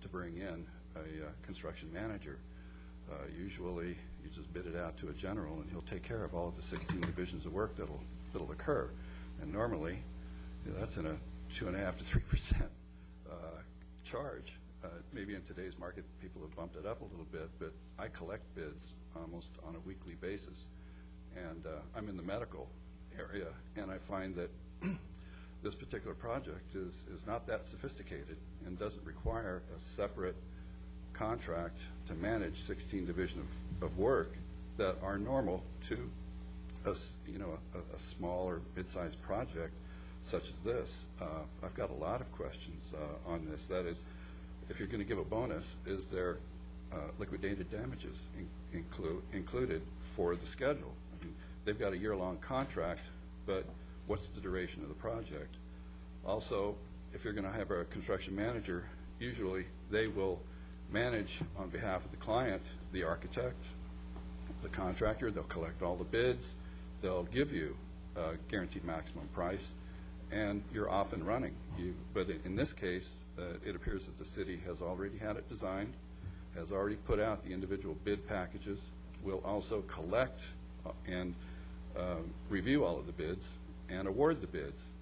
to bring in a construction manager. Usually, you just bid it out to a general, and he'll take care of all of the 16 divisions of work that'll occur. And normally, that's in a 2.5% to 3% charge. Maybe in today's market, people have bumped it up a little bit, but I collect bids almost on a weekly basis. And I'm in the medical area, and I find that this particular project is not that sophisticated and doesn't require a separate contract to manage 16 divisions of work that are normal to a small or mid-sized project such as this. I've got a lot of questions on this. That is, if you're going to give a bonus, is there liquidated damages included for the schedule? I mean, they've got a year-long contract, but what's the duration of the project? Also, if you're going to have a construction manager, usually they will manage on behalf of the client, the architect, the contractor. They'll collect all the bids. They'll give you a guaranteed maximum price, and you're off and running. But in this case, it appears that the city has already had it designed, has already put out the individual bid packages, will also collect and review all of the bids and award the bids.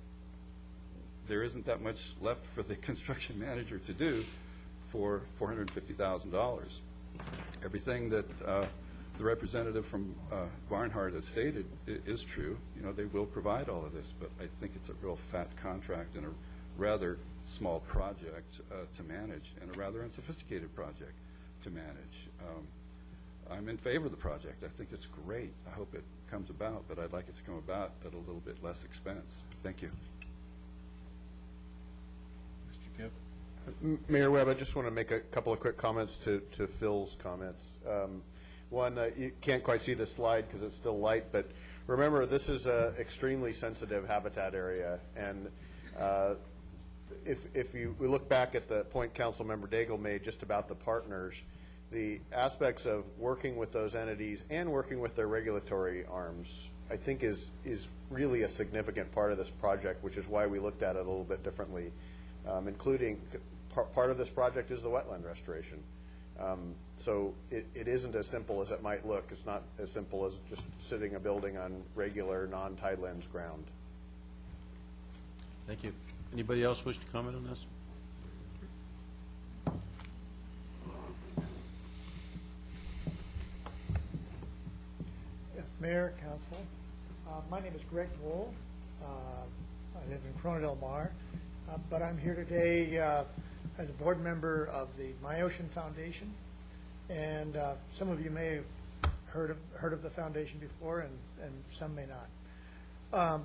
There isn't that much left for the construction manager to do for $450,000. Everything that the representative from Barnhart has stated is true. You know, they will provide all of this, but I think it's a real fat contract and a rather small project to manage, and a rather unsophisticated project to manage. I'm in favor of the project. I think it's great. I hope it comes about, but I'd like it to come about at a little bit less expense. Thank you. Mr. Kiff? Mayor Webb, I just want to make a couple of quick comments to Phil's comments. One, you can't quite see the slide because it's still light, but remember, this is an extremely sensitive habitat area, and if we look back at the point Councilmember Daigle made just about the partners, the aspects of working with those entities and working with their regulatory arms, I think is really a significant part of this project, which is why we looked at it a little bit differently, including part of this project is the wetland restoration. So it isn't as simple as it might look. It's not as simple as just sitting a building on regular non-tidelands ground. Thank you. Anybody else wish to comment on this? Yes, Mayor, Council. My name is Greg Wool. I live in Corona Del Mar, but I'm here today as a board member of the My Ocean Foundation, and some of you may have heard of the foundation before, and some may not.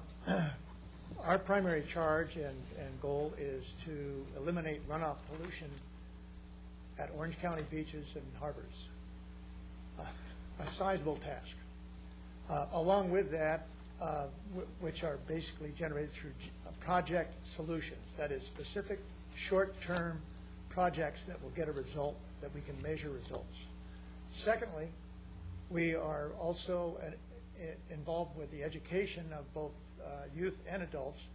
Our primary charge and goal is to eliminate runoff pollution at Orange County beaches and harbors. A sizable task. Along with that, which are basically generated through project solutions, that is specific short-term projects that will get a result, that we can measure results. Secondly, we are also involved with the education of both youth and adults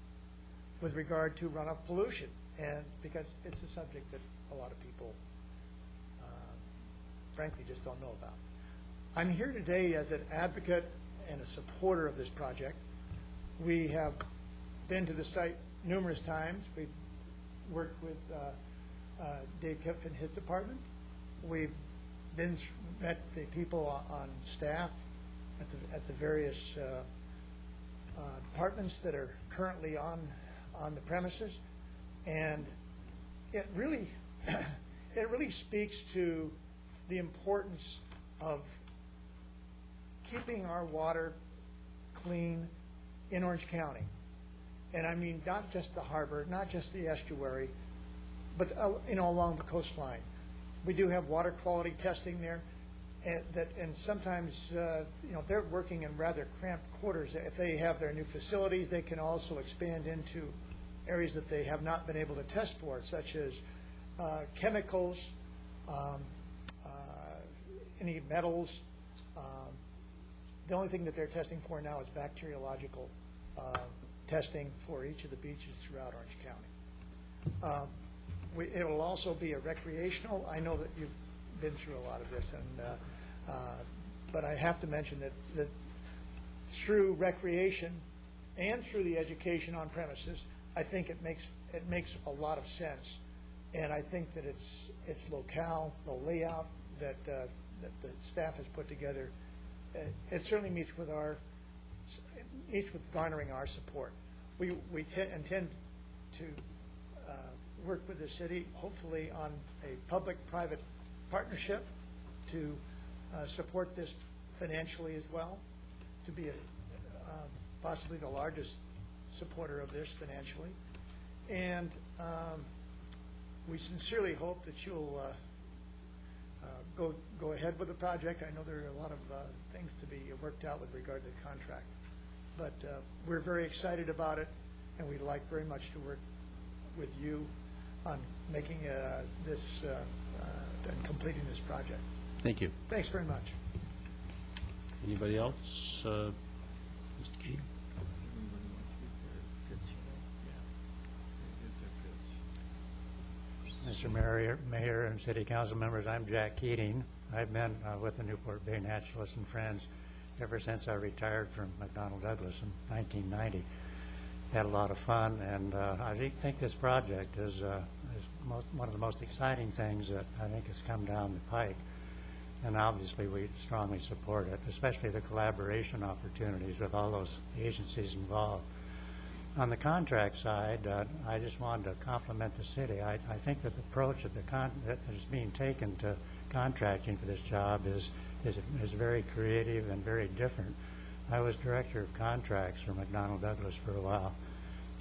with regard to runoff pollution, and because it's a subject that a lot of people frankly just don't know about. I'm here today as an advocate and a supporter of this project. We have been to the site numerous times. We've worked with Dave Kiff and his department. We've met the people on staff at the various departments that are currently on the premises, and it really it really speaks to the importance of keeping our water clean in Orange County. And I mean, not just the harbor, not just the estuary, but along the coastline. We do have water quality testing there, and sometimes they're working in rather cramped quarters. If they have their new facilities, they can also expand into areas that they have not been able to test for, such as chemicals, any metals. The only thing that they're testing for now is bacteriological testing for each of the beaches throughout Orange County. It will also be a recreational. I know that you've been through a lot of this, but I have to mention that through recreation and through the education on premises, I think it makes a lot of sense. And I think that its locale, the layout that the staff has put together, it certainly meets with garnering our support. We intend to work with the city, hopefully on a public-private partnership to support this financially as well, to be possibly the largest supporter of this financially. And we sincerely hope that you'll go ahead with the project. I know there are a lot of things to be worked out with regard to the contract. But we're very excited about it, and we'd like very much to work with you on making this and completing this project. Thank you. Thanks very much. Anybody else? Mr. Keating? Mr. Mayor and City Council members, I'm Jack Keating. I've been with the Newport Bay Naturalists and Friends ever since I retired from McDonnell Douglas in 1990. Had a lot of fun, and I think this project is one of the most exciting things that I think has come down the pike. And obviously, we strongly support it, especially the collaboration opportunities with all those agencies involved. On the contract side, I just wanted to compliment the city. I think that the approach that is being taken to contracting for this job is very creative and very different. I was director of contracts for McDonnell Douglas for a while,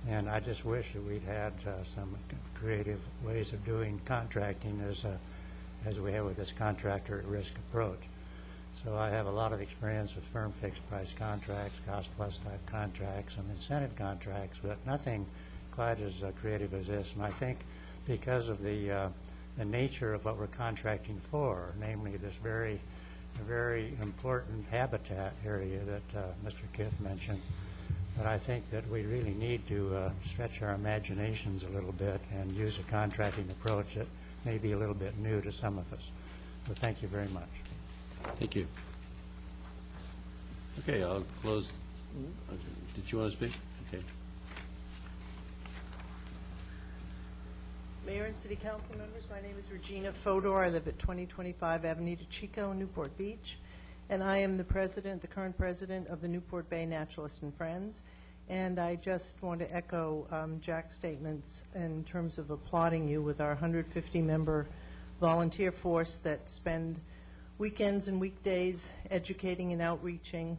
and I just wish that we'd had some creative ways of doing contracting as we have with this contractor at risk approach. So I have a lot of experience with firm fixed price contracts, cost plus type contracts, and incentive contracts, but nothing quite as creative as this. And I think because of the nature of what we're contracting for, namely this very important habitat area that Mr. Kiff mentioned, but I think that we really need to stretch our imaginations a little bit and use a contracting approach that may be a little bit new to some of us. So thank you very much. Thank you. Okay, I'll close. Did you want to speak? Okay. Mayor and City Council members, my name is Regina Fodor. I live at 2025 Avenida Chico, Newport Beach, and I am the current president of the Newport Bay Naturalists and Friends. And I just want to echo Jack's statements in terms of applauding you with our 150-member volunteer force that spend weekends and weekdays educating and outreaching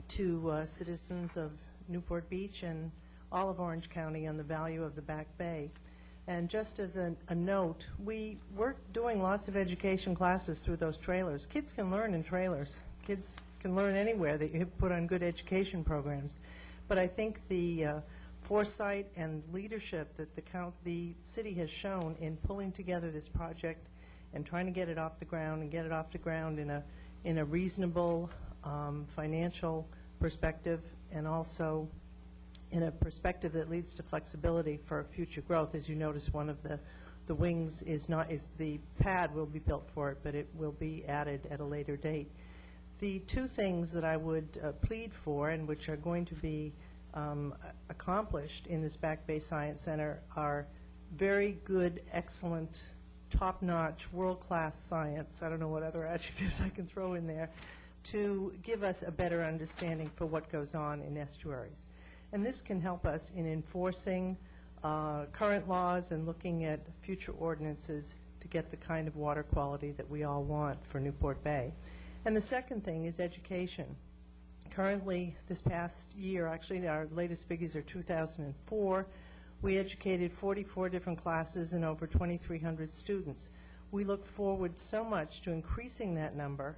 to citizens of Newport Beach and all of Orange County on the value of the Back Bay. And just as a note, we're doing lots of education classes through those trailers. Kids can learn in trailers. Kids can learn anywhere that you put on good education programs. But I think the foresight and leadership that the city has shown in pulling together this project and trying to get it off the ground and get it off the ground in a reasonable financial perspective, and also in a perspective that leads to flexibility for future growth. As you notice, one of the wings is the pad will be built for it, but it will be added at a later date. The two things that I would plead for, and which are going to be accomplished in this Back Bay Science Center, are very good, excellent, top-notch, world-class science. I don't know what other adjectives I can throw in there, to give us a better understanding for what goes on in estuaries. And this can help us in enforcing current laws and looking at future ordinances to to get the kind of water quality that we all want for Newport Bay. And the second thing is education. Currently, this past year, actually our latest figures are 2004, we educated 44 different classes and over 2,300 students. We look forward so much to increasing that number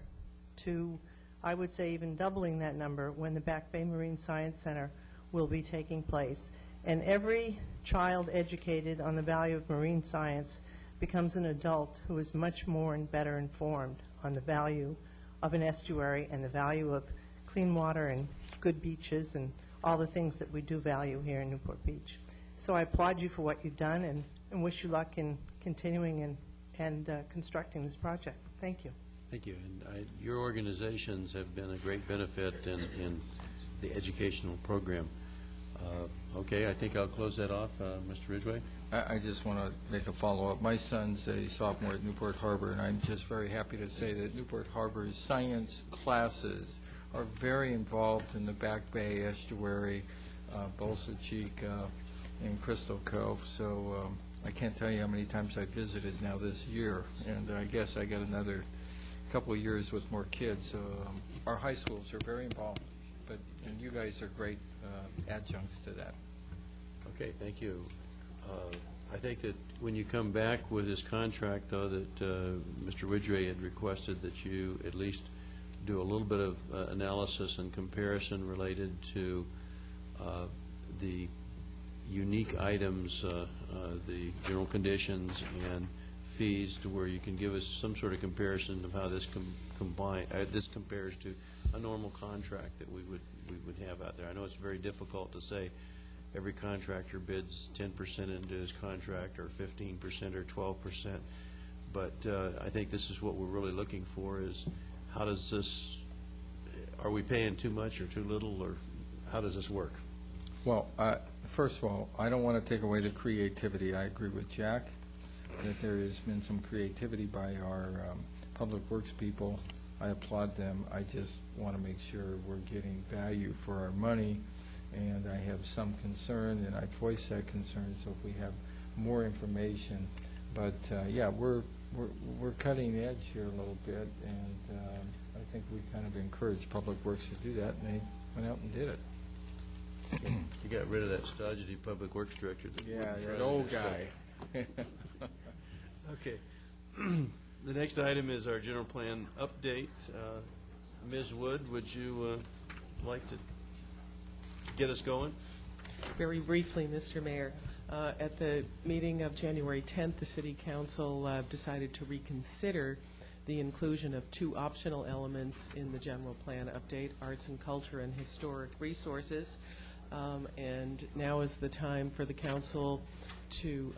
to, I would say, even doubling that number when the Back Bay Marine Science Center will be taking place. And every child educated on the value of marine science becomes an adult who is much more and better informed on the value of an estuary and the value of clean water and good beaches and all the things that we do value here in Newport Beach. So I applaud you for what you've done and wish you luck in continuing and constructing this project. Thank you. Thank you. And your organizations have been a great benefit in the educational program. Okay, I think I'll close that off. Mr. Ridgway? I just want to make a follow-up. My son's a sophomore at Newport Harbor, and I'm just very happy to say that Newport Harbor's science classes are very involved in the Back Bay estuary, Bolsa Chica, and Crystal Cove. So I can't tell you how many times I visited now this year, and I guess I got another couple of years with more kids. Our high schools are very involved, and you guys are great adjuncts to that. Okay, thank you. I think that when you come back with this contract, though, that Mr. Ridgway had requested that you at least do a little bit of analysis and comparison related to the unique items, the general conditions and fees, to where you can give us some sort of comparison of how this this compares to a normal contract that we would have out there. I know it's very difficult to say every contractor bids 10% into his contract or 15% or 12%, but I think this is what we're really looking for is how does this, are we paying too much or too little, or how does this work? Well, first of all, I don't want to take away the creativity. I agree with Jack that there has been some creativity by our public works people. I applaud them. I just want to make sure we're getting value for our money, and I have some concern, and I voiced that concern, so if we have more information. But, yeah, we're cutting the edge here a little bit, and I think we kind of encouraged Public Works to do that, and they went out and did it. You got rid of that stodgy public works director. Yeah, that old guy. Okay. The next item is our general plan update. Ms. Wood, would you like to get us going? Very briefly, Mr. Mayor. At the meeting of January 10th, the City Council decided to reconsider the inclusion of two optional elements in the general plan update, arts and culture and historic resources. And now is the time for the council to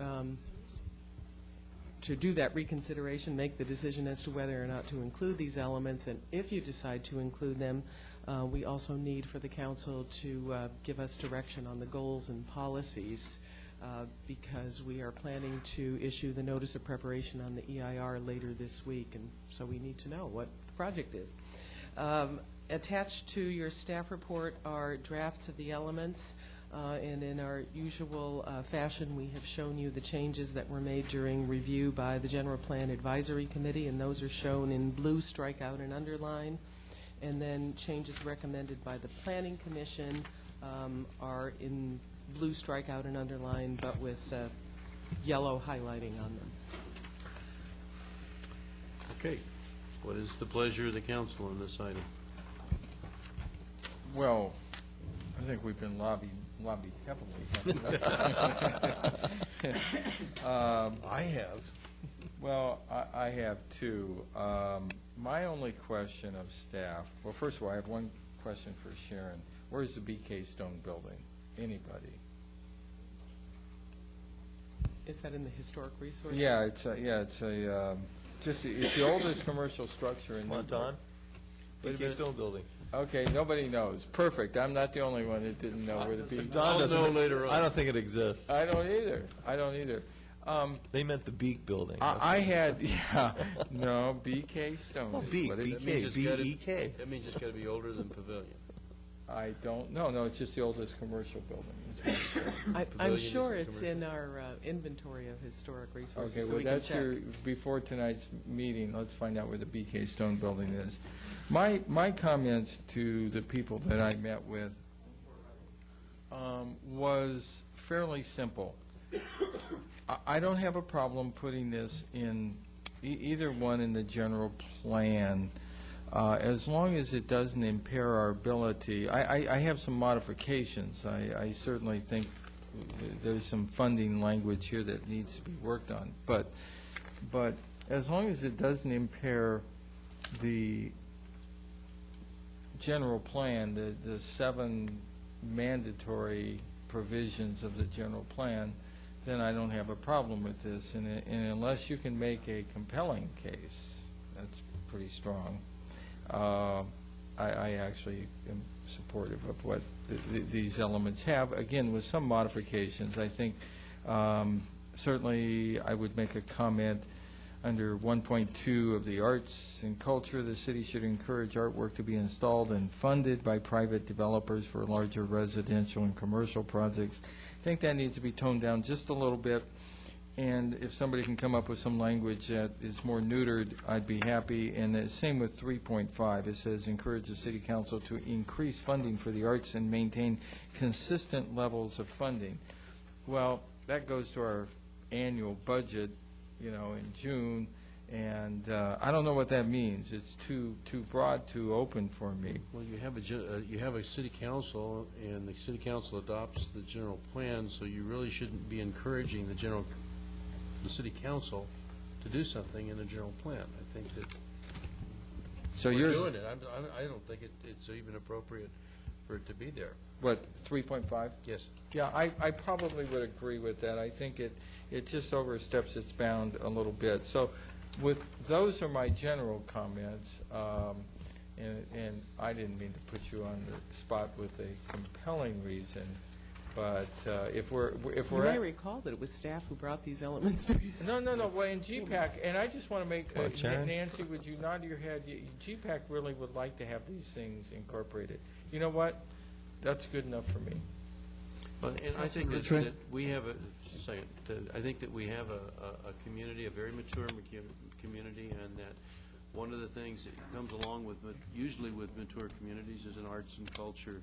do that reconsideration, make the decision as to whether or not to include these elements. And if you decide to include them, we also need for the council to give us direction on the goals and policies, because we are planning to issue the notice of preparation on the EIR later this week, and so we need to know what the project is. Attached to your staff report are drafts of the elements, and in our usual fashion, we have shown you the changes that were made during review by the General Plan Advisory Committee, and those are shown in blue, strikeout, and underline. And then changes recommended by the Planning Commission are in blue, strikeout, and underline, but with yellow highlighting on them. Okay. What is the pleasure of the council on this item? Well, I think we've been lobbied heavily. I have. Well, I have too. My only question of staff, well, first of all, I have one question for Sharon. Where's the BK Stone building? Anybody? Is that in the historic resources? Yeah, it's the oldest commercial structure in Monton? BK Stone building. Okay, nobody knows. Perfect. I'm not the only one that didn't know where the BK. Don doesn't know later on. I don't think it exists. I don't either. They meant the Beak building. I had, no, BK Stone. Oh, Beak, BK, B-E-K. That means it's got to be older than Pavilion. I don't know. No, it's just the oldest commercial building. I'm Pavilion is sure a it's in our inventory of historic resources, Okay, so well, we can that's check. your, before tonight's meeting, let's find out where the BK Stone building is. My comments to the people that I met with was fairly simple. I don't have a problem putting this in, either one in the general plan, as long as it doesn't impair our ability. I have some modifications. I certainly think there's some funding language here that needs to be worked on. But as long as it doesn't impair the general plan, the 7 mandatory provisions of the general plan, then I don't have a problem with this. And unless you can make a compelling case, that's pretty strong, I actually am supportive of what these elements have. Again, with some modifications, I think certainly I would make a comment under 1.2 of the arts and culture. The city should encourage artwork to be installed and funded by private developers for larger residential and commercial projects. I think that needs to be toned down just a little bit. And if somebody can come up with some language that is more neutered, I'd be happy. And the same with 3.5. It says, encourage the city council to increase funding for the arts and maintain consistent levels of funding. Well, that goes to our annual budget, in June, and I don't know what that means. It's too broad, too open for me. Well, you have a city council, and the city council adopts the general plan, so you really shouldn't be encouraging the city council to do something in the general plan. I think that we're doing it. I don't think it's even appropriate for it to be there. What, 3.5? Yes. Yeah, I probably would agree with that. I think it just oversteps its bound a little bit. So those are my general comments, and I didn't mean to put you on the spot with a compelling reason, but if we're You may recall that it was staff who brought these elements to you. No, well, in GPAC, and I just want to make, Sharon? Nancy, would you nod your head? GPAC really would like to have these things incorporated. You know what? That's good enough for me. And I think that we have I think that we have a community, a very mature community, and that one of the things that comes along with, usually with mature communities, is an arts and culture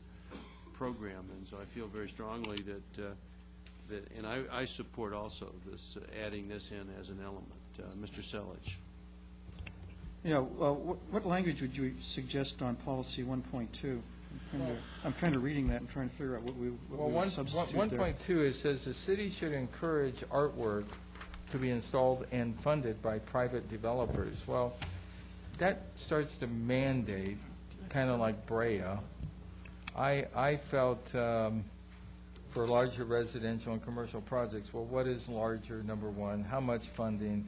program. And so I feel very strongly that and I support also this, adding this in as an element. Mr. Selich. Yeah, what language would you suggest on policy 1.2? I'm kind of reading that and trying to figure out what we would substitute there. 1.2, it says the city should encourage artwork to be installed and funded by private developers. Well, that starts to mandate, kind of like Brea. I felt for larger residential and commercial projects, well, what is larger, number one? How much funding?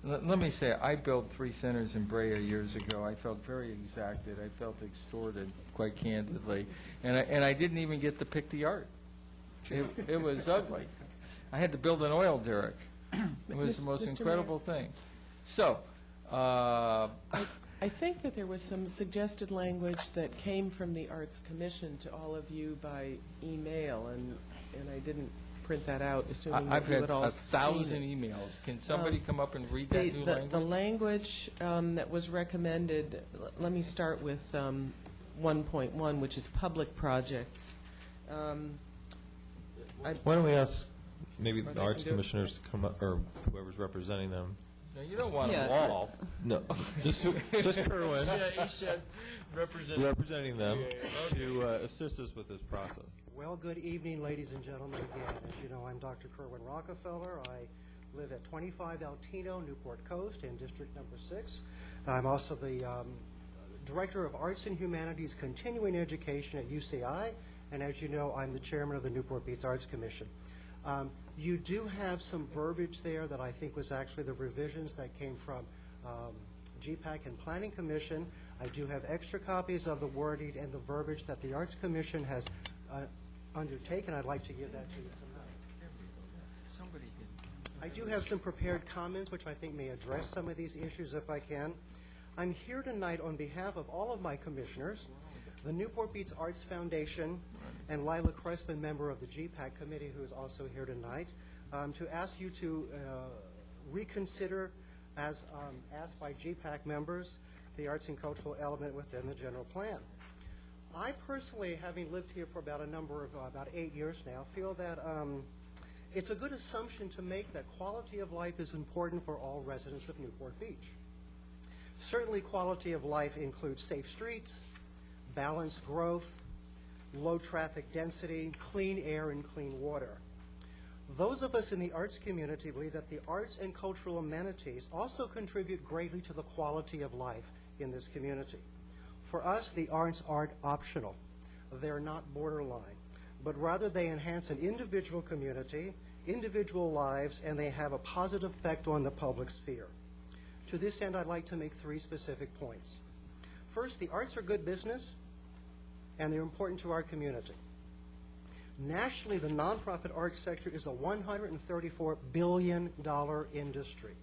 Let me say, I built 3 centers in Brea years ago. I felt very exacted. I felt extorted, quite candidly. And I didn't even get to pick the art. It was ugly. I had to build an oil derrick. It was the most incredible thing. So, I think that there was some suggested language that came from the Arts Commission to all of you by email, and I didn't print that out, assuming I've that you had had all seen 1,000 emails. Can somebody come up and read that new language? The language that was recommended, let me start with 1.1, which is public projects. Why don't we ask maybe the arts commissioners to come up, or whoever's representing them? No, you don't want them all. No, just Kerwin. Yeah, he said representing them to assist us with this process. Well, good evening, ladies and gentlemen. Again, as you know, I'm Dr. Kerwin Rockefeller. I live at 25 Altino, Newport Coast, in District Number 6. I'm also the Director of Arts and Humanities Continuing Education at UCI, and as you know, I'm the Chairman of the Newport Beach Arts Commission. You do have some verbiage there that I think was actually the revisions that came from GPAC and Planning Commission. I do have extra copies of the wording and the verbiage that the Arts Commission has undertaken. I'd like to give that to you tonight. I do have some prepared comments which I think may address some of these issues if I can. I'm here tonight on behalf of all of my commissioners, the Newport Beach Arts Foundation, and Lila Crespin, member of the GPAC committee, who is also here tonight, to ask you to reconsider, as asked by GPAC members, the arts and cultural element within the general plan. I personally, having lived here for about 8 years now, feel that it's a good assumption to make that quality of life is important for all residents of Newport Beach. Certainly, quality of life includes safe streets, balanced growth, low traffic density, clean air, and clean water. Those of us in the arts community believe that the arts and cultural amenities also contribute greatly to the quality of life in this community. For us, the arts aren't optional. They're not borderline, but rather they enhance an individual community, individual lives, and they have a positive effect on the public sphere. To this end, I'd like to make 3 specific points. First, the arts are good business, and they're important to our community. Nationally, the nonprofit arts sector is a $134 billion industry.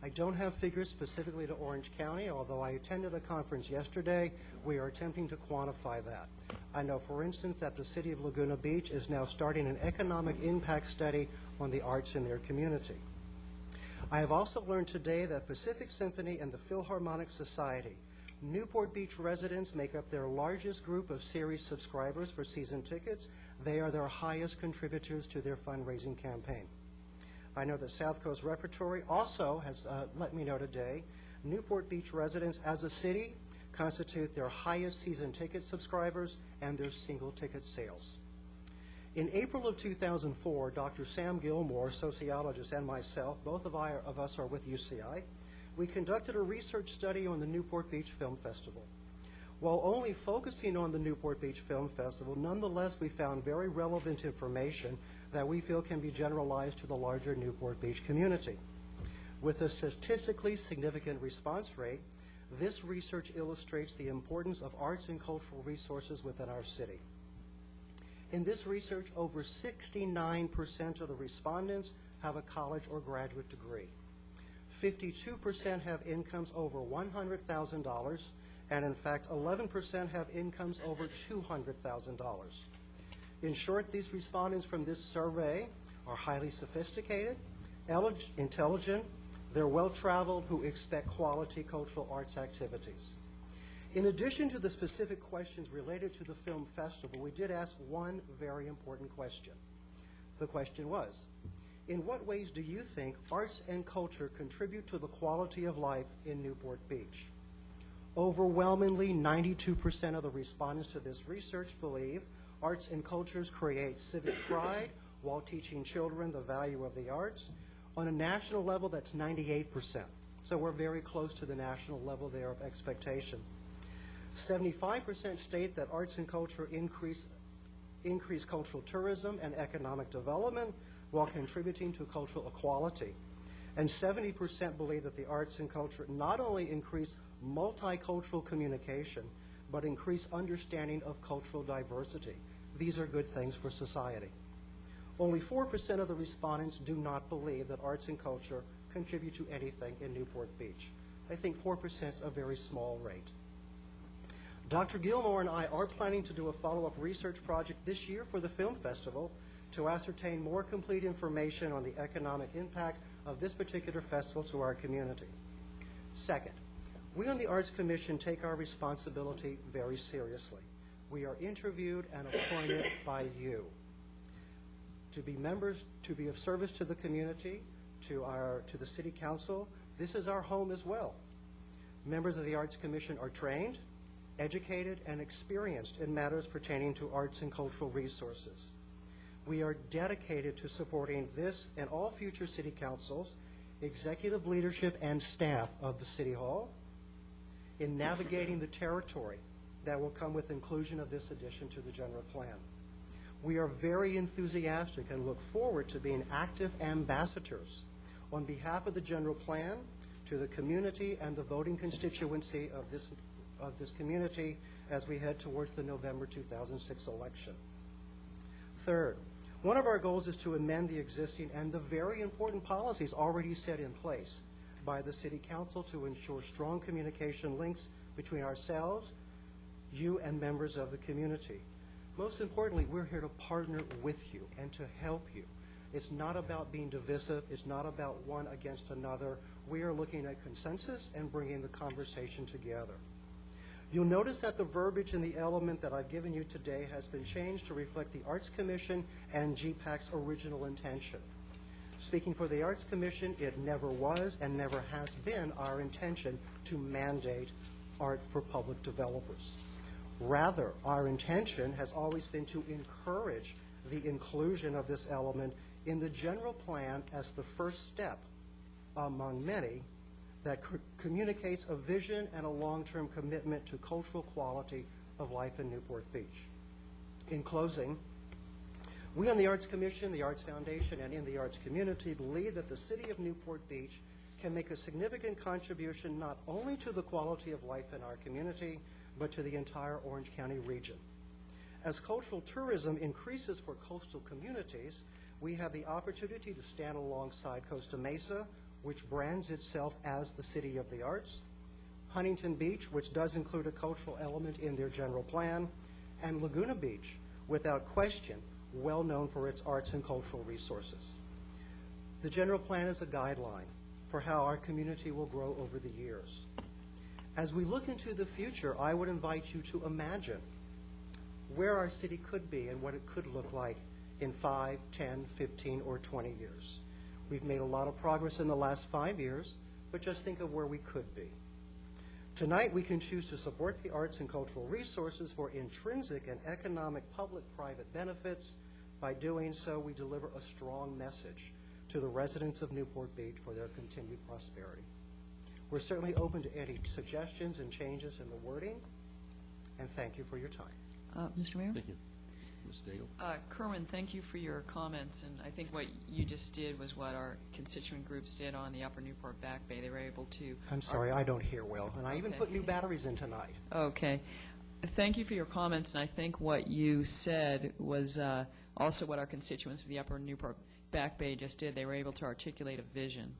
I don't have figures specifically to Orange County, although I attended a conference yesterday. We are attempting to quantify that. I know, for instance, that the city of Laguna Beach is now starting an economic impact study on the arts in their community. I have also learned today that Pacific Symphony and the Philharmonic Society, Newport Beach residents make up their largest group of series subscribers for season tickets. They are their highest contributors to their fundraising campaign. I know that South Coast Repertory also has let me know today, Newport Beach residents as a city constitute their highest season ticket subscribers and their single ticket sales. In April of 2004, Dr. Sam Gilmore, sociologist, and myself, both of us are with UCI, we conducted a research study on the Newport Beach Film Festival. While only focusing on the Newport Beach Film Festival, nonetheless we found very relevant information that we feel can be generalized to the larger Newport Beach community. With a statistically significant response rate, this research illustrates the importance of arts and cultural resources within our city. In this research, over 69% of the respondents have a college or graduate degree. 52% have incomes over $100,000, and in fact, 11% have incomes over $200,000. In short, these respondents from this survey are highly sophisticated, intelligent, they're well-traveled, who expect quality cultural arts activities. In addition to the specific questions related to the film festival, we did ask one very important question. The question was, in what ways do you think arts and culture contribute to the quality of life in Newport Beach? Overwhelmingly, 92% of the respondents to this research believe arts and cultures create civic pride while teaching children the value of the arts. On a national level, that's 98%. So we're very close to the national level there of expectation. 75% state that arts and culture increase cultural tourism and economic development while contributing to cultural equality. And 70% believe that the arts and culture not only increase multicultural communication, but increase understanding of cultural diversity. These are good things for society. Only 4% of the respondents do not believe that arts and culture contribute to anything in Newport Beach. I think 4% is a very small rate. Dr. Gilmore and I are planning to do a follow-up research project this year for the film festival to ascertain more complete information on the economic impact of this particular festival to our community. Second, we on the Arts Commission take our responsibility very seriously. We are interviewed and appointed by you to be members, to be of service to the community, to the City Council. This is our home as well. Members of the Arts Commission are trained, educated, and experienced in matters pertaining to arts and cultural resources. We are dedicated to supporting this and all future city councils, executive leadership, and staff of the City Hall in navigating the territory that will come with inclusion of this addition to the general plan. We are very enthusiastic and look forward to being active ambassadors on behalf of the general plan to the community and the voting constituency of this community as we head towards the November 2006 election. Third, one of our goals is to amend the existing and the very important policies already set in place by the City Council to ensure strong communication links between ourselves you and members of the community. Most importantly, we're here to partner with you and to help you. It's not about being divisive. It's not about one against another. We are looking at consensus and bringing the conversation together. You'll notice that the verbiage in the element that I've given you today has been changed to reflect the Arts Commission and GPAC's original intention. Speaking for the Arts Commission, it never was and never has been our intention to mandate art for public developers. Rather, our intention has always been to encourage the inclusion of this element in the general plan as the first step among many that communicates a vision and a long-term commitment to cultural quality of life in Newport Beach. In closing, we on the Arts Commission, the Arts Foundation, and in the arts community believe that the city of Newport Beach can make a significant contribution not only to the quality of life in our community, but to the entire Orange County region. As cultural tourism increases for coastal communities, we have the opportunity to stand alongside Costa Mesa, which brands itself as the City of the Arts, Huntington Beach, which does include a cultural element in their general plan, and Laguna Beach, without question, well known for its arts and cultural resources. The general plan is a guideline for how our community will grow over the years. As we look into the future, I would invite you to imagine where our city could be and what it could look like in 5, 10, 15, or 20 years. We've made a lot of progress in the last 5 years, but just think of where we could be. Tonight, we can choose to support the arts and cultural resources for intrinsic and economic public-private benefits. By doing so, we deliver a strong message to the residents of Newport Beach for their continued prosperity. We're certainly open to any suggestions and changes in the wording, and thank you for your time. Mr. Mayor? Thank you. Ms. Daigle? Kerwin, thank you for your comments, and I think what you just did was what our constituent groups did on the Upper Newport Back Bay. They were able to... I'm sorry, I don't hear well, and I even put new batteries in tonight. Okay. Thank you for your comments, and I think what you said was also what our constituents for the Upper Newport Back Bay just did. They were able to articulate a vision,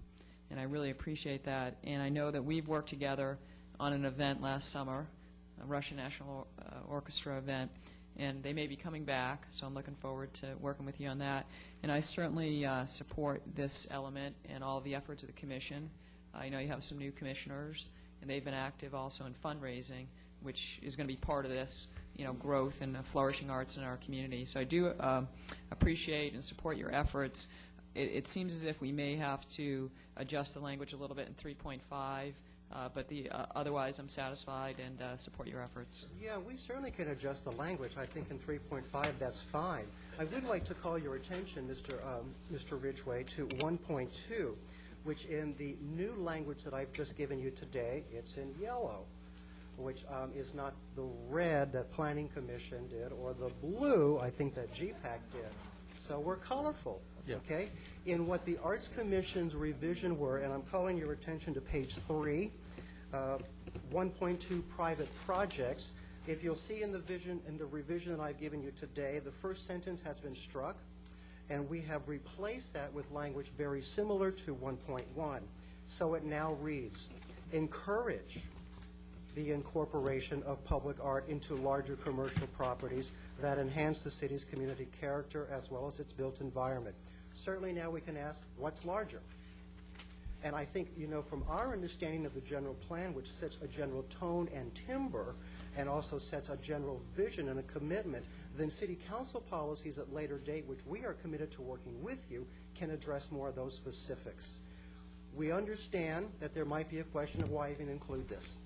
and I really appreciate that. And I know that we've worked together on an event last summer, a Russian National Orchestra event, and they may be coming back, so I'm looking forward to working with you on that. And I certainly support this element and all the efforts of the Commission. I know you have some new commissioners, and they've been active also in fundraising, which is going to be part of this, growth and flourishing arts in our community. So I do appreciate and support your efforts. It seems as if we may have to adjust the language a little bit in 3.5, but otherwise I'm satisfied and support your efforts. Yeah, we certainly can adjust the language. I think in 3.5 that's fine. I would like to call your attention, Mr. Ridgway, to 1.2, which in the new language that I've just given you today, it's in yellow, which is not the red that Planning Commission did or the blue, I think, that GPAC did. So we're colorful. Yeah. Okay? In what the Arts Commission's revision were, and I'm calling your attention to page 3, 1.2 private projects. If you'll see in the revision that I've given you today, the first sentence has been struck, and we have replaced that with language very similar to 1.1. So it now reads, encourage the incorporation of public art into larger commercial properties that enhance the city's community character as well as its built environment. Certainly now we can ask, what's larger? And I think, from our understanding of the general plan, which sets a general tone and timbre, and also sets a general vision and a commitment, then city council policies at later date, which we are committed to working with you, can address more of those specifics. We understand that there might be a question of why even include this.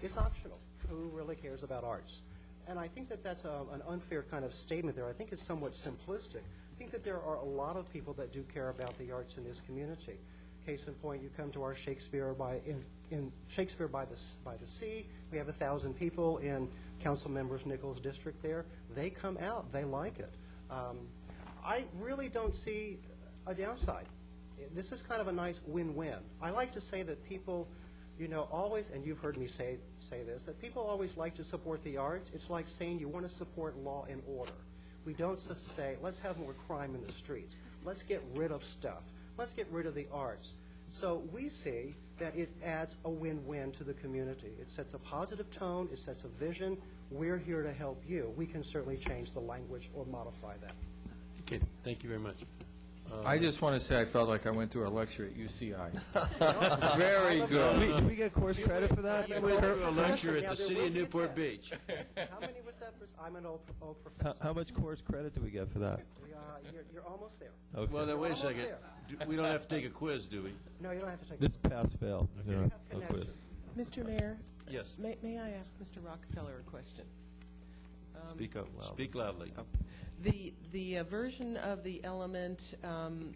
It's optional. Who really cares about arts? And I think that that's an unfair kind of statement there. I think it's somewhat simplistic. I think that there are a lot of people that do care about the arts in this community. Case in point, you come to our Shakespeare by the Sea. We have 1,000 people in Council Members Nichols' district there. They come out. They like it. I really don't see a downside. This is kind of a nice win-win. I like to say that people, always, and you've heard me say this, that people always like to support the arts. It's like saying you want to support law and order. We don't just say, let's have more crime in the streets. Let's get rid of stuff. Let's get rid of the arts. So we see that it adds a win-win to the community. It sets a positive tone, it sets a vision. We're here to help you. We can certainly change the language or modify that. Okay, thank you very much. I just want to say I felt like I went through a lecture at UCI. Very good. Do we get course credit for that? You went through a lecture at the city of Newport Beach. How many was that? I'm an old professor. How much course credit do we get for that? You're almost there. Okay. Well, now, wait a Almost second. there. We don't have to take a quiz, do we? No, you don't have to take This pass-fail. Okay. No Connection. quiz. Mr. Mayor? Yes. May I ask Mr. Rockefeller a question? Speak up loud. Speak loudly. The version of the element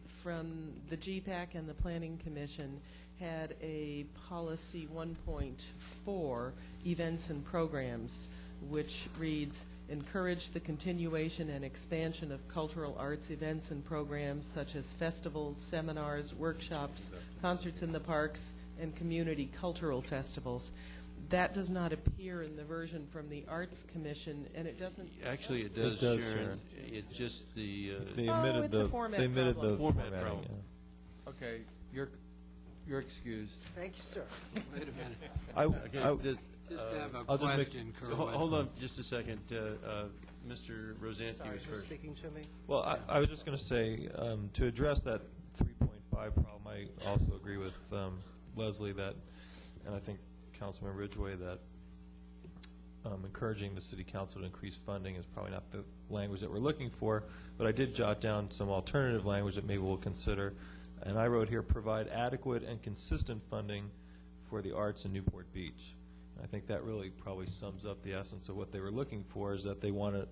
from the GPAC and the Planning Commission had a policy 1.4, events and programs, which reads, encourage the continuation and expansion of cultural arts events and programs such as festivals, seminars, workshops, concerts in the parks, and community cultural festivals. That does not appear in the version from the Arts Commission, and it doesn't... Actually, it does, does, Sharon. Sharon. It's just the... They Oh, omitted it's a the format they omitted problem. the Format formatting, problem. yeah. Okay, you're excused. Thank you, sir. Wait a minute. Okay, I- does, Just have a I'll just make- question, so Kerwin. hold on just a second. Mr. Rosanti Sorry, was who's first. speaking to me? Well, I was just going to say, to address that 3.5 problem, I also agree with Leslie that, and I think Councilman Ridgway, that encouraging the city council to increase funding is probably not the language that we're looking for, but I did jot down some alternative language that maybe we'll consider. And I wrote here, provide adequate and consistent funding for the arts in Newport Beach. And I think that really probably sums up the essence of what they were looking for, is that they want to,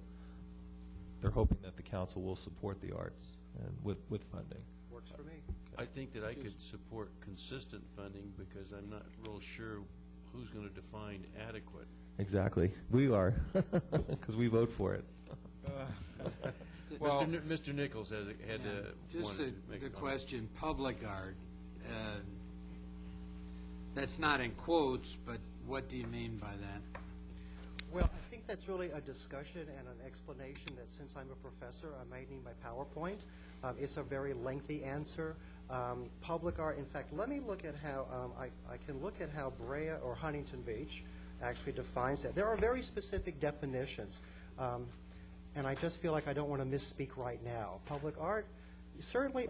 they're hoping that the council will support the arts and with funding. Works for me. I think that I could support consistent funding because I'm not real sure who's going to define adequate. Exactly. We are, because we vote for it. Well- Mr. Nichols had to Just wanted to make the a comment. question, public art, that's not in quotes, but what do you mean by that? Well, I think that's really a discussion and an explanation that since I'm a professor, I might need my PowerPoint. It's a very lengthy answer. Public art, in fact, let me look at how, I can look at how Brea or Huntington Beach actually defines that. There are very specific definitions, and I just feel like I don't want to misspeak right now. Public art, certainly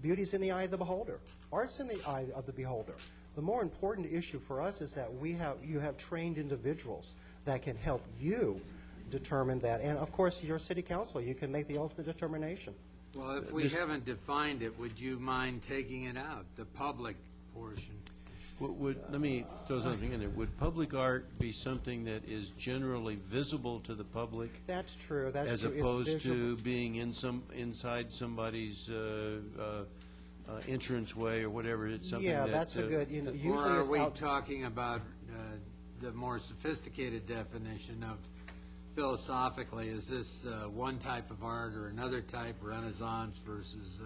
beauty's in the eye of the beholder. Art's in the eye of the beholder. The more important issue for us is that you have trained individuals that can help you determine that. And, of course, your city council, you can make the ultimate determination. Well, if we haven't defined it, would you mind taking it out, the public portion? Let me throw something in there. Would public art be something that is generally visible to the public? That's true. That's as true. It's opposed to visual. being inside somebody's entranceway or whatever? It's something Yeah, that, that's a good, you know, Or usually are it's we out. talking about the more sophisticated definition of philosophically, is this one type of art or another type, Renaissance versus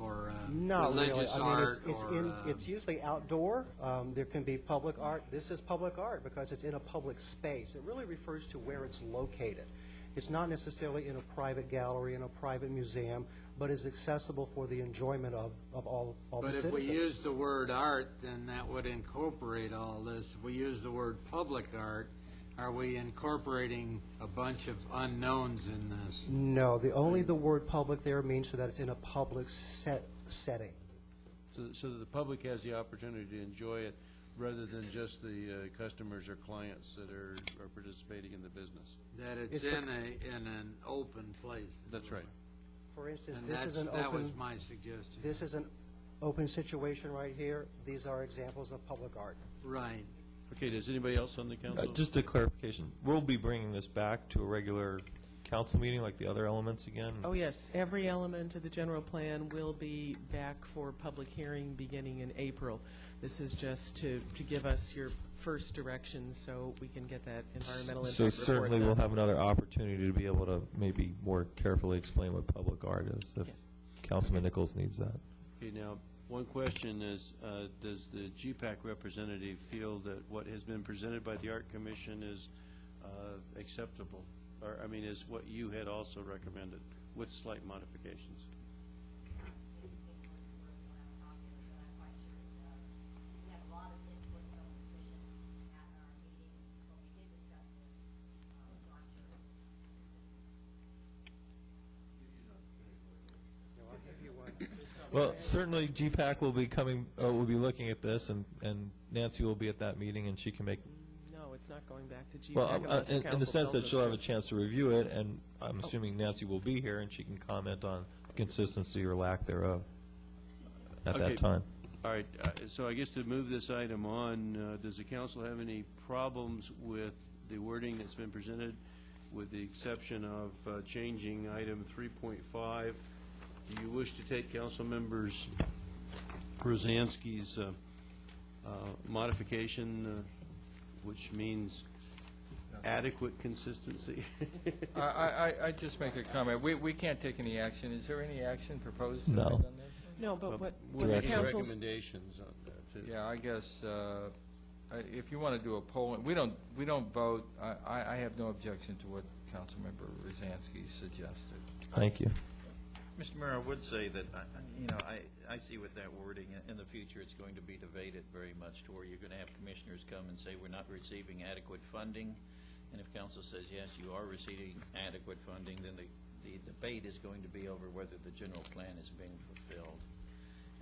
or Not really. religious I mean, art? it's usually outdoor. There can be public art. This is public art because it's in a public space. It really refers to where it's located. It's not necessarily in a private gallery, in a private museum, but is accessible for the enjoyment of all the But if citizens. we use the word art, then that would incorporate all this. If we use the word public art, are we incorporating a bunch of unknowns in this? No, the word public there means so that it's in a public setting. so that the public has the opportunity to enjoy it rather than just the customers or clients that are participating in the business. That it's in an open place. That's right. For instance, And this is an that open. was my suggestion. This is an open situation right here. These are examples of public art. Right. Okay, does anybody else on the council? Just a clarification, we'll be bringing this back to a regular council meeting like the other elements again? Oh, yes. Every element of the general plan will be back for public hearing beginning in April. This is just to give us your first direction so we can get that environmental impact So report certainly done. we'll have another opportunity to be able to maybe more carefully explain what public art is, if Yes. Councilman Nichols needs that. Okay, now, one question is, does the GPAC representative feel that what has been presented by the Art Commission is acceptable? Or, I mean, is what you had also recommended with slight modifications? Well, certainly GPAC will be coming, will be looking at this, and Nancy will be at that meeting, and she can make, No, it's not going back to GPAC well, unless the in the council sense that tells she'll us have a to. chance to review it, and I'm assuming Nancy will be here, and she can comment on consistency or lack thereof at Okay. that time. All right, so I guess to move this item on, does the council have any problems with the wording that's been presented, with the exception of changing item 3.5? Do you wish to take Council Members Rosansky's modification, which means adequate consistency? I just make a comment. We can't take any action. Is there any action proposed? No. on this? No, but what We're the making council's, recommendations on that, too. Yeah, I guess, if you want to do a poll, we don't vote. I have no objection to what Councilmember Rosansky suggested. Thank you. Mr. Mayor, I would say that, I see with that wording, in the future, it's going to be debated very much to where you're going to have commissioners come and say, we're not receiving adequate funding. And if council says, yes, you are receiving adequate funding, then the debate is going to be over whether the general plan is being fulfilled.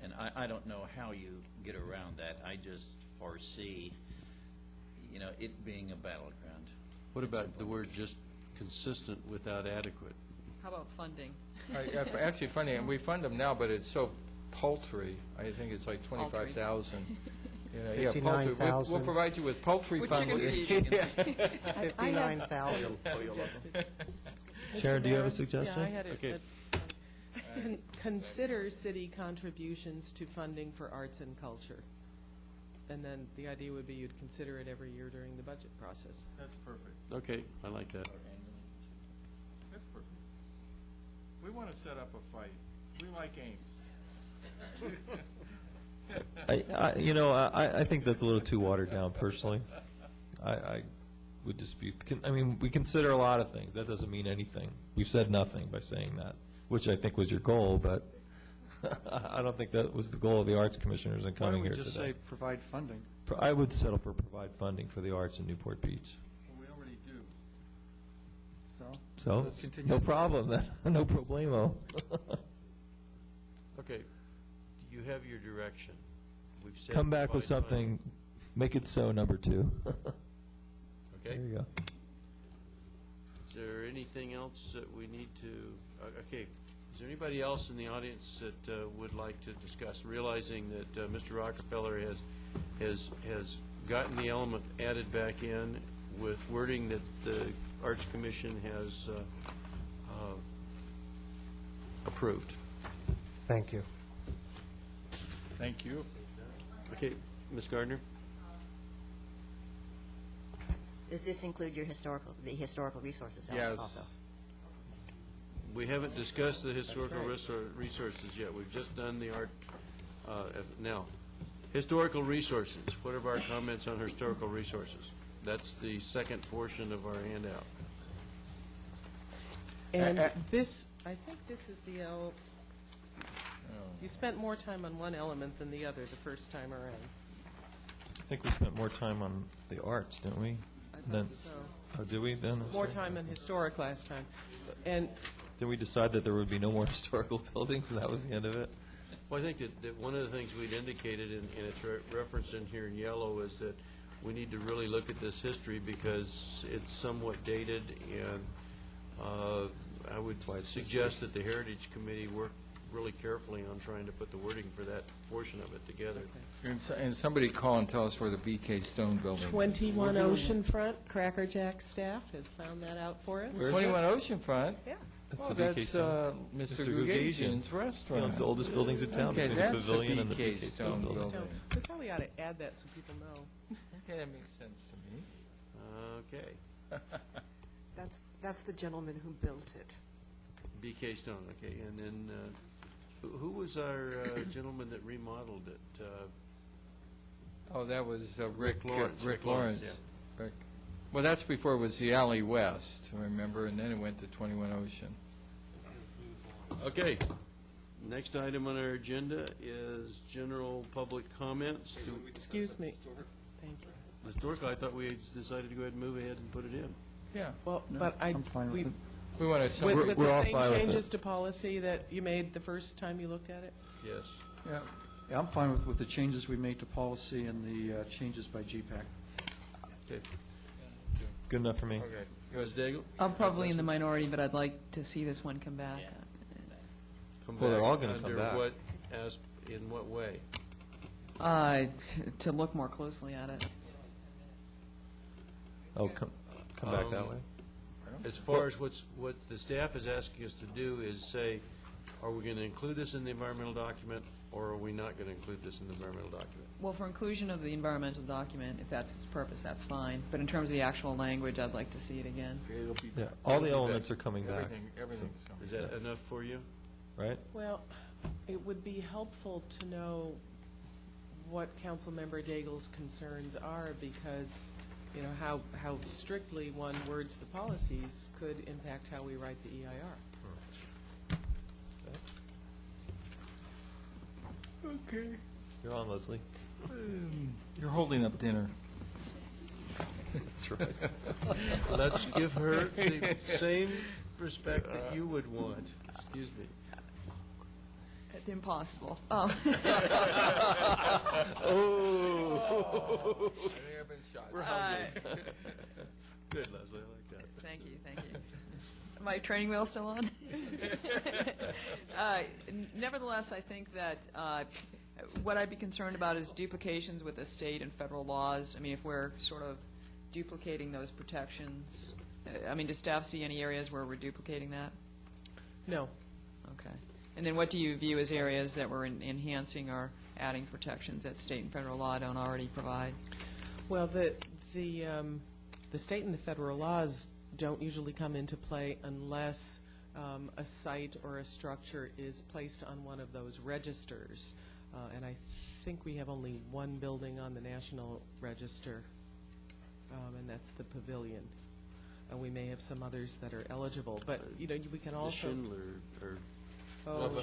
And I don't know how you get around that. I just foresee, it being a battleground. What about the word just consistent without adequate? How about funding? Actually, funny, and we fund them now, but it's so paltry. I think it's like 25,000. Yeah, poultry. 59,000. We'll provide you with poultry With funding. chicken feed. I have 59,000. suggested. Sharon, do you have a Mr. Mayor? suggestion? Yeah, I had Okay. consider city contributions to funding for arts and culture. And then the idea would be you'd consider it every year during the budget process. That's perfect. Okay, I like that. That's perfect. We want to set up a fight. We like angst. I think that's a little too watered down, personally. I would dispute, we consider a lot of things. That doesn't mean anything. We've said nothing by saying that, which I think was your goal, but I don't think that was the goal of the Arts Commissioners in Why coming don't we here just today. say provide funding? I would settle for provide funding for the arts in Newport Beach. We already do. So, Let's continue. no problem then, no problemo. Okay, you have your direction. We've said Come back with provide funding. something, make it so number 2. Okay. There you go. Is there anything else that we need to, okay, is there anybody else in the audience that would like to discuss, realizing that Mr. Rockefeller has gotten the element added back in with wording that the Arts Commission has approved? Thank you. Thank you. Okay, Ms. Gardner? Does this include the historical resources element also? Yes. We haven't discussed the historical resources yet. We've just done the art. Now, historical resources. What are our comments on historical resources? That's the second portion of our handout. And this, I think this is the, you spent more time on one element than the other the first time around. I think we spent more time on the arts, didn't we? I thought so. Oh, did we then? More time on historic last time. And Did we decide that there would be no more historical buildings, and that was the end of it? Well, I think that one of the things we'd indicated, and it's referenced in here in yellow, is that we need to really look at this history because it's somewhat dated, and I would suggest that the Heritage Committee work really carefully on trying to put the wording for that portion of it together. And somebody call and tell us where the BK Stone building is. 21 Oceanfront, Cracker Jack staff has found that out for us. 21 Oceanfront? Yeah. That's Oh, the BK that's Stone. Mr. Mr. Gugasian's He restaurant. owns the oldest buildings in town, Okay, between the that's the pavilion and the BK BK Stone Stone building. building. We probably ought to add that so people know. Okay, that makes sense to me. Okay. That's the gentleman who built it. BK Stone, okay. And then who was our gentleman that remodeled it? Oh, that was Rick Lawrence. Rick Lawrence. Rick. Well, that's before it was the Alley West, remember, and then it went to 21 Ocean. Okay. Next item on our agenda is general public comments. Excuse me. Thank you. Historical, I thought we had decided to go ahead and move ahead and put it in. Yeah. Well, but I'm fine with it. We want to. With the same changes to policy that you made the first time you looked at it? Yes. Yeah, I'm fine with the changes we made to policy and the changes by GPAC. Okay. Good enough for me. Okay. Ms. Daigle? I'm probably in the minority, but I'd like to see this one come back. Come Well, they're back all gonna come under back. what, in what way? To look more closely at it. Oh, come back that way? As far as what the staff is asking us to do is say, are we going to include this in the environmental document, or are we not going to include this in the environmental document? Well, for inclusion of the environmental document, if that's its purpose, that's fine. But in terms of the actual language, I'd like to see it again. Yeah, all the elements are coming back, Everything's coming Is that enough for you? right? Well, it would be helpful to know what Councilmember Daigle's concerns are, because, you know, how strictly one words the policies could impact how we write the EIR. Okay. You're on, Leslie. You're holding up dinner. That's right. Let's give her the same respect that you would want. Excuse me. It's impossible. Oh. I think I've been shot. We're hungry. Good, Leslie, I like that. Thank you. My training wheel still on? Nevertheless, I think that what I'd be concerned about is duplications with the state and federal laws. I mean, if we're sort of duplicating those protections, I mean, does staff see any areas where we're duplicating that? No. Okay. And then what do you view as areas that we're enhancing or adding protections that state and federal law don't already provide? Well, the state and the federal laws don't usually come into play unless a site or a structure is placed on one of those registers. And I think we have only one building on the National Register, and that's the Pavilion. And we may have some others that are eligible, but, you know, we can also... The Schindler, or...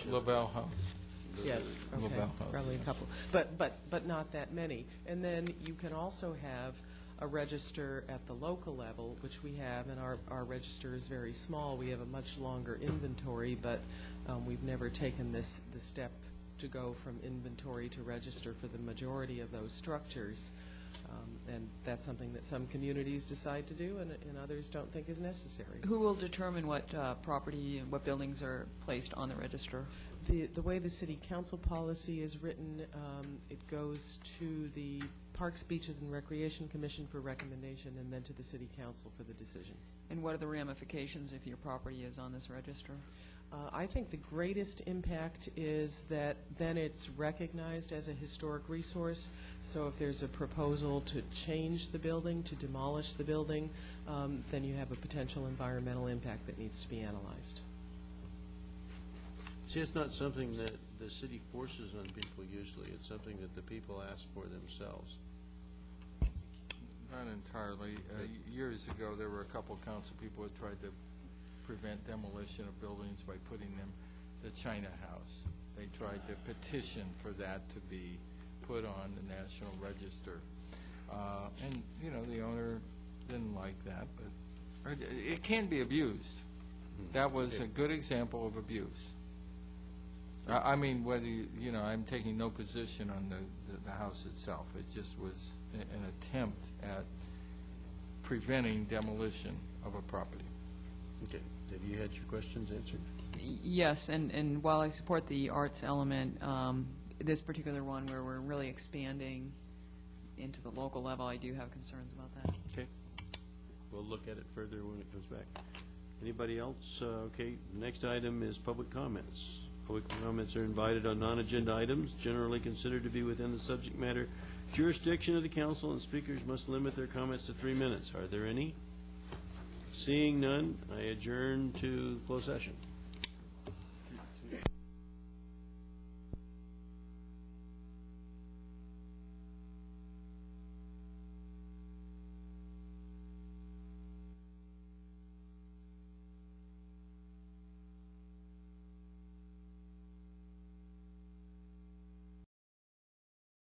Lavelle House. Yes, okay, Lavelle House. probably a couple, but not that many. And then you can also have a register at the local level, which we have, and our register is very small. We have a much longer inventory, but we've never taken the step to go from inventory to register for the majority of those structures. And that's something that some communities decide to do and others don't think is necessary. Who will determine what property and what buildings are placed on the register? The way the city council policy is written, it goes to the Parks, Beaches, and Recreation Commission for recommendation, and then to the city council for the decision. And what are the ramifications if your property is on this register? I think the greatest impact is that then it's recognized as a historic resource. So if there's a proposal to change the building, to demolish the building, then you have a potential environmental impact that needs to be analyzed. See, it's not something that the city forces on people usually. It's something that the people ask for themselves. Not entirely. Years ago, there were a couple council people who tried to prevent demolition of buildings by putting them the China House. They tried to petition for that to be put on the National Register. And, you know, the owner didn't like that, but it can be abused. That was a good example of abuse. I mean, whether, you know, I'm taking no position on the house itself. It just was an attempt at preventing demolition of a property. Okay. Have you had your questions answered? Yes, and while I support the arts element, this particular one where we're really expanding into the local level, I do have concerns about that. Okay. We'll look at it further when it comes back. Anybody else? Okay. The next item is public comments. Public comments are invited on non-agenda items generally considered to be within the subject matter jurisdiction of the council, and speakers must limit their comments to 3 minutes. Are there any? Seeing none, I adjourn to closed session.